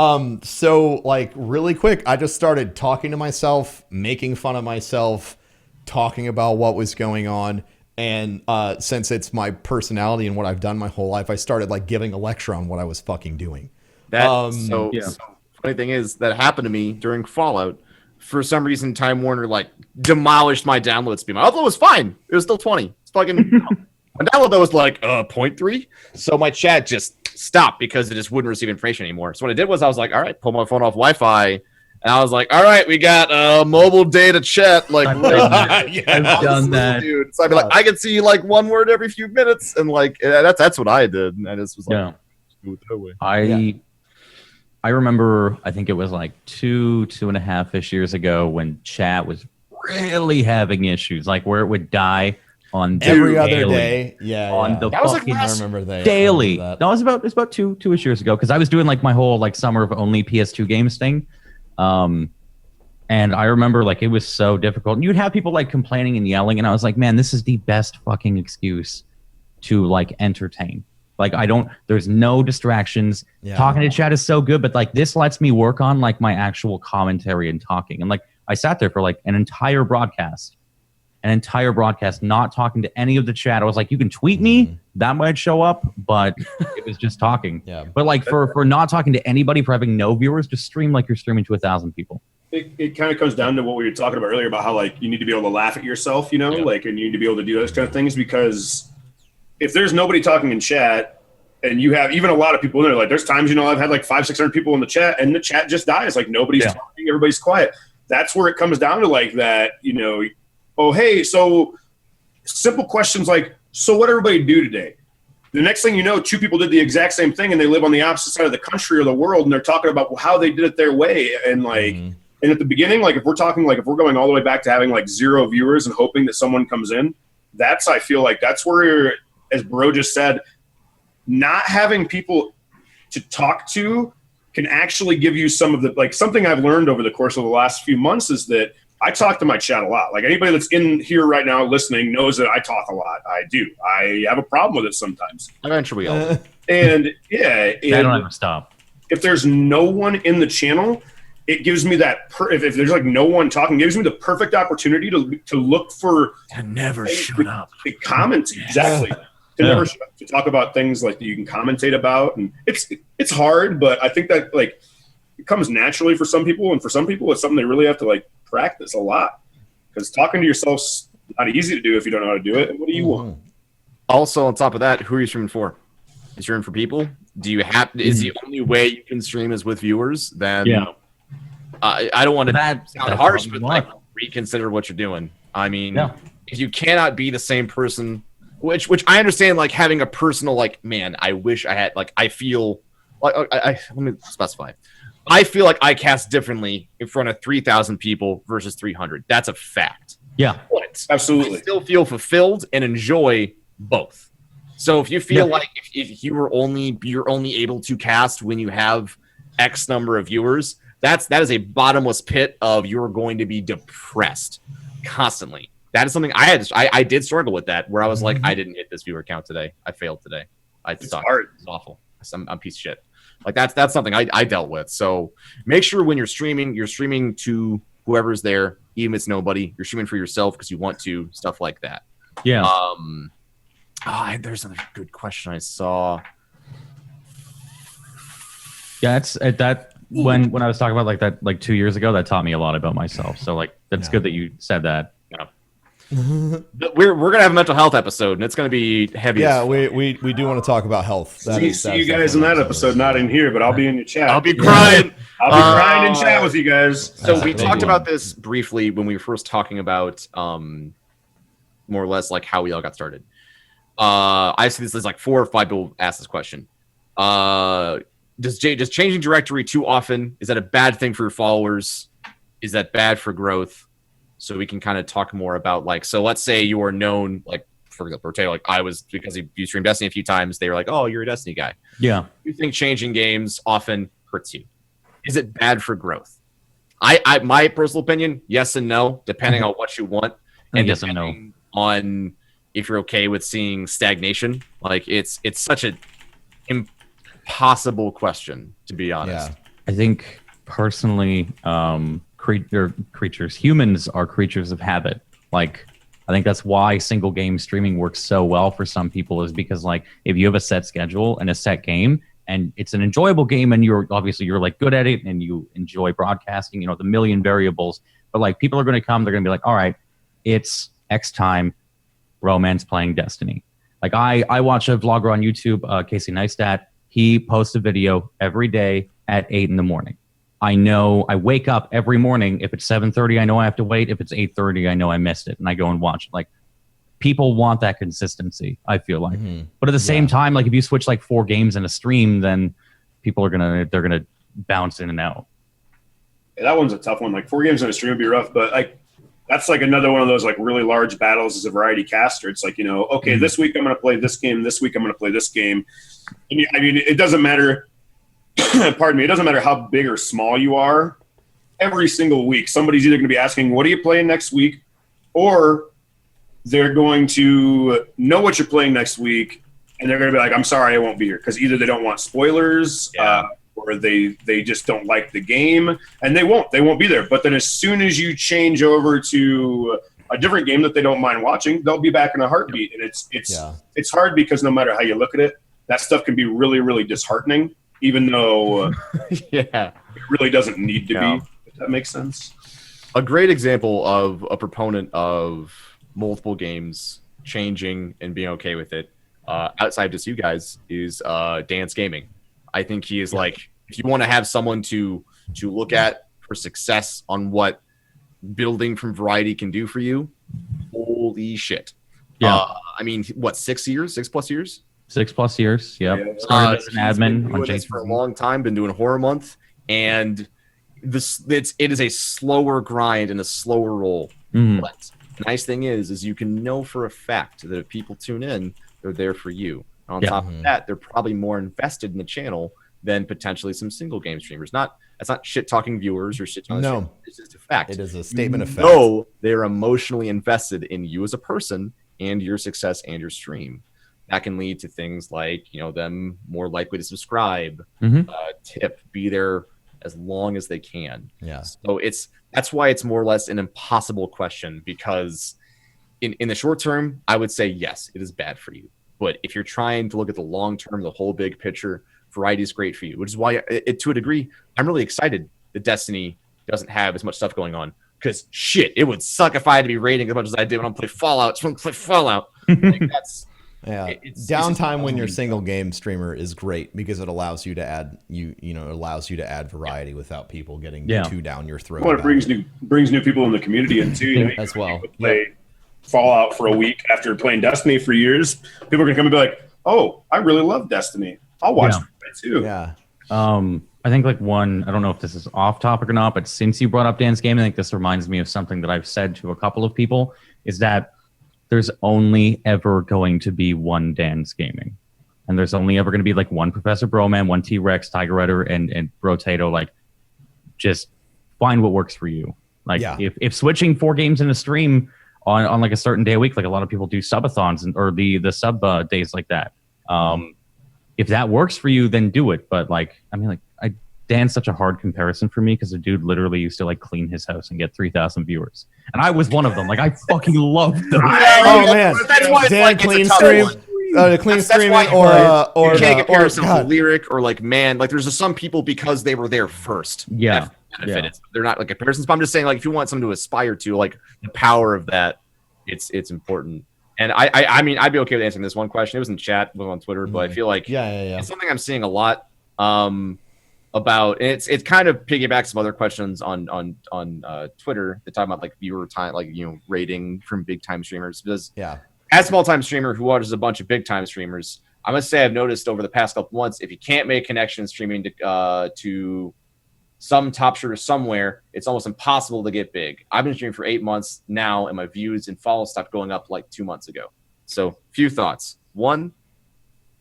So like really quick, I just started talking to myself, making fun of myself, talking about what was going on. And since it's my personality and what I've done my whole life, I started like giving a lecture on what I was fucking doing. So funny thing is that happened to me during Fallout. For some reason, Time Warner like demolished my download speed. My upload was fine. It was still 20. It's fucking my download though was like 0.3. So my chat just stopped because it just wouldn't receive information anymore. So what I did was I was like, all right, pull my phone off Wi-Fi. And I was like, all right, we got mobile data chat. Like, I've done that. Dude. So I'd be like, I can see like one word every few minutes. And like, that's what I did. And I just was like, do it that way. I remember, I think it was like 2.5-ish years ago when chat was really having issues, like where it would die on every other day. On the that was like I remember that daily. No, it was about 2-ish years ago because I was doing like my whole like summer of only PS2 games thing. And I remember like it was so difficult. And you'd have people like complaining and yelling, and I was like, man, this is the best fucking excuse to like entertain. Like there's no distractions. Talking to chat is so good, but like this lets me work on like my actual commentary and talking. And like I sat there for like an entire broadcast not talking to any of the chat. I was like, you can tweet me, that might show up, but it was just talking. But like for not talking to anybody, for having no viewers, just stream like you're streaming to 1,000 people. It kind of comes down to what we were talking about earlier about how like you need to be able to laugh at yourself, like, and you need to be able to do those kind of things, because if there's nobody talking in chat and you have even a lot of people in there, like there's times, I've had like 500-600 people in the chat and the chat just dies. Like nobody's talking, everybody's quiet. That's where it comes down to like that, oh, hey, so simple questions like, so what everybody do today? The next thing you know, 2 people did the exact same thing and they live on the opposite side of the country or the world, and they're talking about how they did it their way. And like, and at the beginning, like if we're going all the way back to having like 0 viewers and hoping that someone comes in, I feel like that's where, as Bro just said, not having people to talk to can actually give you some of the, like something I've learned over the course of the last few months is that I talk to my chat a lot. Like anybody that's in here right now listening knows that I talk a lot. I do. I have a problem with it sometimes. Eventually, all. And I don't ever stop. If there's no one in the channel, it gives me that. If there's like no one talking, it gives me the perfect opportunity to look for. To never shut up. To comment exactly. To never shut up, to talk about things like that you can commentate about, and it's hard, but I think that like it comes naturally for some people, and for some people it's something they really have to like practice a lot, because talking to yourself's not easy to do if you don't know how to do it. And what do you want? Also, on top of that, who are you streaming for? You stream for people? Do you have? Is the only way you can stream is with viewers? Then I don't want to sound harsh, but like reconsider what you're doing. I mean, if you cannot be the same person, which I understand, like having a personal like, man, I wish I had like I feel like let me specify. I feel like I cast differently in front of 3,000 people versus 300. That's a fact. Yeah, but absolutely. I still feel fulfilled and enjoy both. So if you feel like if you were you're only able to cast when you have X number of viewers, that is a bottomless pit of you're going to be depressed constantly. That is something I did struggle with that, where I was like, I didn't hit this viewer count today. I failed today. It's awful. I'm a piece of shit. Like that's something I dealt with. So make sure when you're streaming to whoever's there, even if it's nobody. You're streaming for yourself because you want to, stuff like that. Yeah. There's another good question I saw. Yeah, it's that when I was talking about like that like 2 years ago, that taught me a lot about myself. So like that's good that you said that. Yeah. We're gonna have a mental health episode, and it's gonna be heavy. Yeah, we do want to talk about health. See you guys in that episode, not in here, but I'll be in your chat. I'll be crying. I'll be crying in chat with you guys. So we talked about this briefly when we were first talking about more or less like how we all got started. I see this as like 4 or 5 people ask this question. Does changing directory too often, is that a bad thing for your followers? Is that bad for growth? So we can kind of talk more about like, so let's say you are known, like for example, Potato, like I was, because you streamed Destiny a few times, they were like, oh, you're a Destiny guy. Yeah. You think changing games often hurts you? Is it bad for growth? I my personal opinion, yes and no, depending on what you want. And yes and no. On if you're okay with seeing stagnation. Like it's such an impossible question, to be honest. Yeah. I think personally, humans are creatures of habit. Like, I think that's why single game streaming works so well for some people, is because like if you have a set schedule and a set game and it's an enjoyable game and you're like good at it and you enjoy broadcasting, the million variables, but like people are going to come, they're going to be like, all right, it's X time, Roman's playing Destiny. Like I watch a vlogger on YouTube, Casey Neistat. He posts a video every day at 8 a.m. I know I wake up every morning. If it's 7:30, I know I have to wait. If it's 8:30, I know I missed it, and I go and watch it. Like, people want that consistency, I feel like. But at the same time, like if you switch like 4 games in a stream, then people they're gonna bounce in and out. Yeah, that one's a tough one. Like 4 games in a stream would be rough, but like that's like another one of those like really large battles as a variety caster. It's like, okay, this week I'm going to play this game. This week I'm going to play this game. And I mean, it doesn't matter. Pardon me. It doesn't matter how big or small you are. Every single week, somebody's either going to be asking, what are you playing next week? Or they're going to know what you're playing next week. And they're going to be like, I'm sorry, I won't be here. Because either they don't want spoilers, or they just don't like the game, and they won't be there. But then as soon as you change over to a different game that they don't mind watching, they'll be back in a heartbeat. And it's hard because no matter how you look at it, that stuff can be really, really disheartening, even though it really doesn't need to be, if that makes sense. A great example of a proponent of multiple games changing and being okay with it, outside of just you guys, is Dance Gaming. I think he is like, if you want to have someone to look at for success on what building from variety can do for you, holy shit. Yeah. I mean, what, 6 years? 6+ years? 6+ years. Yep. Started as an admin on Jason for a long time, been doing Horror Month, and it is a slower grind and a slower roll. But the nice thing is you can know for a fact that if people tune in, they're there for you. On top of that, they're probably more invested in the channel than potentially some single game streamers. That's not shit talking viewers or shit talking. No, it's just a fact. It is a statement of fact. No, they're emotionally invested in you as a person and your success and your stream. That can lead to things like them more likely to subscribe, tip, be there as long as they can. Yeah. So that's why it's more or less an impossible question, because in the short term, I would say yes, it is bad for you. But if you're trying to look at the long term, the whole big picture, variety is great for you, which is why, to a degree, I'm really excited that Destiny doesn't have as much stuff going on. Because shit, it would suck if I had to be rating as much as I did when I play Fallout. Like, Yeah, it's downtime when you're single game streamer is great because it allows you to add it allows you to add variety without people getting too down your throat. Well, it brings new people in the community in too. You know, as well. Play Fallout for a week after playing Destiny for years. People are gonna come and be like, "Oh, I really love Destiny. I'll watch it too." Yeah. I think I don't know if this is off topic or not, but since you brought up Dan's Game, I think this reminds me of something that I've said to a couple of people, is that there's only ever going to be one Dan's Gaming. And there's only ever going to be like one Professor Broman, one T-Rex, Tiger Redder, and Brotato. Like, just find what works for you. Like, if switching 4 games in a stream on like a certain day a week, like a lot of people do subathons or the sub days like that. If that works for you, then do it. But Dan's such a hard comparison for me because the dude literally used to like clean his house and get 3,000 viewers, and I was one of them. Like, I fucking loved them. Oh man, that's why Dan clean stream, clean streaming, or you can't compare yourself to Lyric or like Man. Like, there's just some people because they were there first. Yeah, benefited. They're not like comparisons. But I'm just saying, like, if you want someone to aspire to, like, the power of that, it's important. And I mean, I'd be okay with answering this one question. It was in chat, it was on Twitter, but I feel like it's something I'm seeing a lot about. And it's kind of piggybacks some other questions on Twitter that talk about like viewer time, like, you know, rating from big time streamers. Because as a small time streamer who watches a bunch of big time streamers, I must say I've noticed over the past couple months, if you can't make a connection streaming to some top shooter somewhere, it's almost impossible to get big. I've been streaming for 8 months now, and my views and follows stopped going up like 2 months ago. So, few thoughts. One,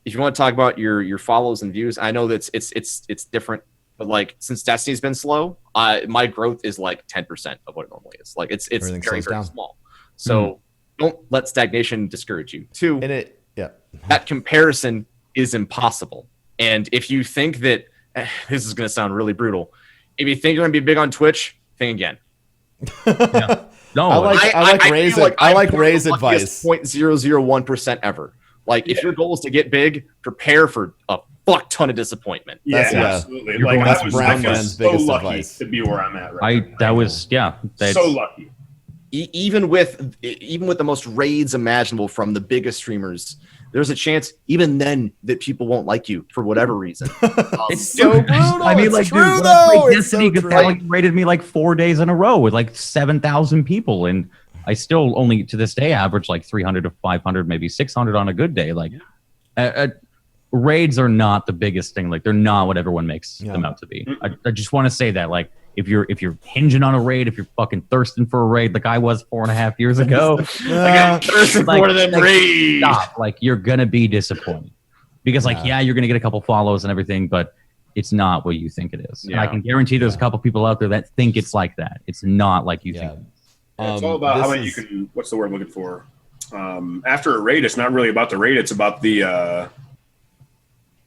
if you want to talk about your follows and views, I know that it's different, but like, since Destiny's been slow, my growth is like 10% of what it normally is. Like, it's very small. So don't let stagnation discourage you. Two, that comparison is impossible. And if you think that this is going to sound really brutal, if you think you're going to be big on Twitch, think again. No, I like Ray's advice. 0.001% ever. Like, if your goal is to get big, prepare for a fuck ton of disappointment. Absolutely. Like, that's Brown Man's so biggest lucky advice to be where I'm at right now. So lucky. Even with the most raids imaginable from the biggest streamers, there's a chance even then that people won't like you for whatever reason. It's so brutal. I mean, it's like, true, dude, though. Destiny rated me like 4 days in a row with like 7,000 people, and I still only to this day average like 300 to 500, maybe 600 on a good day. Like, raids are not the biggest thing. Like, they're not what everyone makes them out to be. I just want to say that, like, if you're hinging on a raid, if you're fucking thirsting for a raid, like I was 4.5 years ago, I'm thirsting for one of them raids. Stop. Like, you're gonna be disappointed because, like, you're gonna get a couple follows and everything, but it's not what you think it is. And I can guarantee there's a couple people out there that think it's like that. It's not like you think. It's all about how many you can. What's the word I'm looking for? After a raid, it's not really about the raid. It's about the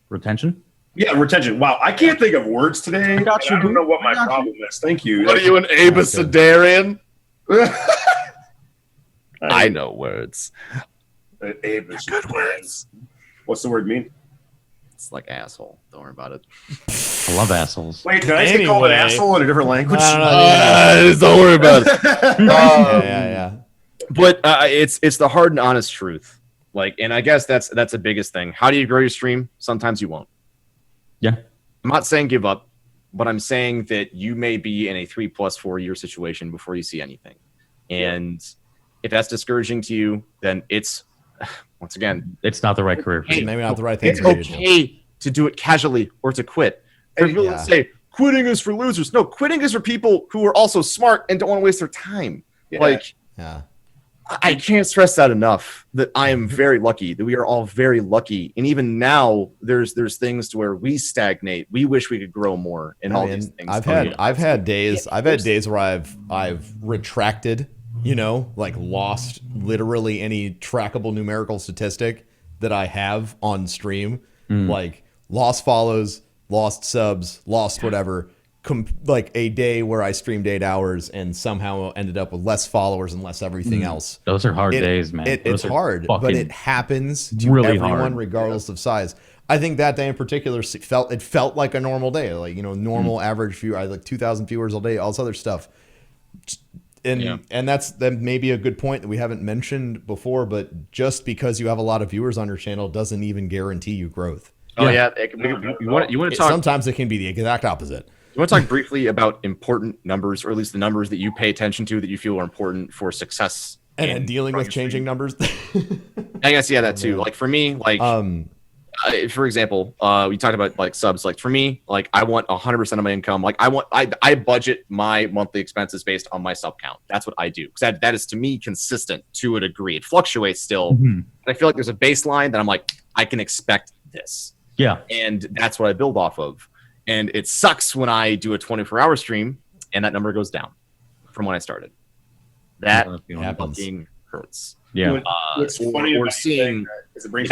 retention. Yeah, retention. Wow, I can't think of words today. I don't know what my problem is. Thank you. What are you, an Abyssodarian? I know words. Good words. What's the word mean? It's like asshole. Don't worry about it. I love assholes. Wait, did I say call it asshole in a different language? Don't worry about it. But it's the hard and honest truth. Like, and I guess that's the biggest thing. How do you grow your stream? Sometimes you won't. Yeah. I'm not saying give up, but I'm saying that you may be in a 3+4 year situation before you see anything. And if that's discouraging to you, then it's, once again, it's not the right career for you. Maybe not the right thing. It's okay to do it casually or to quit. And people say quitting is for losers. No, quitting is for people who are also smart and don't want to waste their time. I can't stress that enough, that I am very lucky, that we are all very lucky. And even now there's things to where we stagnate. We wish we could grow more in all these things. I've had days where I've retracted, like lost literally any trackable numerical statistic that I have on stream, like lost follows, lost subs, lost whatever. Like a day where I streamed 8 hours and somehow ended up with less followers and less everything else. Those are hard days, man. It's hard, but it happens to really everyone regardless of size. I think that day in particular felt like a normal day, like normal average view. I had like 2,000 viewers all day, all this other stuff. and that may be a good point that we haven't mentioned before, but just because you have a lot of viewers on your channel doesn't even guarantee you growth. Oh yeah, you want to talk. Sometimes it can be the exact opposite. You want to talk briefly about important numbers, or at least the numbers that you pay attention to that you feel are important for success, and dealing with changing numbers. I guess that too. Like for me, for example, we talked about like subs. Like for me, like I want 100% of my income. Like I budget my monthly expenses based on my sub count. That's what I do, because that is to me consistent to a degree. It fluctuates still. Mm-hmm. I feel like there's a baseline that I'm like, I can expect this. Yeah. And that's what I build off of. And it sucks when I do a 24-hour stream and that number goes down from when I started. That fucking hurts. Yeah. What's funny or about seeing, is it brings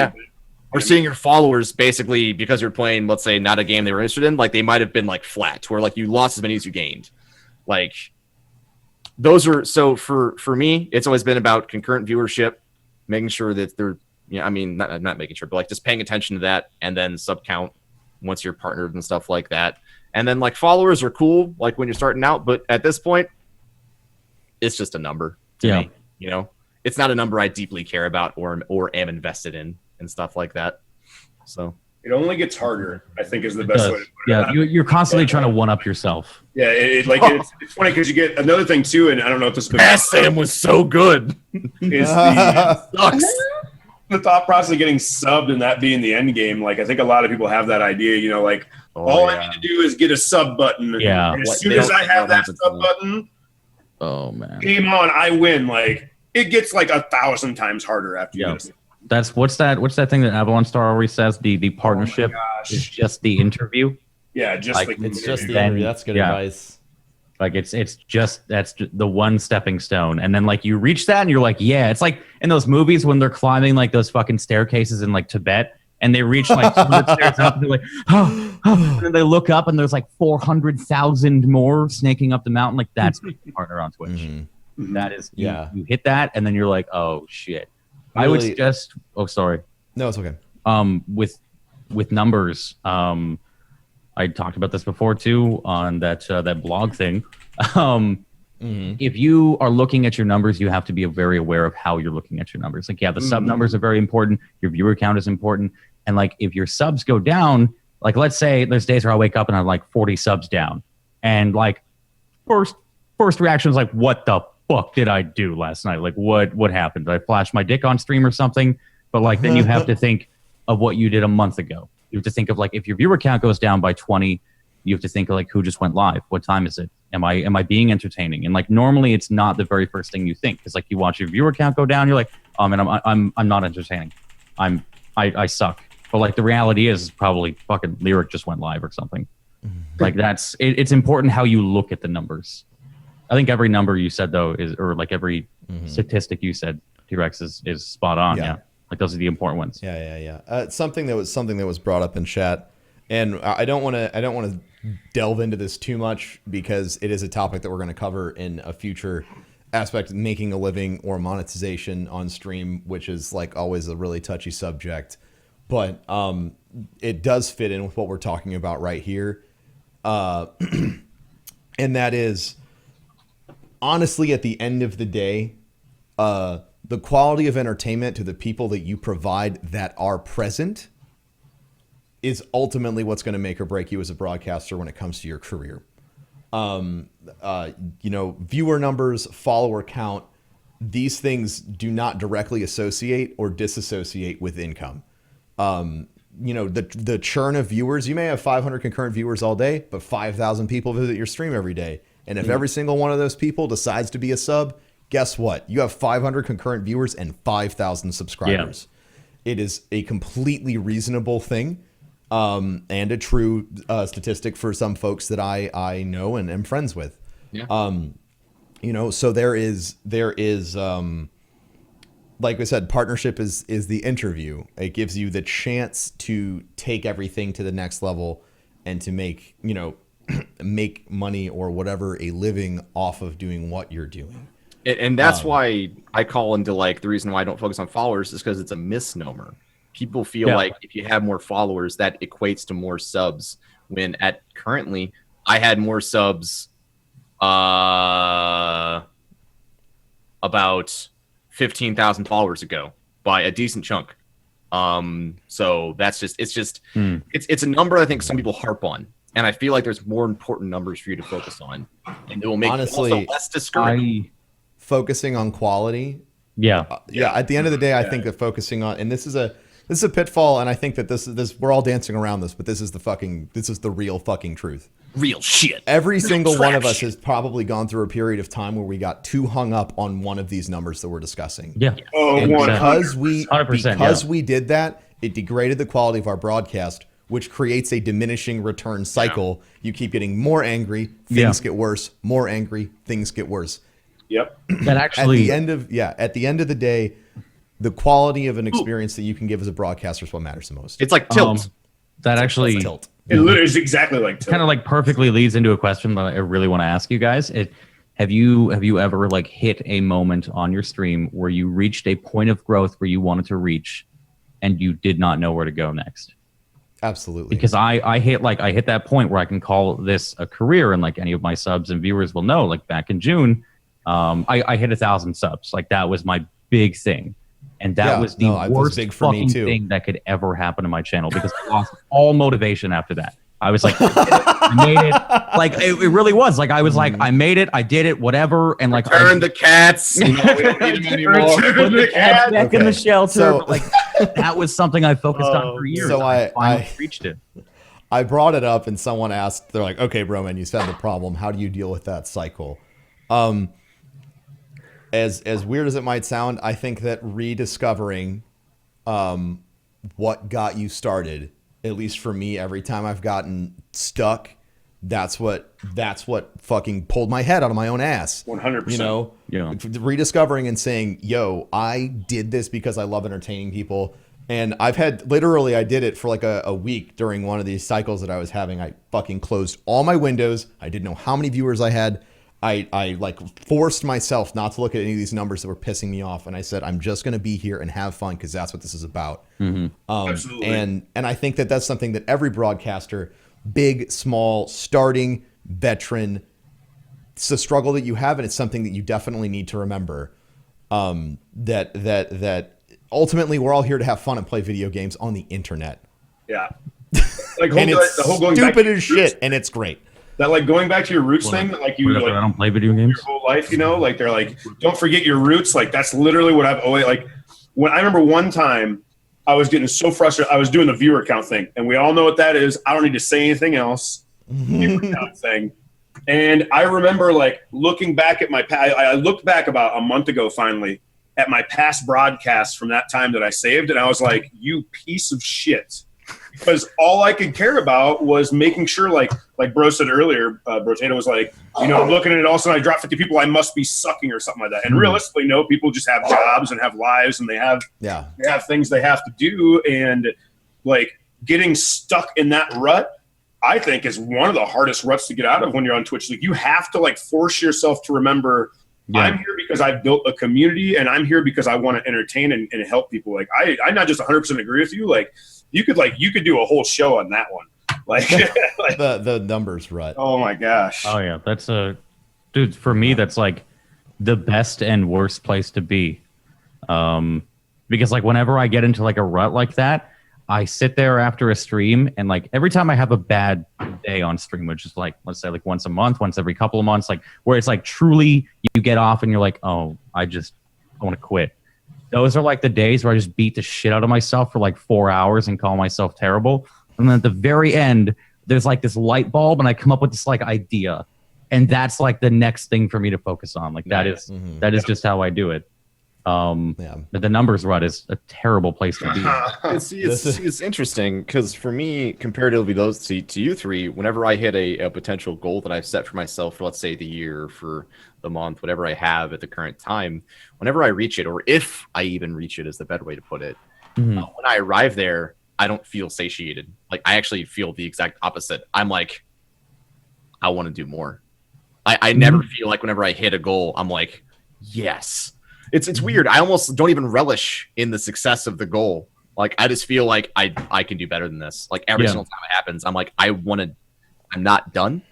or seeing your followers basically, because you're playing, let's say, not a game they were interested in, like they might have been like flat, where like you lost as many as you gained. Like those are, so for me, it's always been about concurrent viewership, making sure that they're, I mean, not making sure, but like just paying attention to that, and then sub count once you're partnered and stuff like that. And then like followers are cool, like when you're starting out, but at this point, it's just a number to me. It's not a number I deeply care about or am invested in and stuff like that. So it only gets harder, I think, is the best way to put it. You're constantly trying to one up yourself. Yeah, it's funny because you get another thing too, and I don't know if this Sam was so good. Is the thought process of getting subbed and that being the end game. Like I think a lot of people have that idea, like all I need to do is get a sub button. Yeah. And as soon as I have that sub button, oh man, game on, I win. Like it gets like 1,000 times harder after you get a That's what's that thing that Avalon Star always says, the partnership is just the interview. Yeah, just like, it's just the interview. That's good advice. Like that's just the one stepping stone, and then like you reach that and you're like, yeah, it's like in those movies when they're climbing like those fucking staircases in like Tibet, and they reach like 200 stairs up, and they're like, and then they look up and there's like 400,000 more snaking up the mountain. Like that's being a partner on Twitch. Mm-hmm. That is, you hit that, and then you're like, oh shit. Really? I would suggest. Oh, sorry. No, it's okay. With numbers, I talked about this before too on that blog thing. If you are looking at your numbers, you have to be very aware of how you're looking at your numbers. Like, the sub numbers are very important. Your viewer count is important. And like, if your subs go down, like let's say there's days where I wake up and I'm like 40 subs down, and like first reaction is like, what the fuck did I do last night? Like, what happened? Did I flash my dick on stream or something? But like, then you have to think of what you did a month ago. You have to think of like, if your viewer count goes down by 20, you have to think of like, who just went live? What time is it? Am I being entertaining? And like, normally it's not the very first thing you think, because like you watch your viewer count go down, you're like, oh man, I'm not entertaining. I suck. But like the reality is probably fucking Lyric just went live or something. Like it's important how you look at the numbers. I think every number you said though is, or like every statistic you said, T-Rex is spot on. Yeah. Like those are the important ones. Yeah. Something that was brought up in chat, and I don't want to delve into this too much because it is a topic that we're going to cover in a future aspect, making a living or monetization on stream, which is like always a really touchy subject. But it does fit in with what we're talking about right here, and that is, honestly, at the end of the day, the quality of entertainment to the people that you provide that are present is ultimately what's going to make or break you as a broadcaster when it comes to your career. Viewer numbers, follower count, these things do not directly associate or disassociate with income. The churn of viewers, you may have 500 concurrent viewers all day, but 5,000 people visit your stream every day. And if every single one of those people decides to be a sub, guess what? You have 500 concurrent viewers and 5,000 subscribers. Yeah. It is a completely reasonable thing, and a true statistic for some folks that I know and am friends with. Yeah. So there is like we said, partnership is the interview. It gives you the chance to take everything to the next level and to make money or whatever, a living off of doing what you're doing. And that's why I call into like the reason why I don't focus on followers is because it's a misnomer. People feel like if you have more followers, that equates to more subs. When currently I had more subs about 15,000 followers ago by a decent chunk. So that's just it's a number I think some people harp on, and I feel like there's more important numbers for you to focus on, and it will make Honestly, you also less discouraged. Focusing on quality. Yeah. At the end of the day, I think that focusing on, and this is a pitfall, and I think that this we're all dancing around this, but this is the real fucking truth. Real shit. Every single one of us has probably gone through a period of time where we got too hung up on one of these numbers that we're discussing. Yeah. Oh, And 100%. because we did that, it degraded the quality of our broadcast, which creates a diminishing return cycle. You keep getting more angry, things get worse, more angry, things get worse. Yep. That actually at the end of the day, the quality of an experience that you can give as a broadcaster is what matters the most. It's like tilt. that actually Tilt. It literally is exactly like tilt. kind of like perfectly leads into a question that I really want to ask you guys. Have you ever like hit a moment on your stream where you reached a point of growth where you wanted to reach and you did not know where to go next? Absolutely. Because I hit that point where I can call this a career, and like any of my subs and viewers will know, like back in June, I hit 1,000 subs. Like that was my big thing. And that was the worst big for me fucking too. thing that could ever happen to my channel, because I lost all motivation after that. I was like, I made it. Like it really was. Like I was like, I made it. I did it. Whatever. And like, Turn the cats. No, we don't need them anymore. Put the cat back in the shelter. So- But, like that was something I focused on for years. so I finally reached it. I brought it up and someone asked, they're like, okay, Broman, you said the problem. How do you deal with that cycle? As weird as it might sound, I think that rediscovering what got you started, at least for me, every time I've gotten stuck, that's what fucking pulled my head out of my own ass. 100%. You know, Yeah. rediscovering and saying, yo, I did this because I love entertaining people. And I did it for like a week during one of these cycles that I was having. I fucking closed all my windows. I didn't know how many viewers I had. I like forced myself not to look at any of these numbers that were pissing me off. And I said, I'm just going to be here and have fun because that's what this is about. Absolutely. And I think that that's something that every broadcaster, big, small, starting, veteran, it's a struggle that you have, and it's something that you definitely need to remember. That ultimately we're all here to have fun and play video games on the internet. Yeah. Like And it's the whole going back stupid to as your roots, shit, and it's great. that like going back to your roots thing, that like you I like don't play video games. your whole life, you know, like they're like, don't forget your roots. Like that's literally what I've always like. When I remember one time I was getting so frustrated, I was doing the viewer count thing, and we all know what that is. I don't need to say anything else. Viewer count thing. And I remember like looking back at I looked back about a month ago finally at my past broadcasts from that time that I saved, and I was like, you piece of shit. Because all I could care about was making sure, like Bro said earlier, Brotato was like, you know, I'm looking at it, all of a sudden I dropped 50 people, I must be sucking or something like that. And realistically, no, people just have jobs and have lives, and they have things they have to do. And like getting stuck in that rut, I think, is one of the hardest ruts to get out of when you're on Twitch. Like you have to like force yourself to remember, I'm here because I've built a community, and I'm here because I want to entertain and help people. Like I not just 100% agree with you. Like you could do a whole show on that one. Like, like The numbers rut. oh my gosh. Oh yeah, that's dude. For me, that's like the best and worst place to be, because like whenever I get into like a rut like that, I sit there after a stream, and like every time I have a bad day on stream, which is like, let's say like once a month, once every couple of months, like where it's like truly you get off and you're like, oh, I want to quit. Those are like the days where I just beat the shit out of myself for like 4 hours and call myself terrible. And then at the very end, there's like this light bulb, and I come up with this like idea, and that's like the next thing for me to focus on. Like that is just how I do it. But the numbers rut is a terrible place to be. It's interesting because for me, comparatively to you three, whenever I hit a potential goal that I've set for myself for, let's say, the year, for the month, whatever I have at the current time, whenever I reach it, or if I even reach it is the better way to put it, when I arrive there, I don't feel satiated. Like I actually feel the exact opposite. I'm like, I want to do more. I never feel like whenever I hit a goal, I'm like, yes. It's weird. I almost don't even relish in the success of the goal. Like I just feel like I can do better than this. Like every single time it happens, I'm like, I'm not done.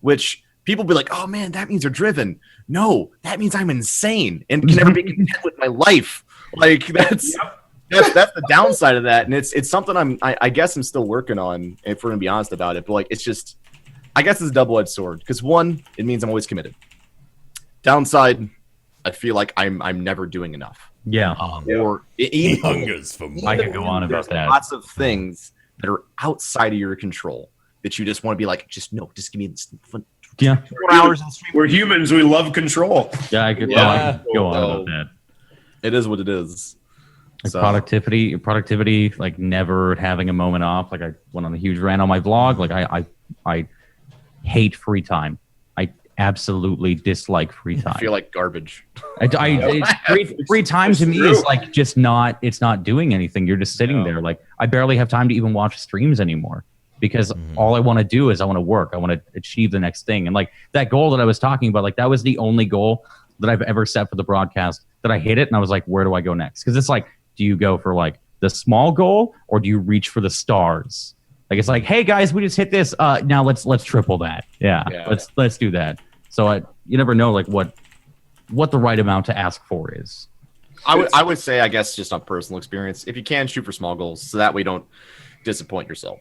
Which people be like, "Oh man, that means you're driven." No, that means I'm insane and can never be content with my life. Like that's the downside of that, and it's something I guess I'm still working on, if we're gonna be honest about it. But like, it's just, I guess it's a double-edged sword because one, it means I'm always committed. Downside, I feel like I'm never doing enough. Yeah. Or He hungers for more. I could go on about that. Lots of things that are outside of your control that you just want to be like, just give me this fun. Yeah. 4 hours in stream. We're humans. We love control. Yeah, I could go on about that. It is what it is. Like So- productivity, like never having a moment off. Like I went on a huge rant on my vlog. Like I hate free time. I absolutely dislike free time. I feel like garbage. Free time to me is like just not. It's not doing anything. You're just sitting there. Like I barely have time to even watch streams anymore because all I want to do is I want to work. I want to achieve the next thing. And like that goal that I was talking about, like that was the only goal that I've ever set for the broadcast that I hit it. And I was like, where do I go next? Because it's like, do you go for like the small goal or do you reach for the stars? Like it's like, hey guys, we just hit this. Now let's triple that. Yeah. Let's do that. So you never know like what the right amount to ask for is. I would say, I guess, just on personal experience, if you can, shoot for small goals, so that way you don't disappoint yourself.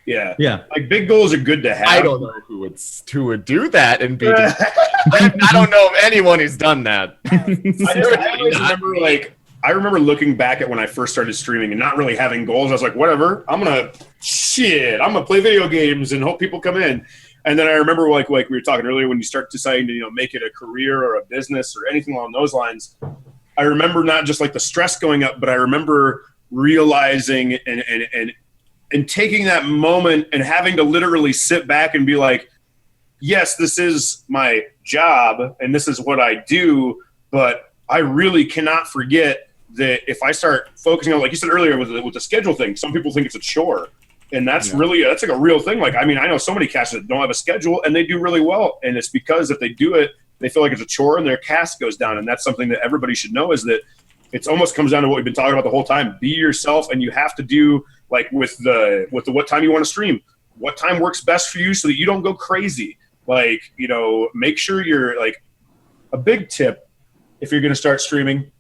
Yeah. Yeah. Like big goals are good to have. I don't know who would do that and be. I don't know of anyone who's done that. I always remember I remember looking back at when I first started streaming and not really having goals. I was like, whatever, I'm gonna play video games and hope people come in. And then I remember like we were talking earlier, when you start deciding to make it a career or a business or anything along those lines, I remember not just like the stress going up, but I remember realizing and taking that moment and having to literally sit back and be like, yes, this is my job and this is what I do, but I really cannot forget that if I start focusing on, like you said earlier with the schedule thing, some people think it's a chore. And that's that's like a real thing. Like, I mean, I know so many casters that don't have a schedule and they do really well. And it's because if they do it, they feel like it's a chore and their cast goes down. And that's something that everybody should know, is that it's almost comes down to what we've been talking about the whole time. Be yourself, and you have to do like with the what time you want to stream, what time works best for you so that you don't go crazy. Like, make sure you're like, a big tip if you're going to start streaming,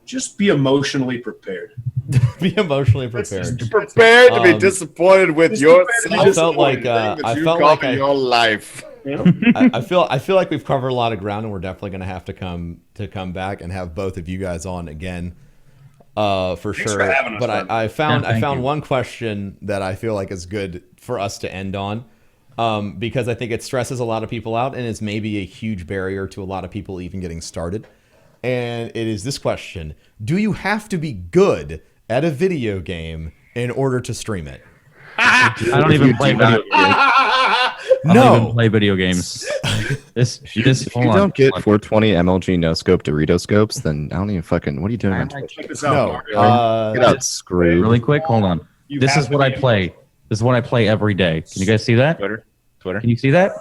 just be emotionally prepared. Be emotionally prepared. Prepared to be disappointed with yourself. I felt like your life. I feel like we've covered a lot of ground, and we're definitely going to have to come back and have both of you guys on again, for Thanks sure. for having us, But man. I found one question that I feel like is good for us to end on, because I think it stresses a lot of people out and is maybe a huge barrier to a lot of people even getting started. And it is this question: do you have to be good at a video game in order to stream it? I don't even play video games. I don't even play video games. If you don't get 420 MLG no scope Dorito scopes, then I don't even fucking. What are you doing on Twitch? Check this out. No. Mario. Get out, screw. Really quick, hold on. This is what I play. This is what I play every day. Can you guys see that? Twitter. Can you see that?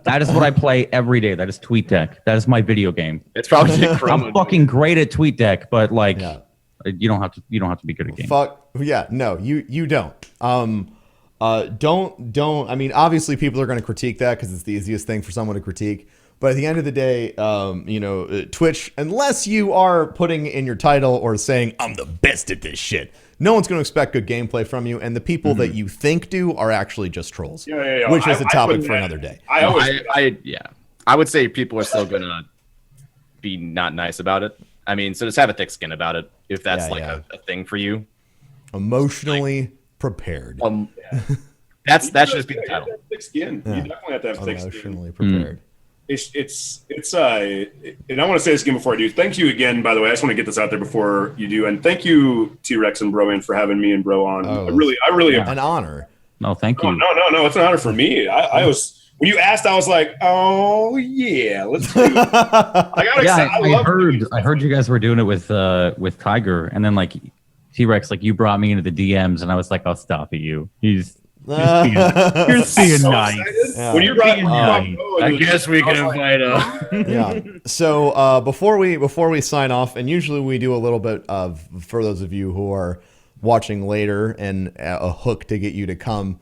That is what I play every day. That is TweetDeck. That is my video game. It's probably I'm fucking great at TweetDeck, but like, Yeah. you don't have to be good at games. Fuck yeah, no, you don't. Don't. I mean, obviously, people are going to critique that because it's the easiest thing for someone to critique. But at the end of the day, Twitch, unless you are putting in your title or saying I'm the best at this shit, no one's going to expect good gameplay from you. And the people that you think do are actually just trolls, which is a topic for another day. I would say people are still gonna be not nice about it. I mean, so just have a thick skin about it if that's a thing for you. Emotionally prepared. That should just be the title. Thick skin. Yeah. You definitely have to have thick skin. Emotionally prepared. It's and I want to say this again before I do. Thank you again, by the way. I just want to get this out there before you do. And thank you, T-Rex and Broman, for having me and Bro on. Oh, I really an honor. No, thank you. No, it's an honor for me. I was, when you asked, I was like, oh yeah, let's do it. I got excited. I heard you guys were doing it with Tiger, and then like T-Rex, like you brought me into the DMs, and I was like, I'll stop at you. You're being So nice. excited. Yeah. When you brought I guess we can invite Yeah. So before we sign off, and usually we do a little bit of, for those of you who are watching later and a hook to get you to come,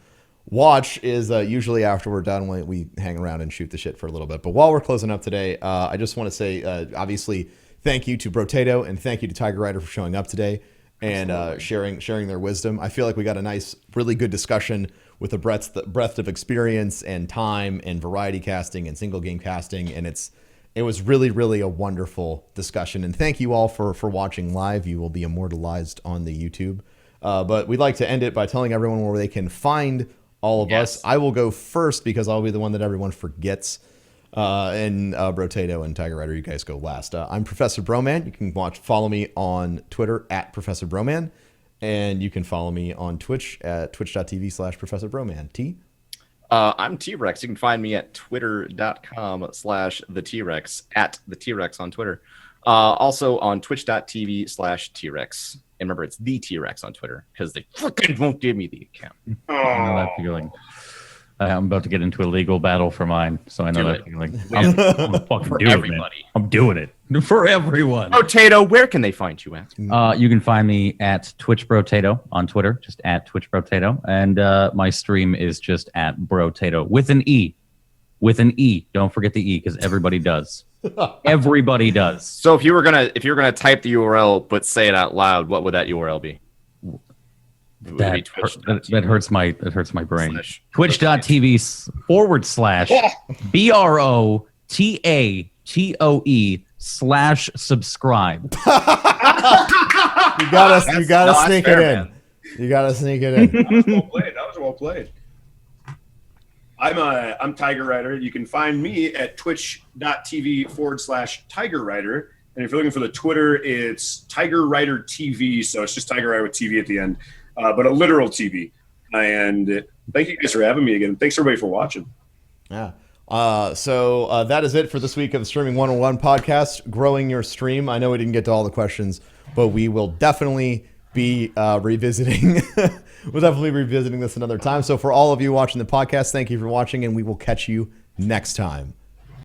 watch is usually after we're done, we hang around and shoot the shit for a little bit. But while we're closing up today, I just want to say, obviously, thank you to Brotato and thank you to Tiger Rider for showing up today and sharing their wisdom. I feel like we got a nice, really good discussion with the breadth of experience and time and variety casting and single game casting, and it was really, really a wonderful discussion. And thank you all for watching live. You will be immortalized on the YouTube. But we'd like to end it by telling everyone where they can find all of us. I will go first because I'll be the one that everyone forgets. And Brotato and Tiger Rider, you guys go last. I'm Professor Broman. You can follow me on Twitter at Professor Broman. And you can follow me on Twitch at twitch.tv/Professor Broman. T? I'm T-Rex. You can find me at twitter.com/the-T-Rex, at the T-Rex on Twitter. Also on twitch.tv/T-Rex. And remember, it's the T-Rex on Twitter because they fucking won't give me the account. I know that feeling. I'm about to get into a legal battle for mine, so I know that feeling. I'm fucking doing everybody. it. I'm doing it for everyone. Brotato, where can they find you at? You can find me at Twitch Brotato on Twitter, just at Twitch Brotato, and my stream is just at Brotato with an E. With an E. Don't forget the E because everybody does. Everybody does. So if you were gonna type the URL but say it out loud, what would that URL be? That hurts my brain. Twitch.tv/BROTATOE/subscribe. You gotta sneak it in. You gotta sneak it in. That was well played. I'm Tiger Rider. You can find me at twitch.tv/Tiger Rider. And if you're looking for the Twitter, it's Tiger Rider TV. So it's just Tiger Rider with TV at the end. But a literal TV. And thank you guys for having me again. Thanks everybody for watching. Yeah. So that is it for this week of the Streaming 101 podcast, Growing Your Stream. I know we didn't get to all the questions, but we will definitely be revisiting. We'll definitely be revisiting this another time. So for all of you watching the podcast, thank you for watching, and we will catch you next time.